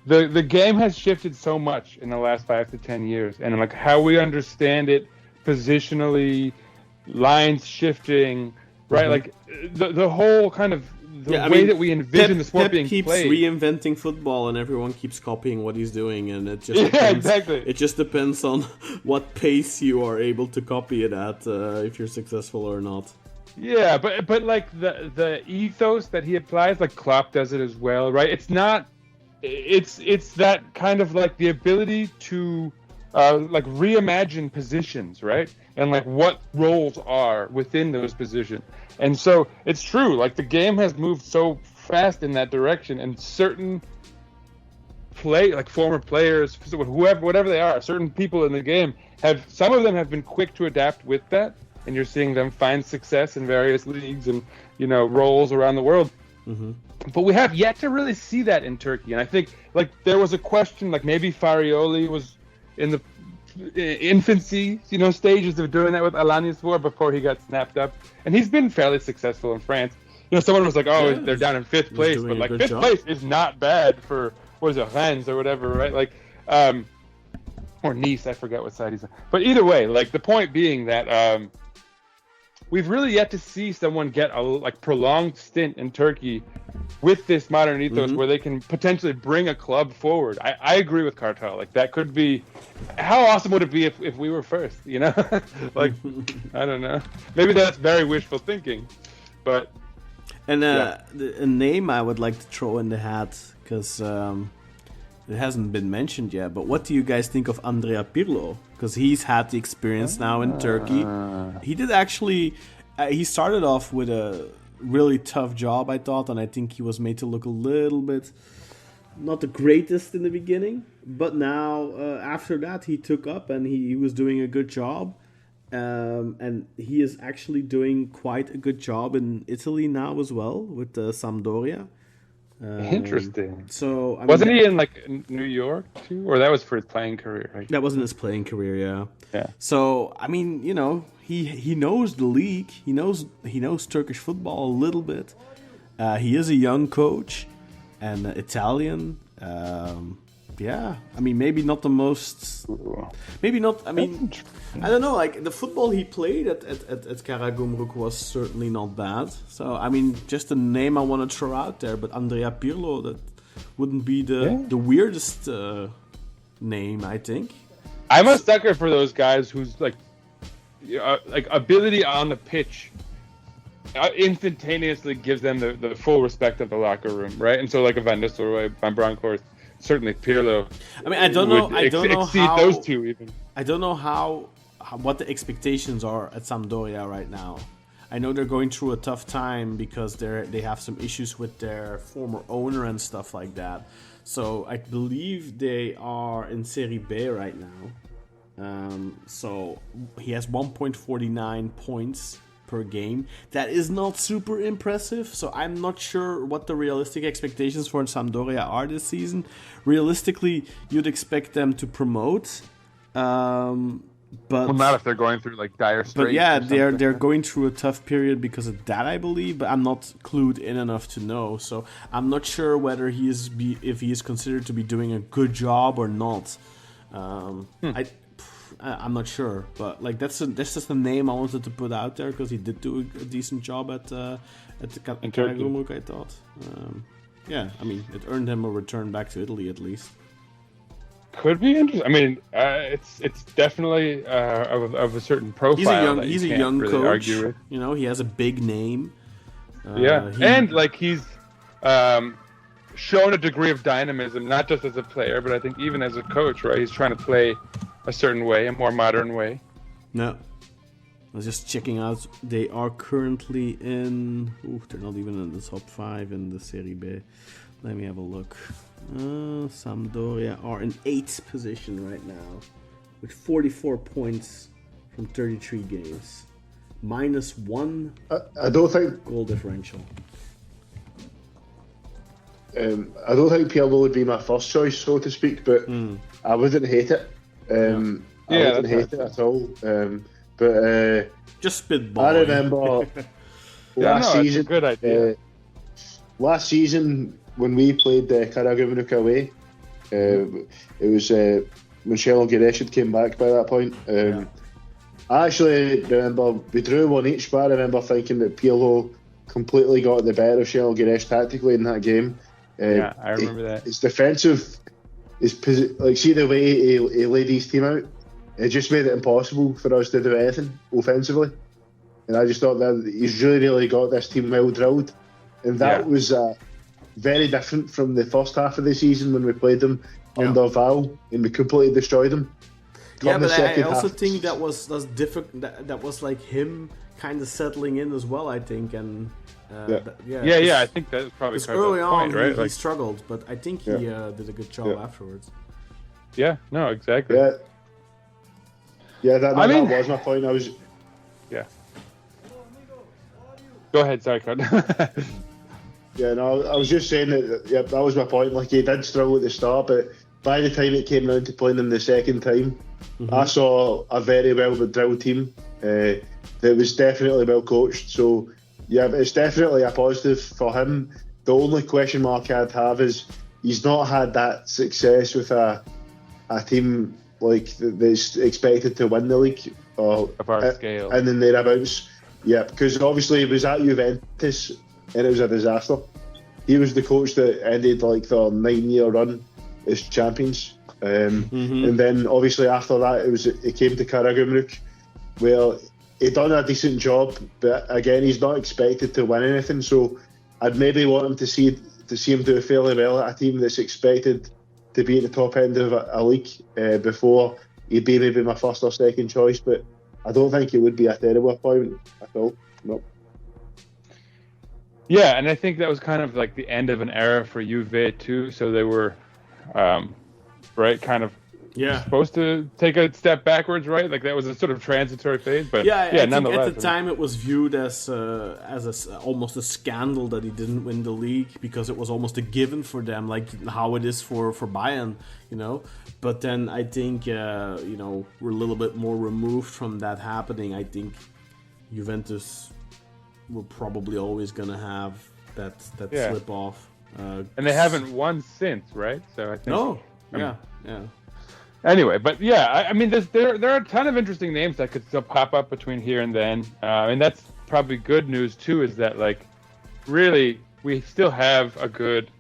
The game has shifted so much in the last 5 to 10 years, and like how we understand it positionally, lines shifting, right? Like the whole kind of way that we envision the sport being keeps played. Reinventing football, and everyone keeps copying what he's doing, and it just depends, It just depends on what pace you are able to copy it at, if you're successful or not. Yeah, but like the ethos that he applies, like Klopp does it as well, right? It's not. It's that kind of like the ability to like reimagine positions, right? And like what roles are within those positions. And so it's true, like the game has moved so fast in that direction, and certain former players, whatever they are, certain people in the game some of them have been quick to adapt with that, and you're seeing them find success in various leagues and roles around the world. But we have yet to really see that in Turkey. And I think like there was a question, like maybe Farioli was in the infancy, stages of doing that with Alanyaspor before he got snapped up. And he's been fairly successful in France. someone was like, "Oh, Yeah, they're down in fifth he's place," doing but a like good fifth job. place is not bad for what is it, Rennes or whatever, right? Like, or Nice, I forget what side he's on. But either way, like the point being that we've really yet to see someone get a like prolonged stint in Turkey with this modern ethos where they can potentially bring a club forward. I agree with Kartal. Like that could be. How awesome would it be if we were first? You know, like I don't know. Maybe that's very wishful thinking, but. And a name I would like to throw in the hat, because it hasn't been mentioned yet, but what do you guys think of Andrea Pirlo? Because he's had the experience now in Turkey. He did actually, he started off with a really tough job, I thought, and I think he was made to look a little bit not the greatest in the beginning. But now, after that, he took up and he was doing a good job. And he is actually doing quite a good job in Italy now as well with Sampdoria. Interesting. So wasn't he in like New York too, or that was for his playing career? Right? That wasn't his playing career, yeah. Yeah. So I mean, you know, he knows the league. He knows Turkish football a little bit. He is a young coach and Italian. Yeah, I mean, maybe not the most. Maybe not. I mean, I don't know. Like the football he played at Karagümrük was certainly not bad. So I mean, just a name I want to throw out there. But Andrea Pirlo, that wouldn't be the weirdest name, I think. I'm a sucker for those guys whose like ability on the pitch instantaneously gives them the full respect of the locker room, right? And so like a Van Nistelrooy, Van Bronckhorst. Certainly Pirlo. I mean, I don't know how those two even. I don't know how what the expectations are at Sampdoria right now. I know they're going through a tough time because they have some issues with their former owner and stuff like that. So I believe they are in Serie B right now. So he has 1.49 points per game. That is not super impressive, so I'm not sure what the realistic expectations for Sampdoria are this season. Realistically, you'd expect them to promote, but not if they're going through like dire straits. But yeah, they're going through a tough period because of that, I believe. But I'm not clued in enough to know, so I'm not sure whether if he is considered to be doing a good job or not. I'm not sure, but like that's just the name I wanted to put out there because he did do a decent job at the Karagümrük, I thought. Yeah, I mean, it earned him a return back to Italy at least. Could be interesting. I mean, it's definitely of a certain profile. He's a young really coach. Argue with. You know, he has a big name. And like he's shown a degree of dynamism, not just as a player, but I think even as a coach, right? He's trying to play a certain way, a more modern way. No. I was just checking out. They are currently in... they're not even in the top 5 in the Serie B. Let me have a look. Sampdoria are in 8th position right now. With 44 points from 33 games. -1 I don't think... goal differential. I don't think Pirlo would be my first choice, so to speak, but I wouldn't hate it. I wouldn't hate it at all. But just spitball. I remember last season. It's a good idea. Last season when we played Karagümrük away, it was when Şenol Güneş had came back by that point. I actually remember we drew one each, but I remember thinking that Pirlo completely got the better of Şenol Güneş tactically in that game. I remember that. His defensive, see the way he laid his team out. It just made it impossible for us to do anything offensively. And I just thought that he's really got this team well drilled. And that was very different from the first half of the season when we played them under Val and we completely destroyed them. Yeah, but I also think that was different. That was like him kind of settling in as well, I think. And I think that's probably because early on point, right? he struggled, but I think he did a good job afterwards. Yeah, no, exactly. That was my point. I was. Yeah. Go ahead, sorry, Kaan. I was just saying that was my point. Like, he did struggle at the start, but by the time it came round to playing them the second time, I saw a very well drilled team that was definitely well coached. So Yeah, but it's definitely a positive for him. The only question mark I'd have is he's not had that success with a team like that's expected to win the league or of our scale, and then thereabouts. Yeah, because obviously he was at Juventus and it was a disaster. He was the coach that ended like the 9-year run as champions, and then obviously after that it came to Ankaragücü, where he done a decent job, but again he's not expected to win anything. So I'd maybe want him to see him do fairly well at a team that's expected to be at the top end of a league before he'd be maybe my first or second choice. But I don't think it would be a terrible appointment at all. No. Yeah, and I think that was kind of like the end of an era for Juve too. So they were, right, kind of supposed to take a step backwards, right? Like that was a sort of transitory phase. But I think nonetheless, at the time it was viewed as almost a scandal that he didn't win the league, because it was almost a given for them, like how it is for Bayern, you know. But then I think we're a little bit more removed from that happening. I think Juventus we're probably always gonna have that slip off, and they haven't won since, right? So I think Anyway, but I mean, there are a ton of interesting names that could still pop up between here and then, and that's probably good news too. Is that like really we still have a good,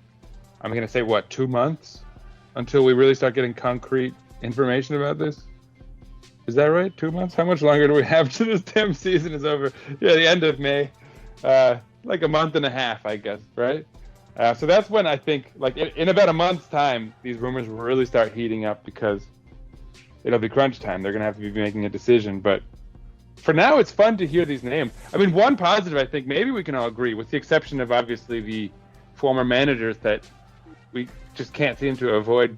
I'm gonna say 2 months until we really start getting concrete information about this. Is that right? 2 months? How much longer do we have to this damn season is over? Yeah, the end of May. Like a month and a half, I guess, right? So that's when I think, like, in about a month's time, these rumors will really start heating up, because it'll be crunch time. They're going to have to be making a decision. But for now, it's fun to hear these names. I mean, one positive, I think, maybe we can all agree, with the exception of, obviously, the former managers that we just can't seem to avoid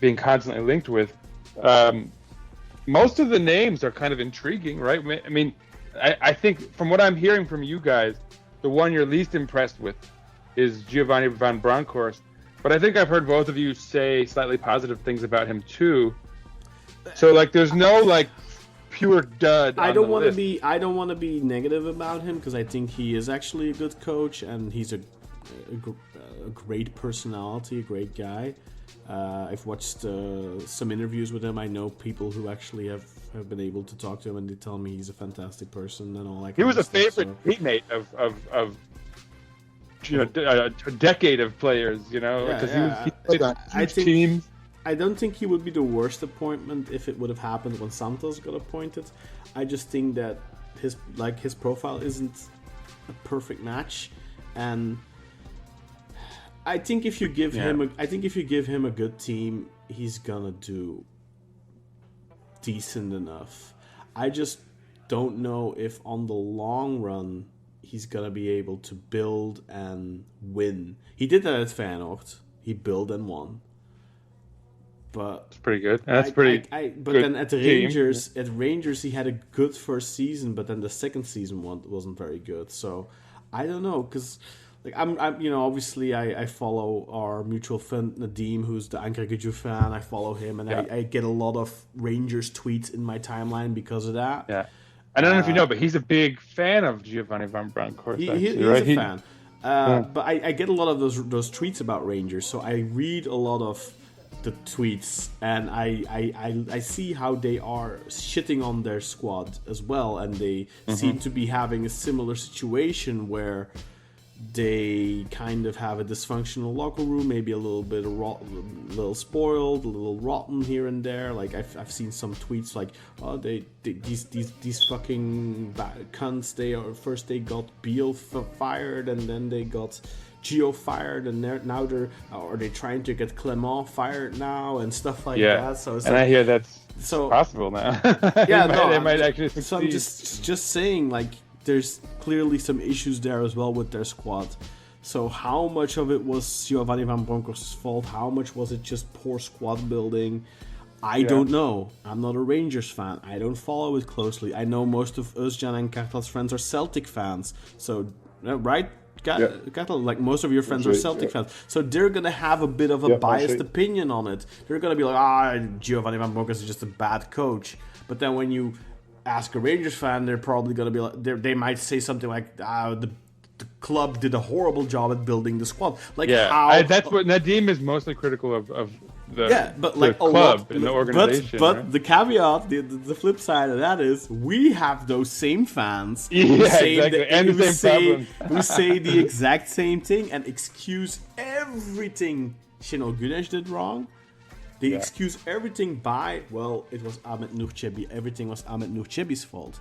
being constantly linked with. Most of the names are kind of intriguing, right? I mean, I think from what I'm hearing from you guys, the one you're least impressed with is Giovanni van Bronckhorst. But I think I've heard both of you say slightly positive things about him too. So like, there's no like pure dud. I don't want to be negative about him, because I think he is actually a good coach and he's a great personality, a great guy. I've watched some interviews with him. I know people who actually have been able to talk to him, and they tell me he's a fantastic person and all that. He was a favorite teammate of a decade of players, because he played on huge teams. I don't think he would be the worst appointment if it would have happened when Santos got appointed. I just think that his profile isn't a perfect match, and I think if you give him a good team, he's gonna do decent enough. I just don't know if on the long run he's gonna be able to build and win. He did that at Feyenoord. He built and won. But it's pretty good. That's pretty. But then at the Rangers, he had a good first season, but then the second season wasn't very good. So I don't know, because like I'm obviously I follow our mutual friend Nadim, who's the Ankaragücü fan. I follow him, and I get a lot of Rangers tweets in my timeline because of that. Yeah, I don't know if you know, but he's a big fan of Giovanni van Bronckhorst. He's a fan. But I get a lot of those tweets about Rangers, so I read a lot of the tweets, and I see how they are shitting on their squad as well, and they seem to be having a similar situation where they kind of have a dysfunctional locker room, maybe a little bit little spoiled, a little rotten here and there. Like I've seen some tweets like, oh, these fucking cunts. They got Beal fired, and then they got Gio fired, and now are they trying to get Clement fired now and stuff like that. So it's I hear that's possible now. They might actually succeed. So I'm just saying, like, there's clearly some issues there as well with their squad. So how much of it was Giovanni van Bronckhorst's fault? How much was it just poor squad building? I don't know. I'm not a Rangers fan. I don't follow it closely. I know most of us, Jan and Kartal's friends, are Celtic fans. So, right? Kartal, like most of your friends are Celtic fans. So they're going to have a bit of a biased opinion on it. They're going to be like, Giovanni van Bronckhorst is just a bad coach. But then when you ask a Rangers fan, they're probably going to be like, they might say something like, the club did a horrible job at building the squad. Like, that's what Nadim is mostly critical of the club and the organization. But the caveat, the flip side of that is, we have those same fans who say the exact same thing and excuse everything Şenol Güneş did wrong. They excuse everything by, well, it was Ahmet Nur Çebi. Everything was Ahmet Nur Çebi's fault.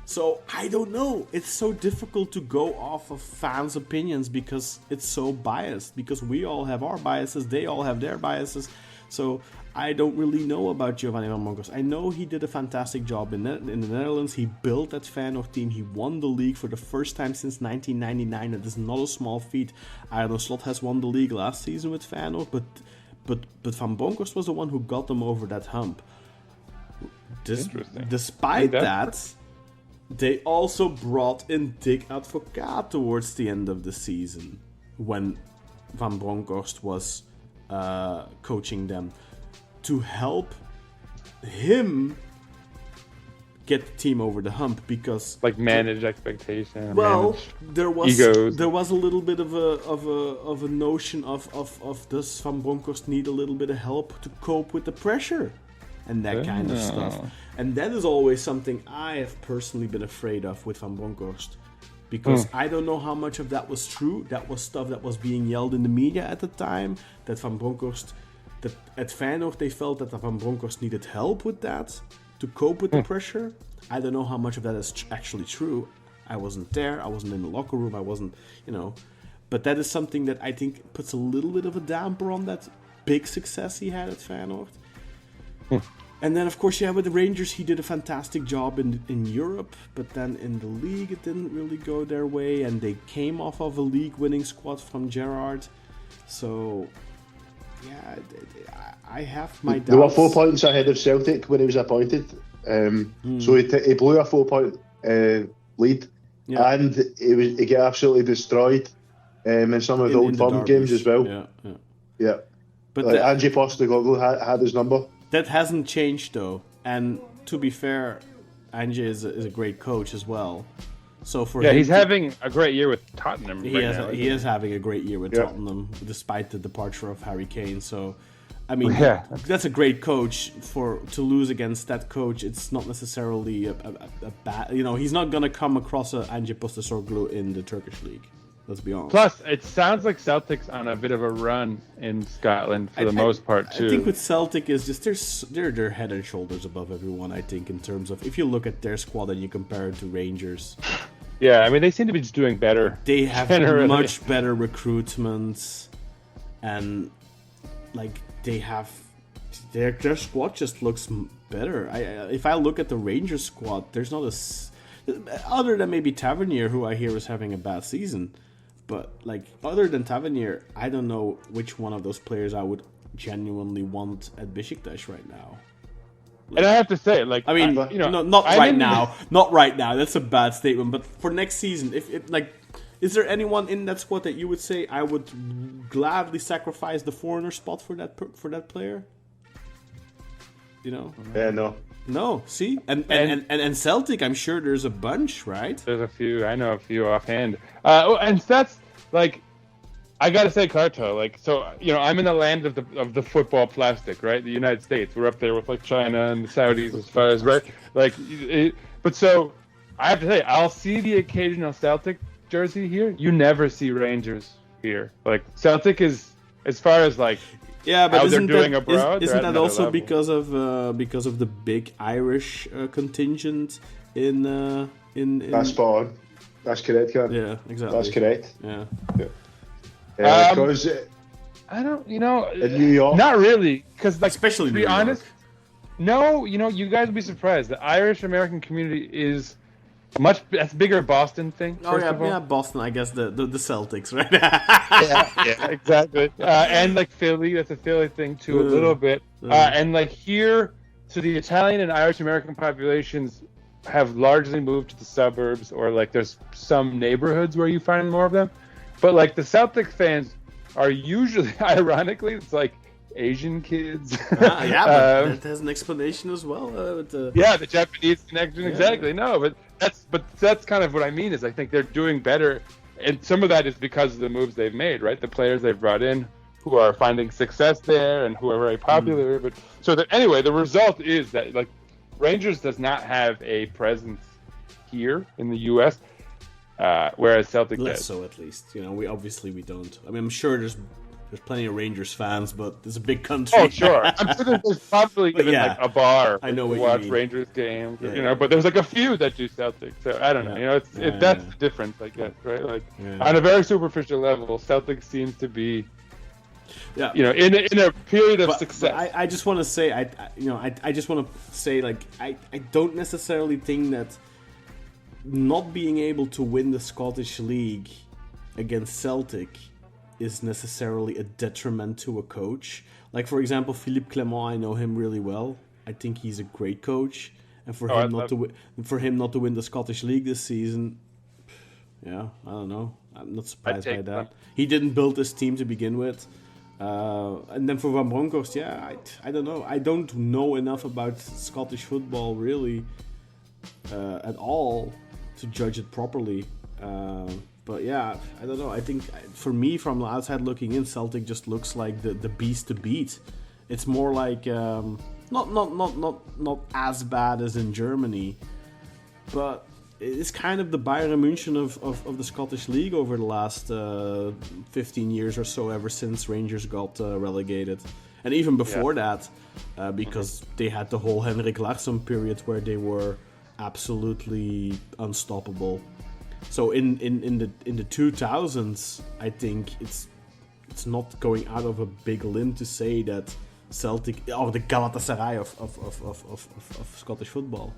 So, I don't know. It's so difficult to go off of fans' opinions because it's so biased. Because we all have our biases, they all have their biases. So, I don't really know about Giovanni Van Bronckhorst. I know he did a fantastic job in the Netherlands. He built that Feyenoord team. He won the league for the first time since 1999. That is not a small feat. Arno Slot has won the league last season with Feyenoord, but Van Bronckhorst was the one who got them over that hump. Despite that, they also brought in Dick Advocaat towards the end of the season when Van Bronckhorst was coaching them to help him get the team over the hump, because manage expectation. Well, manage egos. There was a little bit of a notion of does Van Bronckhorst need a little bit of help to cope with the pressure and that kind of stuff. And that is always something I have personally been afraid of with Van Bronckhorst, because I don't know how much of that was true. That was stuff that was being yelled in the media at the time, that Van Bronckhorst, that at Feyenoord they felt that Van Bronckhorst needed help with that to cope with the pressure. I don't know how much of that is actually true. I wasn't there. I wasn't in the locker room. I wasn't, But that is something that I think puts a little bit of a damper on that big success he had at Feyenoord. And then, of course, with the Rangers, he did a fantastic job in Europe. But then in the league, it didn't really go their way. And they came off of a league-winning squad from Gerrard. So, I have my doubts. They were 4 points ahead of Celtic when he was appointed. So he blew a 4-point lead. Yeah. And he got absolutely destroyed in some of the Old Firm games as well. Yeah. But Ange Postecoglou had his number. That hasn't changed, though. And to be fair, Ange is a great coach as well. So for him, he's having a great year with Tottenham. He is having a great year with Tottenham, despite the departure of Harry Kane. So, I mean, that's a great coach. To lose against that coach, it's not necessarily a bad. He's not gonna come across a Ange Postecoglou in the Turkish league. Let's be honest. Plus, it sounds like Celtic's on a bit of a run in Scotland for the most part too. I think with Celtic is just they're head and shoulders above everyone. I think in terms of, if you look at their squad and you compare it to Rangers. Yeah, I mean they seem to be just doing better. They have much better recruitment, and their squad just looks better. If I look at the Rangers squad, there's not other than maybe Tavernier, who I hear is having a bad season. But, other than Tavernier, I don't know which one of those players I would genuinely want at Beşiktaş right now. And I have to say, not right now. Not right now. That's a bad statement. But for next season, is there anyone in that squad that you would say I would gladly sacrifice the foreigner spot for that player? No. No, see? And Celtic, I'm sure there's a bunch, right? There's a few. I know a few offhand. And that's, I gotta say, Kartal, I'm in the land of the football plastic, right? The United States. We're up there with, China and the Saudis as far as, right? But so, I have to say, I'll see the occasional Celtic jersey here. You never see Rangers here. Celtic is, as far as, yeah, but isn't that also because of the big Irish contingent in That's spot on. That's correct, Ken. Yeah, exactly. That's correct. Yeah. Because I don't, in New York, not really, because especially to be honest, no, you guys would be surprised. The Irish American community is that's bigger Boston thing. Boston. I guess the Celtics, right? yeah, exactly. And Philly, that's a Philly thing too, a little bit. And here, so the Italian and Irish American populations have largely moved to the suburbs, or there's some neighborhoods where you find more of them. But the Celtic fans are usually, ironically, it's Asian kids. Yeah, but that has an explanation as well. The Japanese connection, exactly. No, but that's kind of what I mean. Is I think they're doing better, and some of that is because of the moves they've made, right? The players they've brought in, who are finding success there and who are very popular. But so that anyway, the result is that like Rangers does not have a presence here in the U.S., whereas Celtic less does. so, at least. We don't. I mean, I'm sure there's plenty of Rangers fans, but it's a big country. Oh, sure. I'm sure there's probably even like a bar I know to what you watch mean. Rangers games, Yeah. but there's like a few that do Celtic. So I don't know. That's the difference, I guess, right? Like on a very superficial level, Celtic seems to be, in a period of success. But I just want to say, I just want to say, like, I don't necessarily think that not being able to win the Scottish League against Celtic is necessarily a detriment to a coach. Like, for example, Philippe Clement, I know him really well. I think he's a great coach, and for him not to win the Scottish League this season, I don't know. I'm not surprised by that. He didn't build this team to begin with, and then for Van Bronckhorst, I don't know. I don't know enough about Scottish football really at all to judge it properly. But I don't know. I think for me, from the outside looking in, Celtic just looks like the beast to beat. It's more like not as bad as in Germany, but it's kind of the Bayern München of the Scottish League over the last 15 years or so, ever since Rangers got relegated, and even before that, because they had the whole Henrik Larsson period where they were absolutely unstoppable. So in the 2000s, I think it's not going out of a big limb to say that Celtic or the Galatasaray of Scottish football.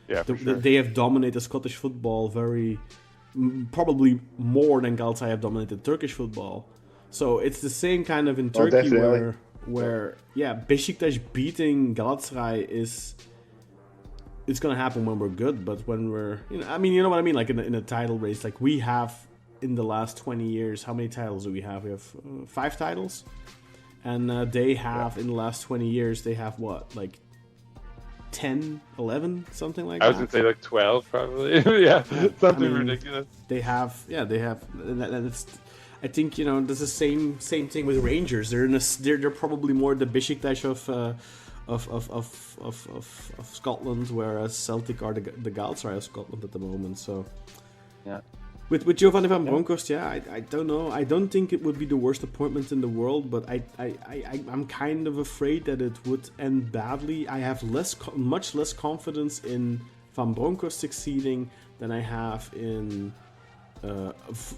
Yeah, for sure. They have dominated Scottish football probably more than Galatasaray have dominated Turkish football. So it's the same kind of in Turkey where Beşiktaş beating Galatasaray it's gonna happen when we're good, but when we're, you know what I mean, like in a title race, like we have in the last 20 years, how many titles do we have? We have 5 titles, and they have in the last 20 years, they have what, like 10, 11, something like that. I was gonna say like 12, probably. Something ridiculous. They have, and it's. I think there's the same thing with Rangers. They're probably more the Beşiktaş of Scotland, whereas Celtic are the Galatasaray of Scotland at the moment. So with Giovanni Van Bronckhorst, I don't know. I don't think it would be the worst appointment in the world, but I'm kind of afraid that it would end badly. I have much less confidence in Van Bronckhorst succeeding than I have in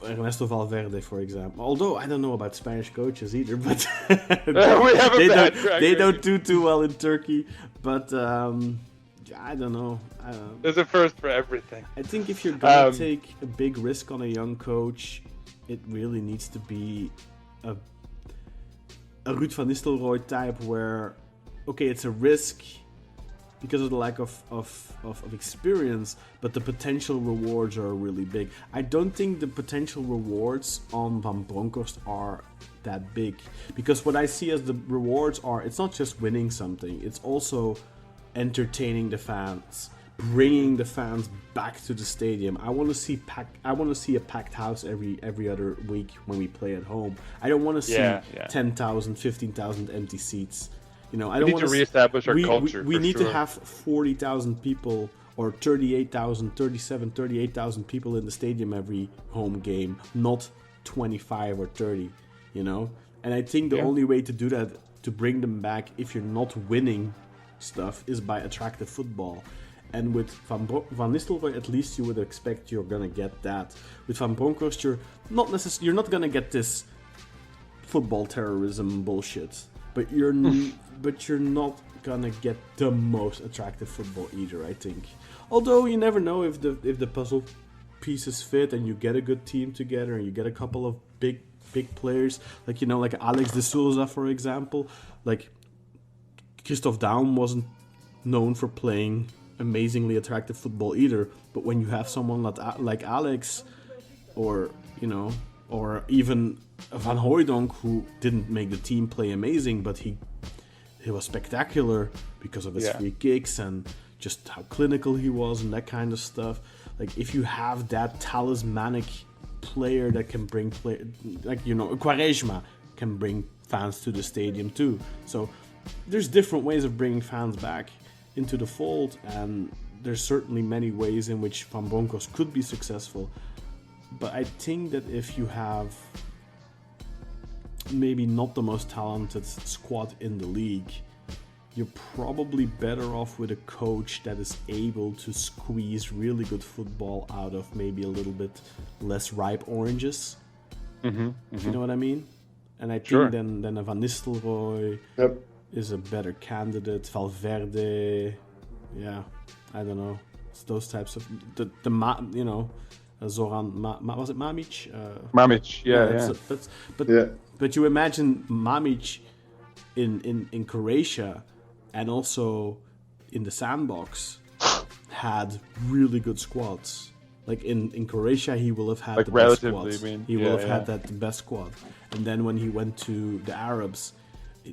Ernesto Valverde, for example. Although I don't know about Spanish coaches either, but they don't do too well in Turkey. But I don't know. There's a first for everything. I think if you're gonna take a big risk on a young coach, it really needs to be a Ruud van Nistelrooy type, where it's a risk because of the lack of experience, but the potential rewards are really big. I don't think the potential rewards on Van Bronckhorst are that big, because what I see as the rewards are, it's not just winning something, it's also entertaining the fans, bringing the fans back to the stadium. I want to see a packed house every other week when we play at home. I don't want to see 10,000, 15,000 empty seats. I don't want to reestablish our culture. We need to have 40,000 people or 38,000 people in the stadium every home game, not 25 or 30, And I think the only way to do that, to bring them back, if you're not winning stuff, is by attractive football. And with Van Nistelrooy, at least you would expect you're gonna get that. With Van Bronckhorst, you're not gonna get this football terrorism bullshit. But you're not gonna get the most attractive football either, I think. Although you never know if the puzzle pieces fit and you get a good team together and you get a couple of big players, like Alex de Souza, for example. Like Christophe Daum wasn't known for playing amazingly attractive football either. But when you have someone like Alex, or or even Van Hooijdonk, who didn't make the team play amazing, but he was spectacular because of his free kicks and just how clinical he was and that kind of stuff. Like, if you have that talismanic player that can bring Quaresma can bring fans to the stadium too. So there's different ways of bringing fans back into the fold, and there's certainly many ways in which Van Bronckhorst could be successful. But I think that if you have maybe not the most talented squad in the league, you're probably better off with a coach that is able to squeeze really good football out of maybe a little bit less ripe oranges. If you know what I mean? And I think then a Van Nistelrooy is a better candidate. Valverde, I don't know. It's those types of Zoran, was it Mamic? Mamic, But you imagine Mamic in Croatia and also in the sandbox had really good squads. Like in Croatia, he will have had the best squads. He will have had the best squad. And then when he went to the Arabs,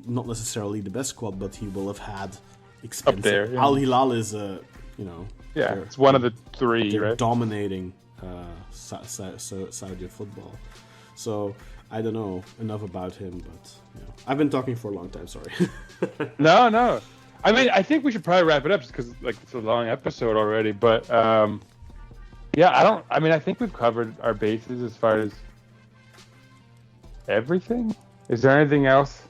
not necessarily the best squad, but he will have had expensive. Up there, Al Hilal is it's one of the three, they're right? dominating Saudi football. So I don't know enough about him, but I've been talking for a long time. Sorry. No. I mean, I think we should probably wrap it up just because it's a long episode already. But I think we've covered our bases as far as everything. Is there anything else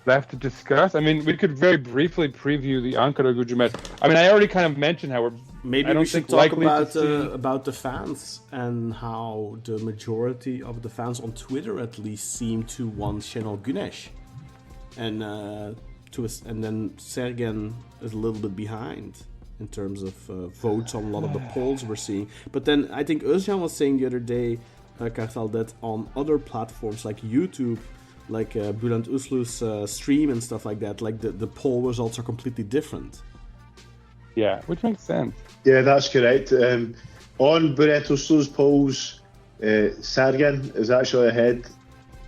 left to discuss? I mean, we could very briefly preview the Ankaragücü match. I mean, I already kind of mentioned how we should talk about the fans and how the majority of the fans on Twitter at least seem to want Şenol Güneş, and then Sergen is a little bit behind in terms of votes on a lot of the polls we're seeing. But then I think Özcan was saying the other day, Kartal, that on other platforms like YouTube, like Bülent Uslu's stream and stuff like that, like the poll results are completely different. Yeah, which makes sense. Yeah, that's correct. On Bülent Uslu's polls, Sergen is actually ahead,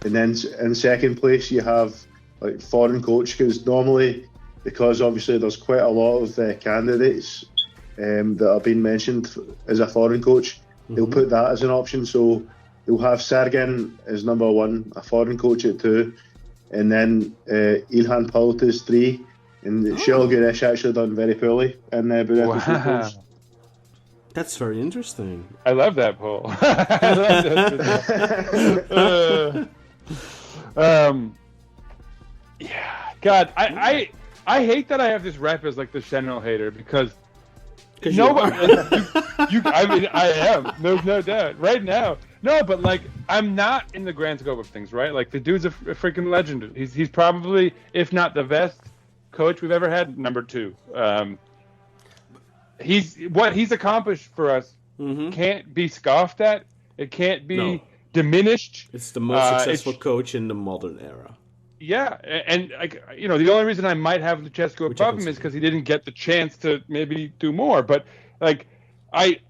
and then in second place you have like foreign coach, because normally, because obviously there's quite a lot of candidates that have been mentioned as a foreign coach, they'll put that as an option. So they'll have Sergen as number one, a foreign coach at 2, and then İlhan Palut is 3, and Şenol Güneş actually done very poorly in Bülent Uslu's polls. That's very interesting. I love that poll. I love that. God, I hate that I have this rep as like the Şenol hater because nobody. I mean, I am. There's no doubt. Right now, no, but like I'm not in the grand scope of things, right? Like the dude's a freaking legend. He's probably, if not the best coach we've ever had, number 2. What he's accomplished for us can't be scoffed at. It can't be diminished. It's the most successful coach in the modern era. Yeah, and the only reason I might have Lucescu above him is because he didn't get the chance to maybe do more. But like, I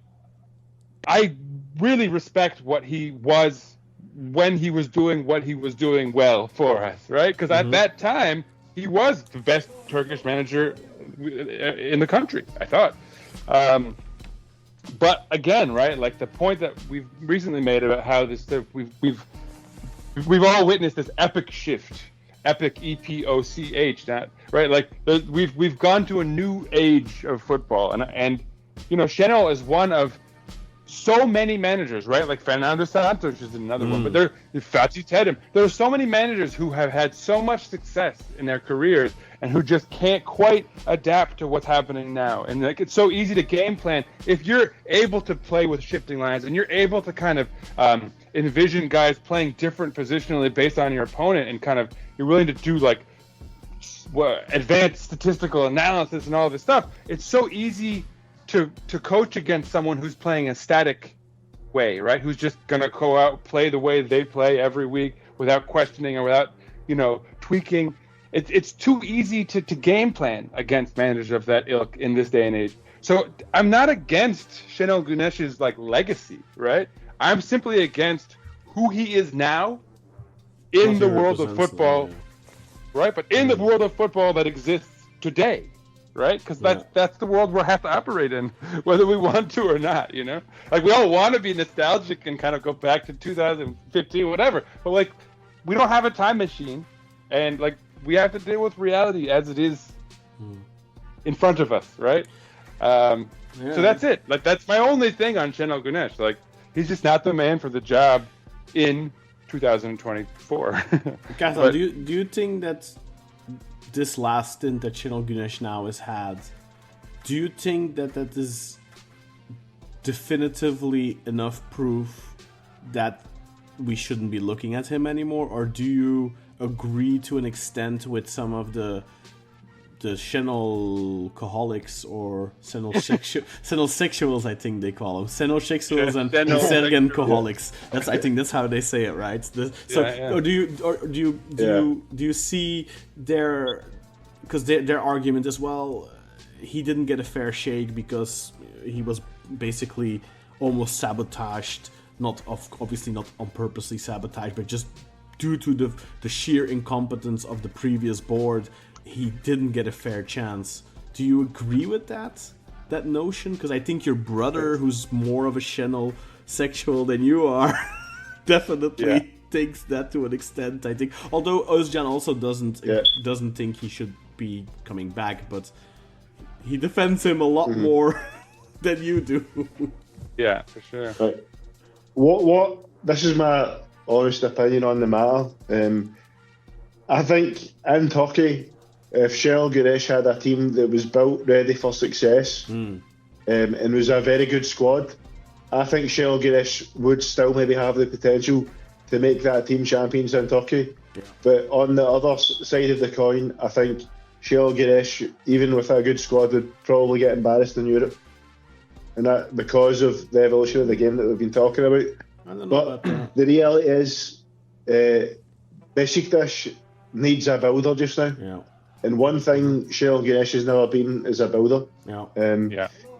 really respect what he was when he was doing what he was doing well for us, right? Because at that time he was the best Turkish manager in the country, I thought. But again, right, like the point that we've recently made about how we've all witnessed this epic shift. Epic, EPOCH, that right? Like we've gone to a new age of football, and Şenol is one of so many managers, right? Like Fernando Santos is another one, but Fatih Terim. There are so many managers who have had so much success in their careers and who just can't quite adapt to what's happening now. And like it's so easy to game plan if you're able to play with shifting lines and you're able to kind of envision guys playing different positionally based on your opponent, and kind of you're willing to do like advanced statistical analysis and all this stuff. It's so easy to coach against someone who's playing a static way, right? Who's just gonna go out, play the way they play every week without questioning or without tweaking. It's too easy to game plan against managers of that ilk in this day and age. So I'm not against Şenol Güneş's like legacy, right? I'm simply against who he is now in the world of football, right? But in the world of football that exists today, right? Because that's the world we have to operate in, whether we want to or not, you know? Like, we all want to be nostalgic and kind of go back to 2015, whatever. But, like, we don't have a time machine. And, like, we have to deal with reality as it is in front of us, right? So that's it. Like, that's my only thing on Şenol Güneş. Like, he's just not the man for the job in 2024. Kartal, do you think that this last stint that Şenol Güneş now has had, do you think that is definitively enough proof that we shouldn't be looking at him anymore, or do you agree to an extent with some of the Şenol-coholics or Şenol-sexuals, I think they call them. Şenol-sexuals and Sergen-coholics. I think that's how they say it, right? Or do you see their argument as well? He didn't get a fair shake because he was basically almost sabotaged. Obviously not on purposely sabotaged, but just due to the sheer incompetence of the previous board. He didn't get a fair chance. Do you agree with that notion? Because I think your brother, who's more of a Şenol sexual than you are, definitely takes that to an extent. I think, although Özcan also doesn't think he should be coming back, but he defends him a lot more than you do. Yeah, for sure. Right. What? This is my honest opinion on the matter. I think in Turkey, if Şenol Güneş had a team that was built ready for success and was a very good squad, I think Şenol Güneş would still maybe have the potential to make that team champions in Turkey. Yeah. But on the other side of the coin, I think Şenol Güneş, even with a good squad, would probably get embarrassed in Europe. And that because of the evolution of the game that we've been talking about. I don't know but about that. The reality is, Beşiktaş needs a builder just now. Yeah. And one thing Şenol Güneş has never been is a builder. Yeah.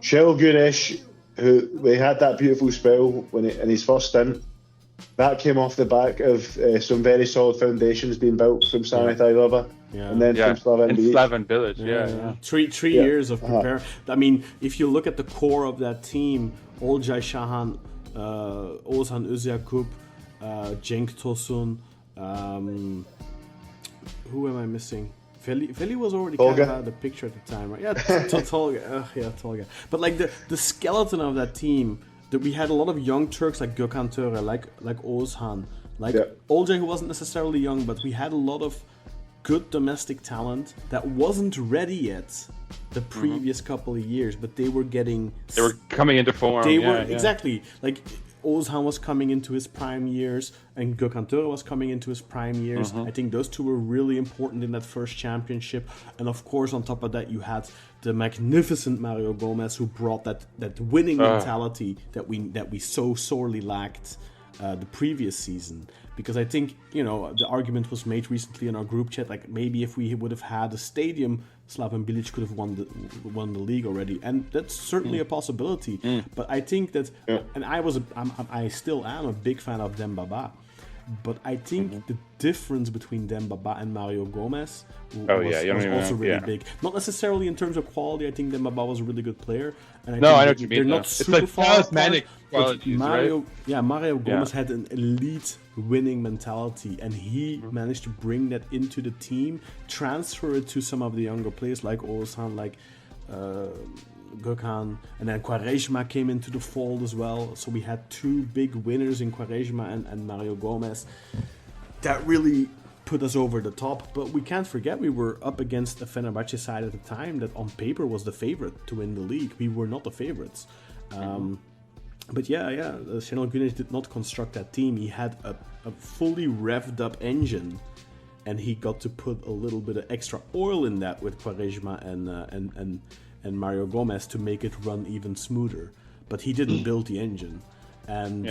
Şenol Güneş, who we had that beautiful spell in his first stint, that came off the back of some very solid foundations being built from Sanit Aylaba and then from Slaven Village. Three years of preparing. I mean, if you look at the core of that team, Olcay Şahan, Oğuzhan Özyakup, Cenk Tosun, who am I missing? Feli was already kind of out of the picture at the time, right? Yeah, Tolga. Tolga. But like the skeleton of that team, that we had a lot of young Turks like Gökhan Töre, like Oğuzhan, Olcay, who wasn't necessarily young, but we had a lot of good domestic talent that wasn't ready yet the previous couple of years, but they were coming into form. Exactly, like Oğuzhan was coming into his prime years and Gökhan Töre was coming into his prime years. I think those two were really important in that first championship. And of course, on top of that, you had the magnificent Mario Gomez, who brought that winning mentality that we so sorely lacked the previous season. Because I think, the argument was made recently in our group chat, like maybe if we would have had a stadium, Slaven Bilic could have won the league already, and that's certainly a possibility. But I think that, and I still am a big fan of Dembaba, but I think the difference between Dembaba and Mario Gomez was also really big. Not necessarily in terms of quality. I think Dembaba was a really good player, and I know what you mean. They're not super far apart. Mario Gomez had an elite winning mentality, and he managed to bring that into the team, transfer it to some of the younger players like Oğuzhan, like Gökhan, and then Quaresma came into the fold as well. So we had two big winners in Quaresma and Mario Gomez. That really put us over the top, but we can't forget we were up against a Fenerbahce side at the time that on paper was the favorite to win the league. We were not the favorites. But Şenol Güneş did not construct that team. He had a fully revved up engine, and he got to put a little bit of extra oil in that with Quaresma and Mario Gomez to make it run even smoother. But he didn't build the engine. And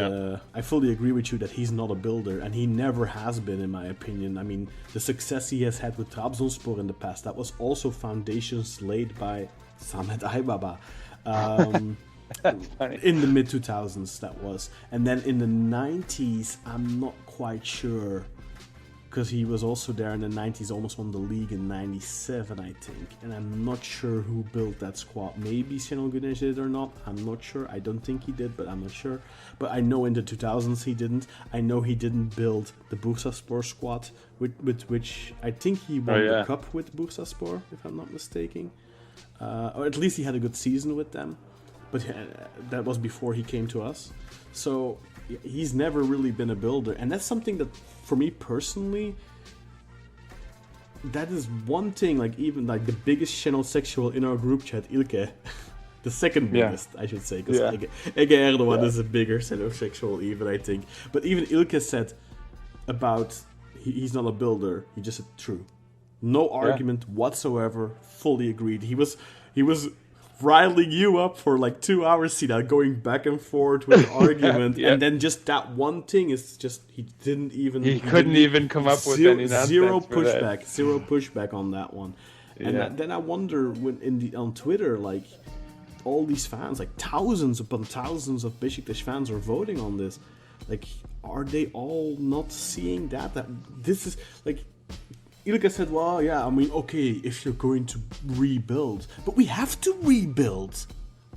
I fully agree with you that he's not a builder, and he never has been, in my opinion. I mean, the success he has had with Trabzonspor in the past, that was also foundations laid by Samet Aybaba. That's funny. In the mid 2000s, that was. And then in the 90s, I'm not quite sure. Because he was also there in the 90s, almost won the league in 97, I think. And I'm not sure who built that squad. Maybe Şenol Güneş did or not. I'm not sure. I don't think he did, but I'm not sure. But I know in the 2000s he didn't. I know he didn't build the Bursaspor squad, with which I think he won the cup with Bursaspor, if I'm not mistaken. Or at least he had a good season with them. But that was before he came to us. So he's never really been a builder. And that's something that, for me personally, that is one thing, like even like the biggest Şenol sexual in our group chat, Ilke. The second biggest, I should say. Because Ege Erdogan is a bigger Şenol sexual even, I think. But even Ilke said about, he's not a builder, he just said true. No argument whatsoever, fully agreed. He was riling you up for like 2 hours, Sinan, going back and forth with argument, and then just that one thing is just he couldn't even come up with any nonsense. Zero pushback on that one. And then I wonder when on Twitter, like all these fans, like thousands upon thousands of Beşiktaş fans are voting on this. Like, are they all not seeing that this is like? Ilka said, well, yeah, I mean, okay, if you're going to rebuild, but we have to rebuild.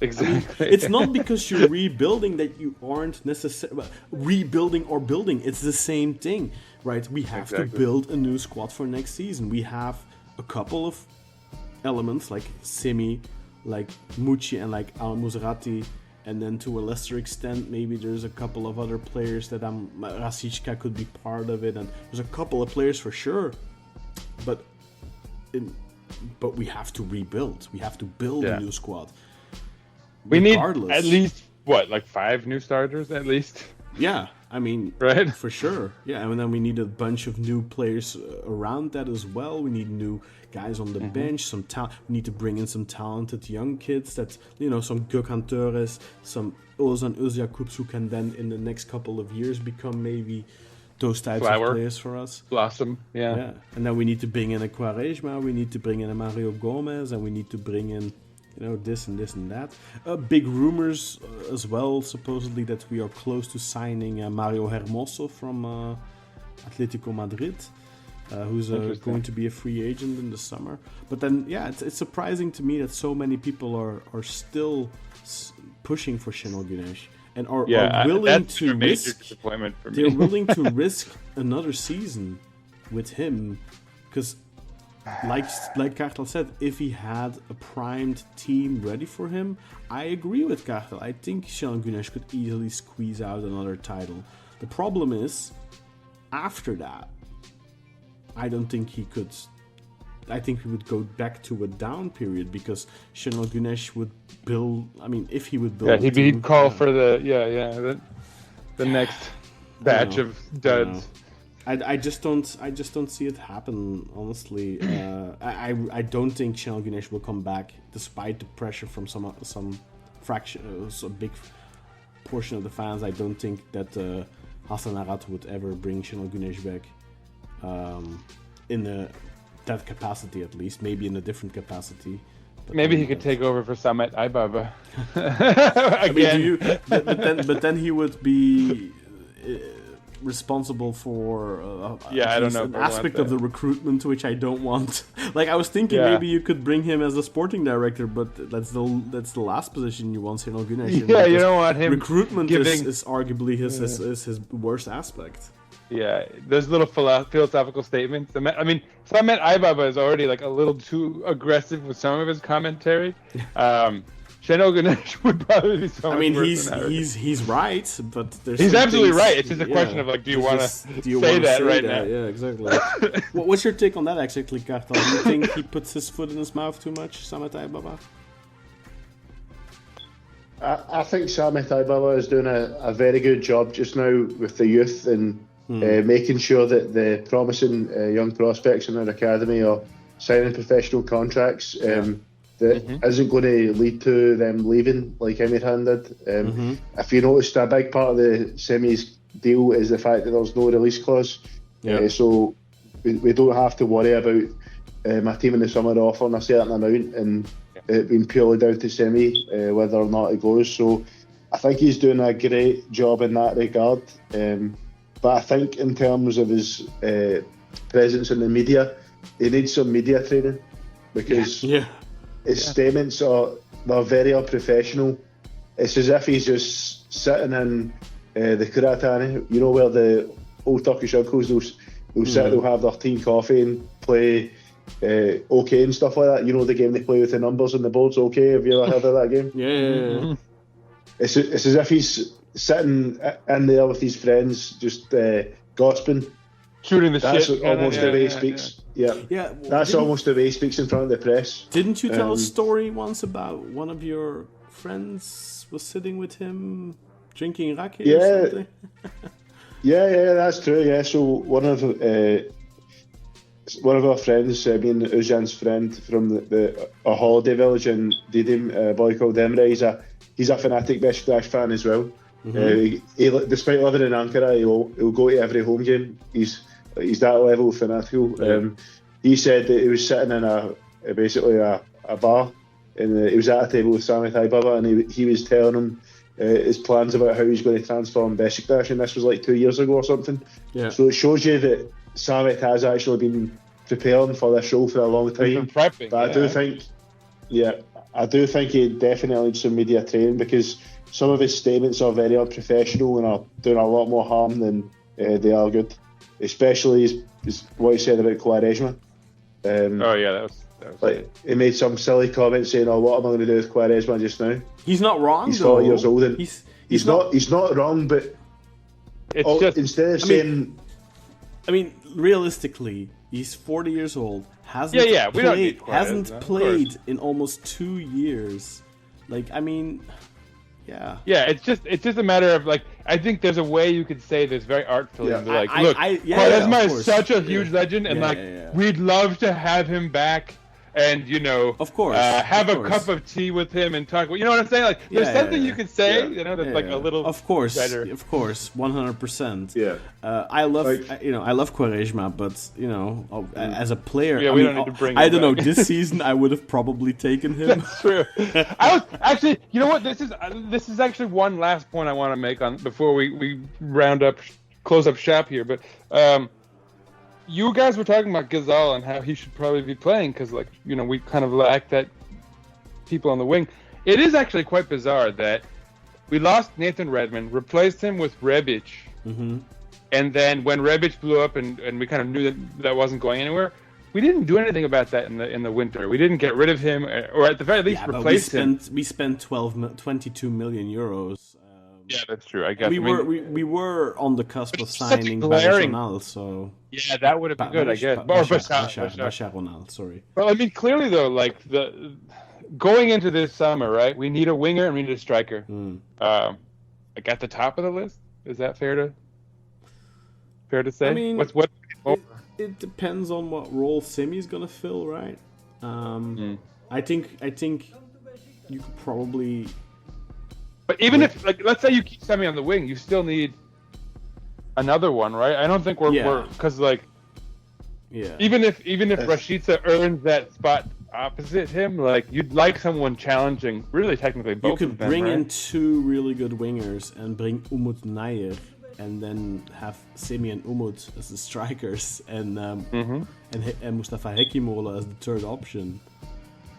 Exactly. I mean, it's not because you're rebuilding that you aren't necessarily rebuilding or building. It's the same thing, right? We have to build a new squad for next season. We have a couple of elements like Semih, like Mucci, and like Al Musrati. And then to a lesser extent, maybe there's a couple of other players that Rasicka could be part of it. And there's a couple of players for sure. But we have to rebuild. We have to build a new squad. We need at least, like 5 new starters at least? Yeah, I mean, right? For sure. Yeah, and then we need a bunch of new players around that as well. We need new guys on the bench, some talent. We need to bring in some talented young kids that, some Gökhan Töres, some Ozan Özyakups, who can then in the next couple of years become maybe those types of players for us. Blossom, yeah. And then we need to bring in a Quaresma, we need to bring in a Mario Gomez, and we need to bring in, this and this and that. Big rumors as well, supposedly, that we are close to signing Mario Hermoso from Atletico Madrid, who's going to be a free agent in the summer. But then, it's surprising to me that so many people are still pushing for Şenol Güneş. And are willing to risk. They're willing to risk another season with him, because, like Kartal said, if he had a primed team ready for him, I agree with Kartal. I think Şenol Güneş could easily squeeze out another title. The problem is, after that, I don't think he could. I think we would go back to a down period, because Şenol Güneş would build. I mean, if he would build, he'd call for the next batch of duds. I just don't see it happen, honestly. I don't think Şenol Güneş will come back, despite the pressure from some fraction, a big portion of the fans. I don't think that Hasan Arat would ever bring Şenol Güneş back in that capacity, at least. Maybe in a different capacity. Maybe he could take over for Samet Aybaba. But then he would be responsible for I don't know an aspect of the recruitment, which I don't want. Like, I was thinking maybe you could bring him as a sporting director, but that's the last position you want Şenol Güneş in. Yeah, you don't want him. Recruitment is arguably his worst aspect. Yeah, those little philosophical statements. I mean, Samet Aybaba is already like a little too aggressive with some of his commentary. Şenol Güneş would probably be so much worse than he's right, but he's absolutely right. It's just a question of like, do you want to say that right now? Yeah, exactly. What's your take on that, actually, Kartal? Do you think he puts his foot in his mouth too much, Samet Aybaba? I think Samet Aybaba is doing a very good job just now with the youth and making sure that the promising young prospects in our academy are signing professional contracts that isn't going to lead to them leaving like Emirhan did. If you noticed, a big part of the Semih's deal is the fact that there's no release clause. So we don't have to worry about my team in the summer offering a certain amount, and it being purely down to Semi whether or not he goes. So I think he's doing a great job in that regard. But I think in terms of his presence in the media, he needs some media training because his statements they're very unprofessional. It's as if he's just sitting in the Kuratani, you know, where the old Turkish uncles they'll sit, they'll have their tea and coffee and play OK and stuff like that. You know, the game they play with the numbers on the boards, OK? Have you ever heard of that game? Yeah. It's as if he's sitting in there with his friends, just gossiping. Shooting the That's shit. almost the way he speaks. Yeah. That's almost the way he speaks in front of the press. Didn't you tell a story once about one of your friends was sitting with him drinking raki or something? yeah, that's true. Yeah, so one of our friends, me and Özcan's friend from a holiday village in Didim, a boy called Emre, he's a fanatic Beşiktaş fan as well. He, despite living in Ankara, he'll go to every home game. He's that level of fanatical. He said that he was sitting in basically a bar, and he was at a table with Samit Aybaba, and he was telling him his plans about how he's going to transform Beşiktaş, and this was like 2 years ago or something. Yeah. So it shows you that Samit has actually been preparing for this role for a long time. He's been prepping. But I do think he definitely needs some media training because some of his statements are very unprofessional and are doing a lot more harm than they are good. Especially what he said about Quaresma. That was like he made some silly comment saying, "Oh, what am I going to do with Quaresma just now?" He's not wrong. He's though. 40 years old, and he's not wrong. But it's just instead of saying, I mean, realistically, he's 40 years old. Hasn't played in almost 2 years. Like, I mean, yeah. It's just a matter of like. I think there's a way you could say this very artfully. Yeah. And be like, look, Quaresma is such a huge legend, and we'd love to have him back. And of course, have a cup of tea with him and talk. You know what I'm saying? Like, there's something you could say. That's like a little. Of course, better. Of course, 100%. Yeah. I love I love Quaresma, but as a player, we don't need to bring. I don't know. This season, I would have probably taken him. That's true. I was actually. You know what? This is actually one last point I want to make on before we close up shop here, but. You guys were talking about Ghazal and how he should probably be playing because, we kind of lack that people on the wing. It is actually quite bizarre that we lost Nathan Redmond, replaced him with Rebic, and then when Rebic blew up and we kind of knew that wasn't going anywhere, we didn't do anything about that in the winter. We didn't get rid of him, or at the very least replace him. We spent 22 million euros. Yeah, that's true. I guess we were on the cusp of signing Basaksehir, so yeah, that would have been good, I guess. Basaksehir, sorry. Well, I mean, clearly though, like going into this summer, right? We need a winger and we need a striker. Like at the top of the list, is that fair to say? I mean, what? It depends on what role Semi's gonna fill, right? I think you could probably. But even if, let's say you keep Semi on the wing, you still need another one, right? I don't think we're because even if Rashica earns that spot opposite him, you'd like someone challenging. Really, technically, both. You could of them, bring right? in two really good wingers and bring Umut Nair, and then have Semi and Umut as the strikers, and Mustafa Hekimola as the third option,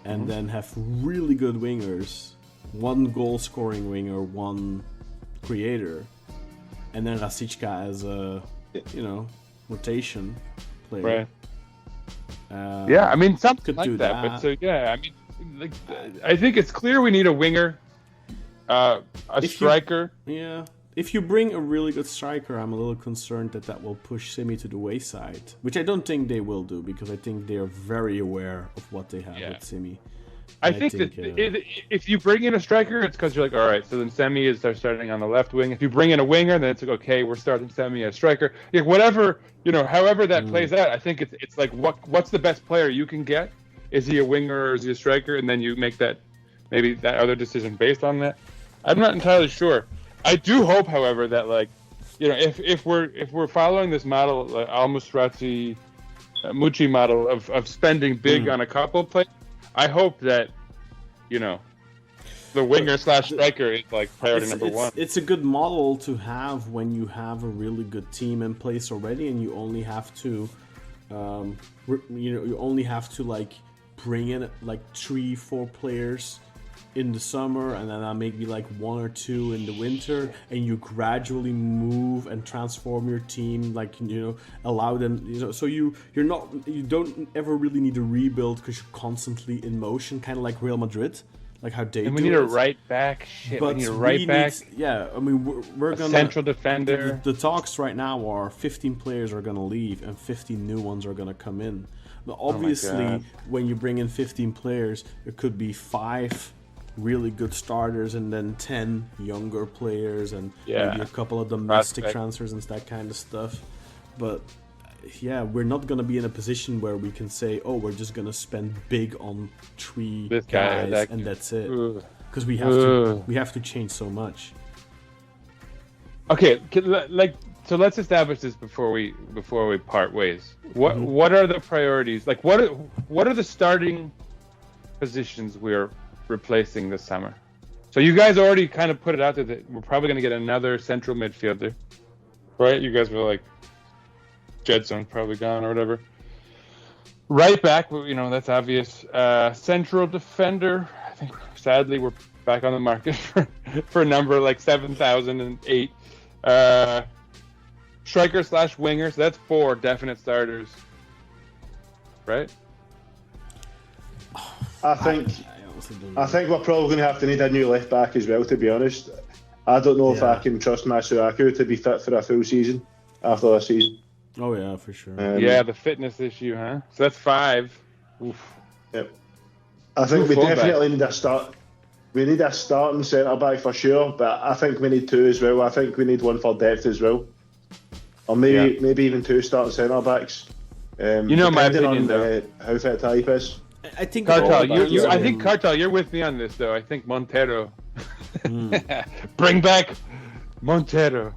and then have really good wingers. One goal-scoring winger, one creator, and then Rashica as a, rotation player. Right. I mean, something could like do that. But I mean, I think it's clear we need a winger, a striker. If you bring a really good striker, I'm a little concerned that will push Semi to the wayside, which I don't think they will do because I think they are very aware of what they have with Semi. I think that if you bring in a striker, it's because you're like, all right, so then Semi is starting on the left wing. If you bring in a winger, then it's like, okay, we're starting Semi as striker. Whatever, however that plays out, I think it's like, what's the best player you can get? Is he a winger or is he a striker? And then you make that other decision based on that. I'm not entirely sure. I do hope, however, that if we're following this model, Al Musrati Mucci model of spending big on a couple players, I hope that the winger / striker is like priority number one. It's a good model to have when you have a really good team in place already, and you only have to, you only have to like bring in like 3-4 players in the summer, and then maybe like 1 or 2 in the winter, and you gradually move and transform your team, like allow them, so you don't ever really need to rebuild because you're constantly in motion, kind of like Real Madrid, like how they do it. And we need a right back. We need a right back. I mean, we're gonna central defender. The talks right now are 15 players are gonna leave and 15 new ones are gonna come in. But obviously, when you bring in 15 players, it could be 5 really good starters and then 10 younger players and maybe a couple of domestic transfers and that kind of stuff. But we're not going to be in a position where we can say, oh, we're just going to spend big on 3 guys and that's it, because we have to change so much. Okay, so let's establish this before we part ways. What are the priorities? Like what are the starting positions we're replacing this summer? So you guys already kind of put it out there that we're probably going to get another central midfielder, right? You guys were like, Jedson's probably gone or whatever. Right back, that's obvious. Central defender, I think sadly we're back on the market for a number like 7,008. Striker / winger, so that's 4 definite starters, right? I think we're probably going to have to need a new left back as well, to be honest. I don't know if I can trust Masuaku to be fit for a full season after this season. Oh yeah, for sure. The fitness issue, huh? So that's 5. Oof. Yep. I think we definitely need a start. We need a starting centre back for sure, but I think we need 2 as well. I think we need one for depth as well, or maybe even 2 starting centre backs. My opinion on how fit type is. I think Kartal, Kartal, you're with me on this though. I think Montero. Bring back Montero.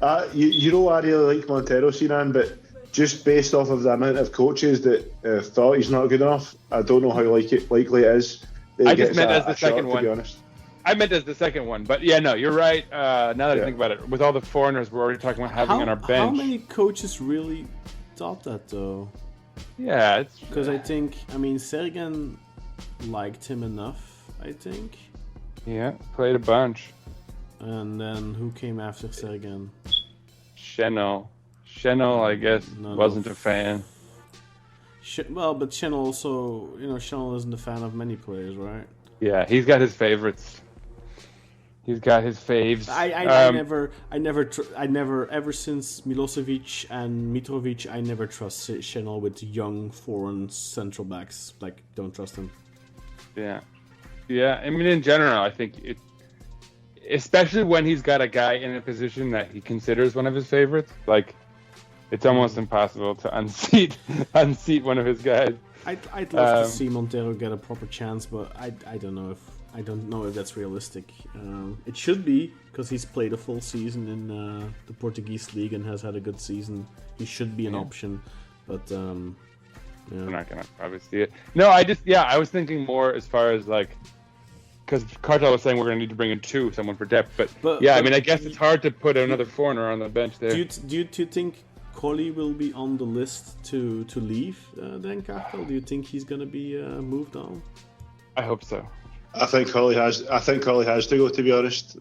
I really like Montero, Sinan, but just based off of the amount of coaches that thought he's not good enough, I don't know how likely it is. I just meant as the second one. To be honest. I meant as the second one, but no, you're right. Now that I think about it, with all the foreigners we're already talking about having on our bench. How many coaches really thought that though? Yeah, it's because I think Sergen liked him enough. I think. Yeah, played a bunch. And then who came after Sergen? Chenel, I guess, wasn't a fan. But Chenel also, Chenel isn't a fan of many players, right? Yeah, he's got his favorites. He's got his faves. I never, ever since Milosevic and Mitrovic, I never trust Chenel with young foreign central backs. Like, don't trust him. Yeah. I mean, in general, I think it, especially when he's got a guy in a position that he considers one of his favorites, like, it's almost impossible to unseat one of his guys. I'd love to see Montero get a proper chance, but I don't know if that's realistic. It should be, because he's played a full season in the Portuguese league and has had a good season. He should be an option, but we're not gonna probably see it. No, I was thinking more as far as like, because Kartal was saying we're gonna need to bring in someone for depth, but I mean, I guess it's hard to put another foreigner on the bench there. Do you think Colli will be on the list to leave then, Kartal? Do you think he's going to be moved on? I hope so. I think Colli has to go, to be honest.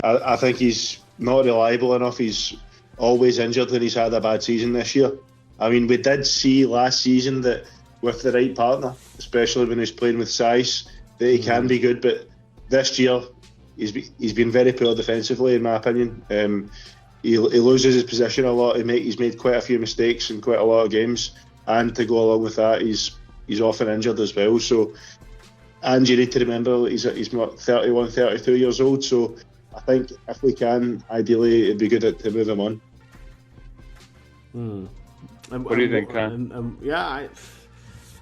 I think he's not reliable enough. He's always injured and he's had a bad season this year. I mean, we did see last season that with the right partner, especially when he's playing with size, that he can be good, but this year he's been very poor defensively, in my opinion. He loses his position a lot. He's made quite a few mistakes in quite a lot of games, and to go along with that, he's often injured as well. So, and you need to remember he's 31, 32 years old. So, I think if we can, ideally, it'd be good to move him on. What do you think, Kaan?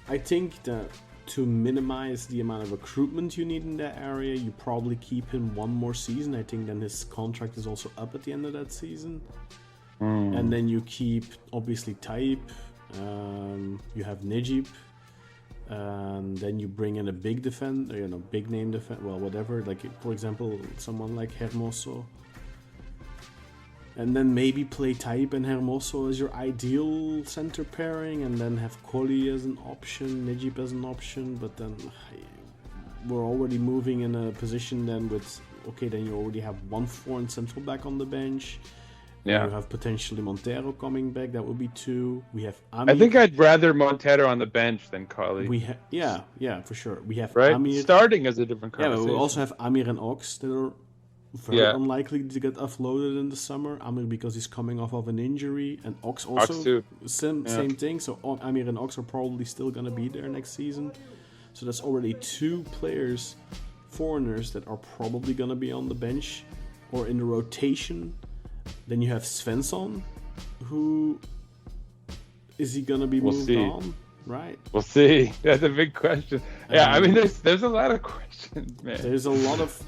I think that to minimize the amount of recruitment you need in that area, you probably keep him one more season. I think then his contract is also up at the end of that season. And then you keep, obviously, Tayyip. You have Necip. and then you bring in a big defender, big name defender, well, whatever, like for example, someone like Hermoso, and then maybe play Taib and Hermoso as your ideal center pairing, and then have Koli as an option, Nejib as an option, but then we're already moving in a position then then you already have one foreign central back on the bench. Yeah. You have potentially Montero coming back. That would be 2. We have Amir. I think I'd rather Montero on the bench than Kali. Yeah, for sure. We have right? Amir. Starting as a different Yeah, conversation. but we also have Amir and Ox that are very unlikely to get offloaded in the summer. Amir because he's coming off of an injury, and Ox also same thing. So Amir and Ox are probably still going to be there next season. So that's already 2 players, foreigners, that are probably going to be on the bench or in the rotation. Then you have Svensson, who is he gonna be moved on? Right. We'll see. That's a big question. Yeah, I mean, there's a lot of questions, man. There's a lot of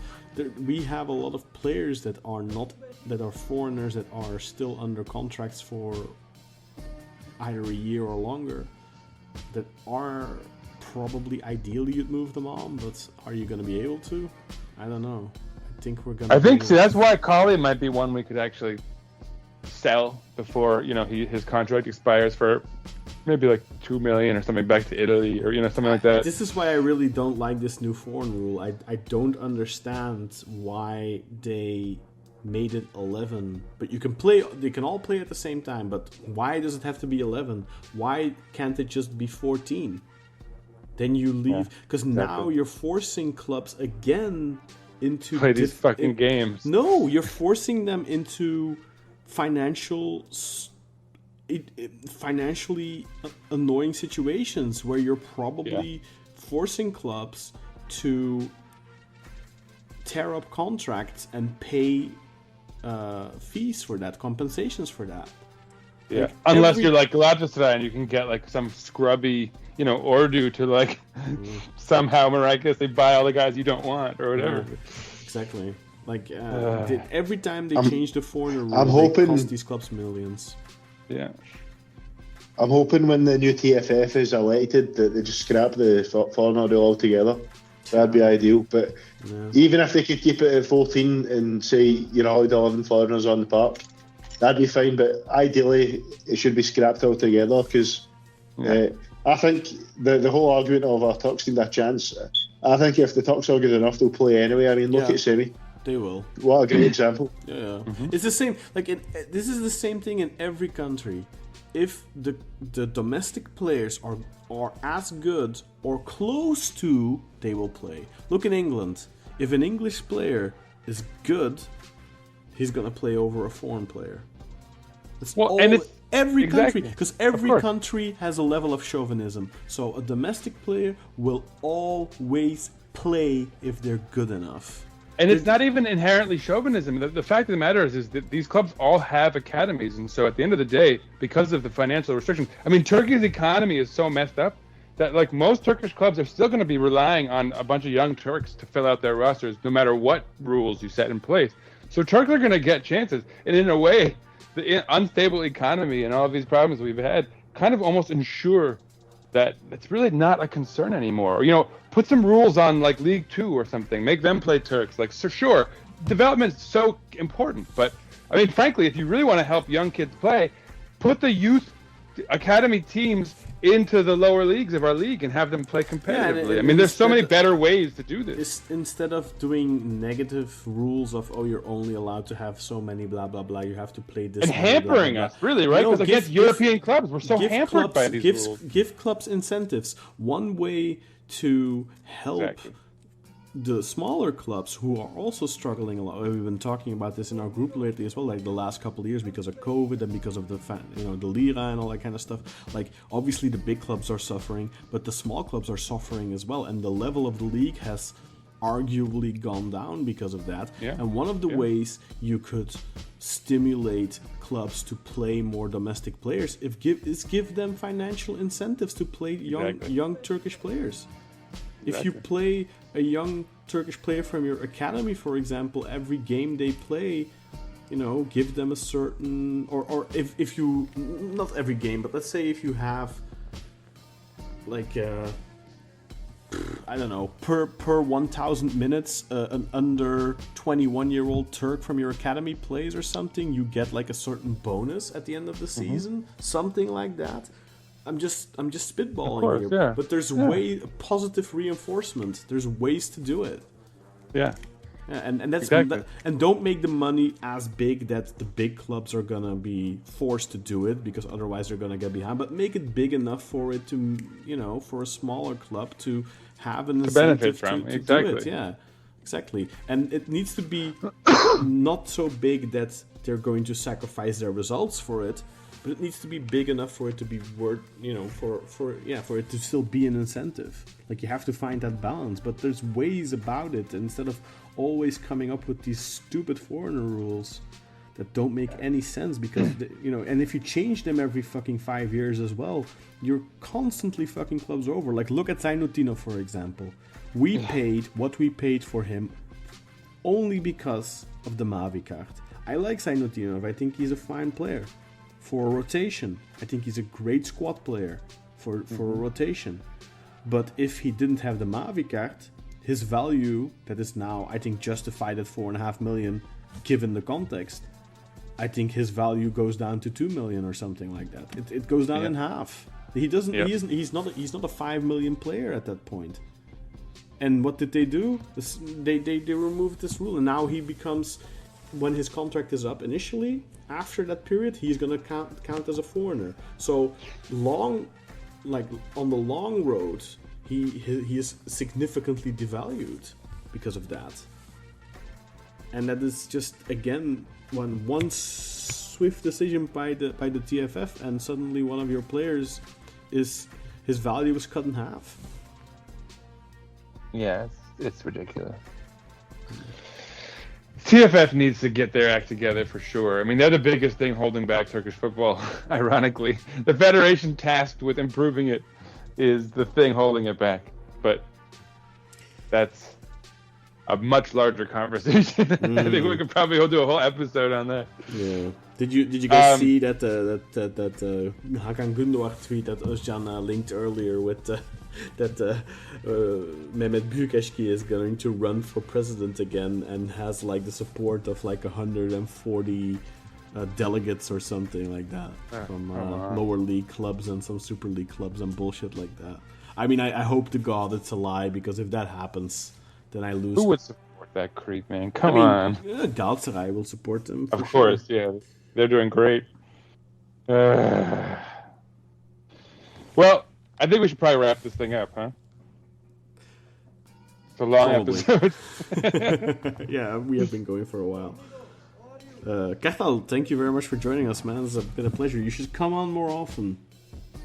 we have a lot of players that are foreigners that are still under contracts for either a year or longer. That are probably ideally you'd move them on, but are you gonna be able to? I don't know. I think so. That's why Kali might be one we could actually sell before his contract expires for maybe like $2 million or something back to Italy or something like that. This is why I really don't like this new foreign rule. I don't understand why they made it 11, but you can play. They can all play at the same time. But why does it have to be 11? Why can't it just be 14? Then you leave because now you're forcing clubs again. Into play these fucking games. No, you're forcing them into financially annoying situations where you're probably forcing clubs to tear up contracts and pay fees for that, compensations for that. Yeah, unless you're like Galatasaray and you can get like some scrubby, Ordu to like somehow miraculously buy all the guys you don't want or whatever. Yeah, exactly. Like every time they change the foreigner rule, I'm hoping cost these clubs millions. Yeah. I'm hoping when the new TFF is elected that they just scrap the foreigner rule altogether. That'd be ideal. But even if they could keep it at 14 and say you're allowed 11 foreigners on the park, that'd be fine. But ideally, it should be scrapped altogether because I think the whole argument of our Turks need a chance. I think if the Turks are good enough, they'll play anyway. I mean, look at Semih. They will. What a great example. Yeah. Mm-hmm. It's the same. Like this is the same thing in every country. If the domestic players are as good or close to, they will play. Look in England. If an English player is good, he's gonna play over a foreign player. That's every country, because every country has a level of chauvinism. So a domestic player will always play if they're good enough. And it's not even inherently chauvinism. The fact of the matter is that these clubs all have academies. And so at the end of the day, because of the financial restrictions, I mean, Turkey's economy is so messed up that like most Turkish clubs are still going to be relying on a bunch of young Turks to fill out their rosters, no matter what rules you set in place. So Turks are going to get chances. And in a way, the unstable economy and all of these problems we've had kind of almost ensure that it's really not a concern anymore. Put some rules on like League 2 or something. Make them play Turks. Like, so sure, development is so important. But, I mean, frankly, if you really want to help young kids play, put the youth academy teams into the lower leagues of our league and have them play competitively. I mean, there's so many better ways to do this. Instead of doing negative rules of, you're only allowed to have so many blah, blah, blah, you have to play this. And hampering us, really, right? Because against European clubs, we're so hampered by these rules. Give clubs incentives. One way to help the smaller clubs who are also struggling a lot. We've been talking about this in our group lately as well, like the last couple of years because of COVID and because of the Lira and all that kind of stuff. Like obviously the big clubs are suffering, but the small clubs are suffering as well, and the level of the league has arguably gone down because of that. Yeah. And one of the ways you could stimulate clubs to play more domestic players is give them financial incentives to play young Turkish players. If you play a young Turkish player from your academy, for example, every game they play, give them a certain, or if you, not every game, but let's say if you have like I don't know, per 1,000 minutes, an under 21-year-old Turk from your academy plays or something, you get like a certain bonus at the end of the season, something like that. I'm just spitballing here, yeah. but there's positive reinforcement. There's ways to do it. Yeah. Yeah, and that's Exactly. and don't make the money as big that the big clubs are gonna be forced to do it, because otherwise they're gonna get behind. But make it big enough for it to, for a smaller club to have an incentive to do it. Yeah, exactly. And it needs to be not so big that they're going to sacrifice their results for it, but it needs to be big enough for it to be worth, for it to still be an incentive. Like, you have to find that balance, but there's ways about it, instead of always coming up with these stupid foreigner rules that don't make any sense, because and if you change them every fucking 5 years as well, you're constantly fucking clubs over. Like, look at Zainutino, for example. We paid what we paid for him only because of the Mavi card. I like Zainutino. I think he's a fine player for rotation. I think he's a great squad player for rotation. But if he didn't have the Mavi card, his value, that is now, I think, justified at 4.5 million, given the context, I think his value goes down to 2 million or something like that. It goes down in half. He doesn't. Yeah. He's not a 5 million player at that point. And what did they do? They removed this rule, and now he becomes, when his contract is up initially, after that period, he's gonna count as a foreigner. So on the long road, he is significantly devalued because of that. And that is just, again, one swift decision by the TFF, and suddenly one of your players his value is cut in half. Yeah, it's ridiculous. TFF needs to get their act together for sure. I mean, they're the biggest thing holding back Turkish football, ironically. The federation tasked with improving it is the thing holding it back. But that's a much larger conversation. I think we could probably do a whole episode on that. Yeah. Did you guys see that Hakan Gündoğan tweet that Özcan linked earlier with that Mehmet Büyükeşki is going to run for president again and has like the support of like 140 delegates or something like that from lower league clubs and some super league clubs and bullshit like that. I mean, I hope to God it's a lie, because if that happens, then I lose. Who would support that creep, man? Come on. Galatasaray will support them. Of course, yeah. They're doing great. Well, I think we should probably wrap this thing up, huh? It's a long episode. Yeah, we have been going for a while. Kartal, thank you very much for joining us, man. It's been a pleasure. You should come on more often.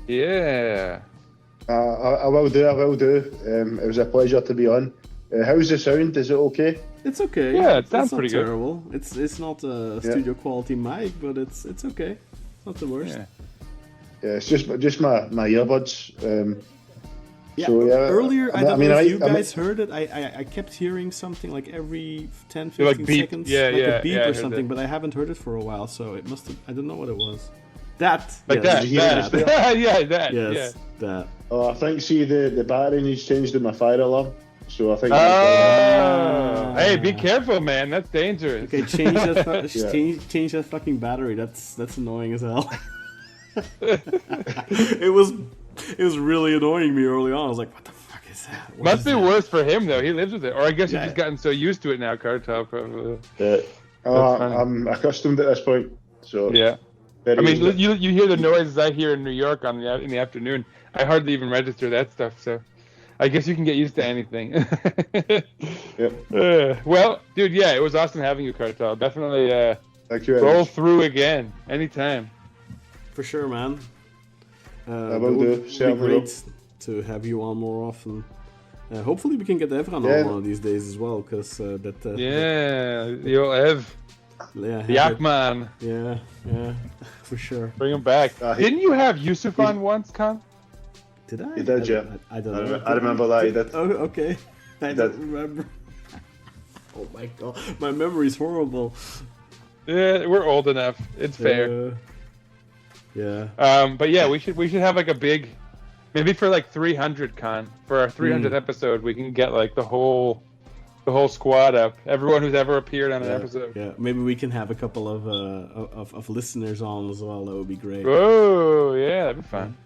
Yeah. I will do. It was a pleasure to be on. How's the sound? Is it okay? It's okay. Yeah, it sounds pretty terrible. It's not a studio quality mic, but it's okay. It's not the worst. Yeah, it's just my earbuds. Earlier, I don't know if you guys heard it. I kept hearing something like every 10, 15 seconds, a beep or something, but I haven't heard it for a while, so it must have, I don't know what it was. That. Like yes. that. Did you hear That. Yeah, that. Yes, that. Oh, I think, the battery needs changed in my fire alarm. So I think. Hey, be careful, man. That's dangerous. Okay, change that. Change that fucking battery. That's annoying as hell. It was really annoying me early on. I was like, what the fuck is that? Must be worse for him though. He lives with it, or I guess he's just gotten so used to it now. Kartal probably. I'm accustomed at this point. So yeah. I mean, you hear the noises I hear in New York in the afternoon. I hardly even register that stuff, so I guess you can get used to anything. Yep. Well, dude, yeah, it was awesome having you, Kartal. Definitely Thank you. roll through again anytime. For sure, man. I will it do. would be great to have you on more often. Hopefully, we can get Evran on one of these days as well, because you'll have. Yeah, Yakman. Yeah, for sure. Bring him back. Didn't you have Yusuf on once, Khan? Did I? He did, yeah. I don't know. I remember that, he did. Oh, okay. I don't remember. Oh my god. My memory's horrible. Yeah, we're old enough. It's fair. Yeah. But yeah, we should have like a big Maybe for like 300, Kaan. For our 300th episode, we can get like the whole squad up. Everyone who's ever appeared on an episode. Yeah, maybe we can have a couple of listeners on as well. That would be great. Oh, yeah, that'd be fun.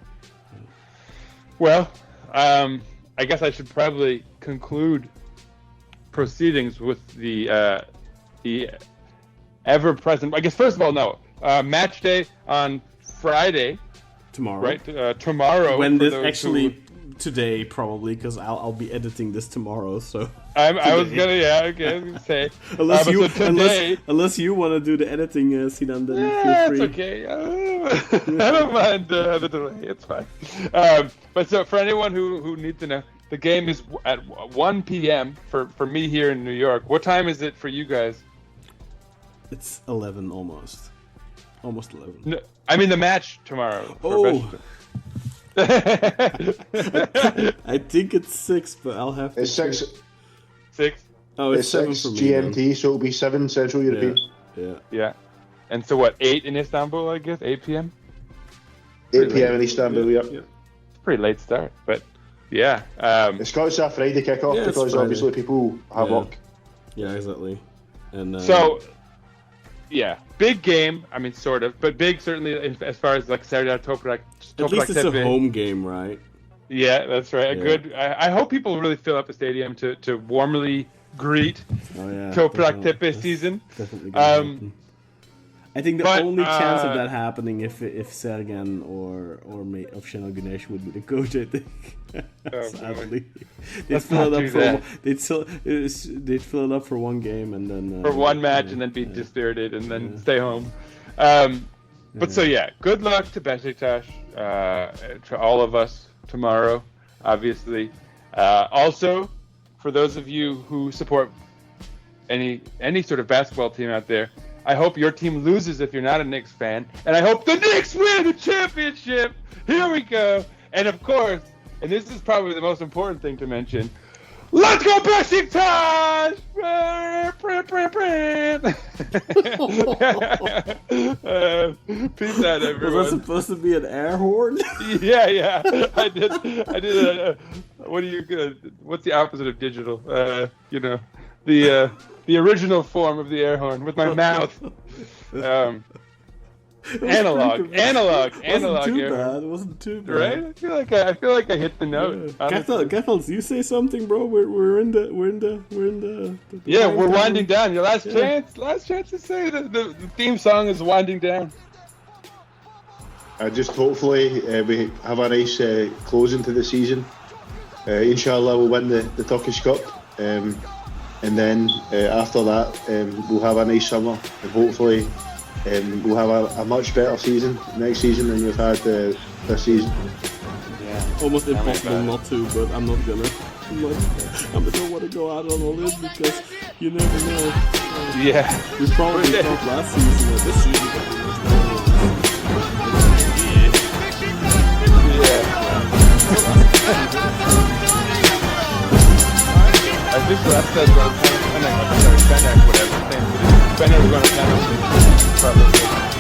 Well, I guess I should probably conclude proceedings with the ever-present. I guess first of all, no, match day on Friday. Tomorrow, right? Tomorrow. When this actually today probably, because I'll be editing this tomorrow. So I was gonna say unless you today, unless you want to do the editing, Sinan, then feel free. It's okay. I don't mind the delay. It's fine. But so for anyone who needs to know, the game is at 1 p.m. for me here in New York. What time is it for you guys? It's 11 almost 11. No, I mean the match tomorrow. Oh. I think it's 6, but I'll have to. It's 6. 6. Oh, it's 7 6 for me. GMT, so it'll be 7 Central European. Yeah. And so what? 8 in Istanbul, I guess. 8 p.m. 8 p.m. in Istanbul. Yeah. It's a pretty late start, but yeah. It's got a Friday kickoff because obviously people have work. Yeah, exactly. And so. Yeah, big game. I mean, sort of, but big certainly as far as like Serdar Topraktepe. At least it's a home game, right? Yeah, that's right. Good. I hope people really fill up the stadium to warmly greet Topraktepe season. Definitely. I think the only chance of that happening if Sergen or Şenol Güneş would be the coach. I think. Sadly, they'd fill it up for one game and then for one match and then be dispirited and then stay home. But so good luck to Beşiktaş, to all of us tomorrow, obviously. Also, for those of you who support any sort of basketball team out there, I hope your team loses if you're not a Knicks fan, and I hope the Knicks win the championship. Here we go. And of course, and this is probably the most important thing to mention, let's go Beşiktaş! Peace out, everyone. Was that supposed to be an air horn? Yeah. I did. What's the opposite of digital? The original form of the air horn with my mouth. Analog. It wasn't too bad. Right? I feel like I hit the note. Kartal, you say something, bro. We're in the yeah, we're winding down. Your last chance to say the theme song is winding down. Just hopefully we have a nice closing to the season. Inshallah, we'll win the Turkish Cup. And then after that, we'll have a nice summer, and hopefully we'll have a much better season next season than we've had this season. Yeah, almost impossible not to, but I'm not gonna. I don't want to go out on a limb because you never know. We probably thought last season or this season that we I think last said whatever. Benek was going to penalty. Probably.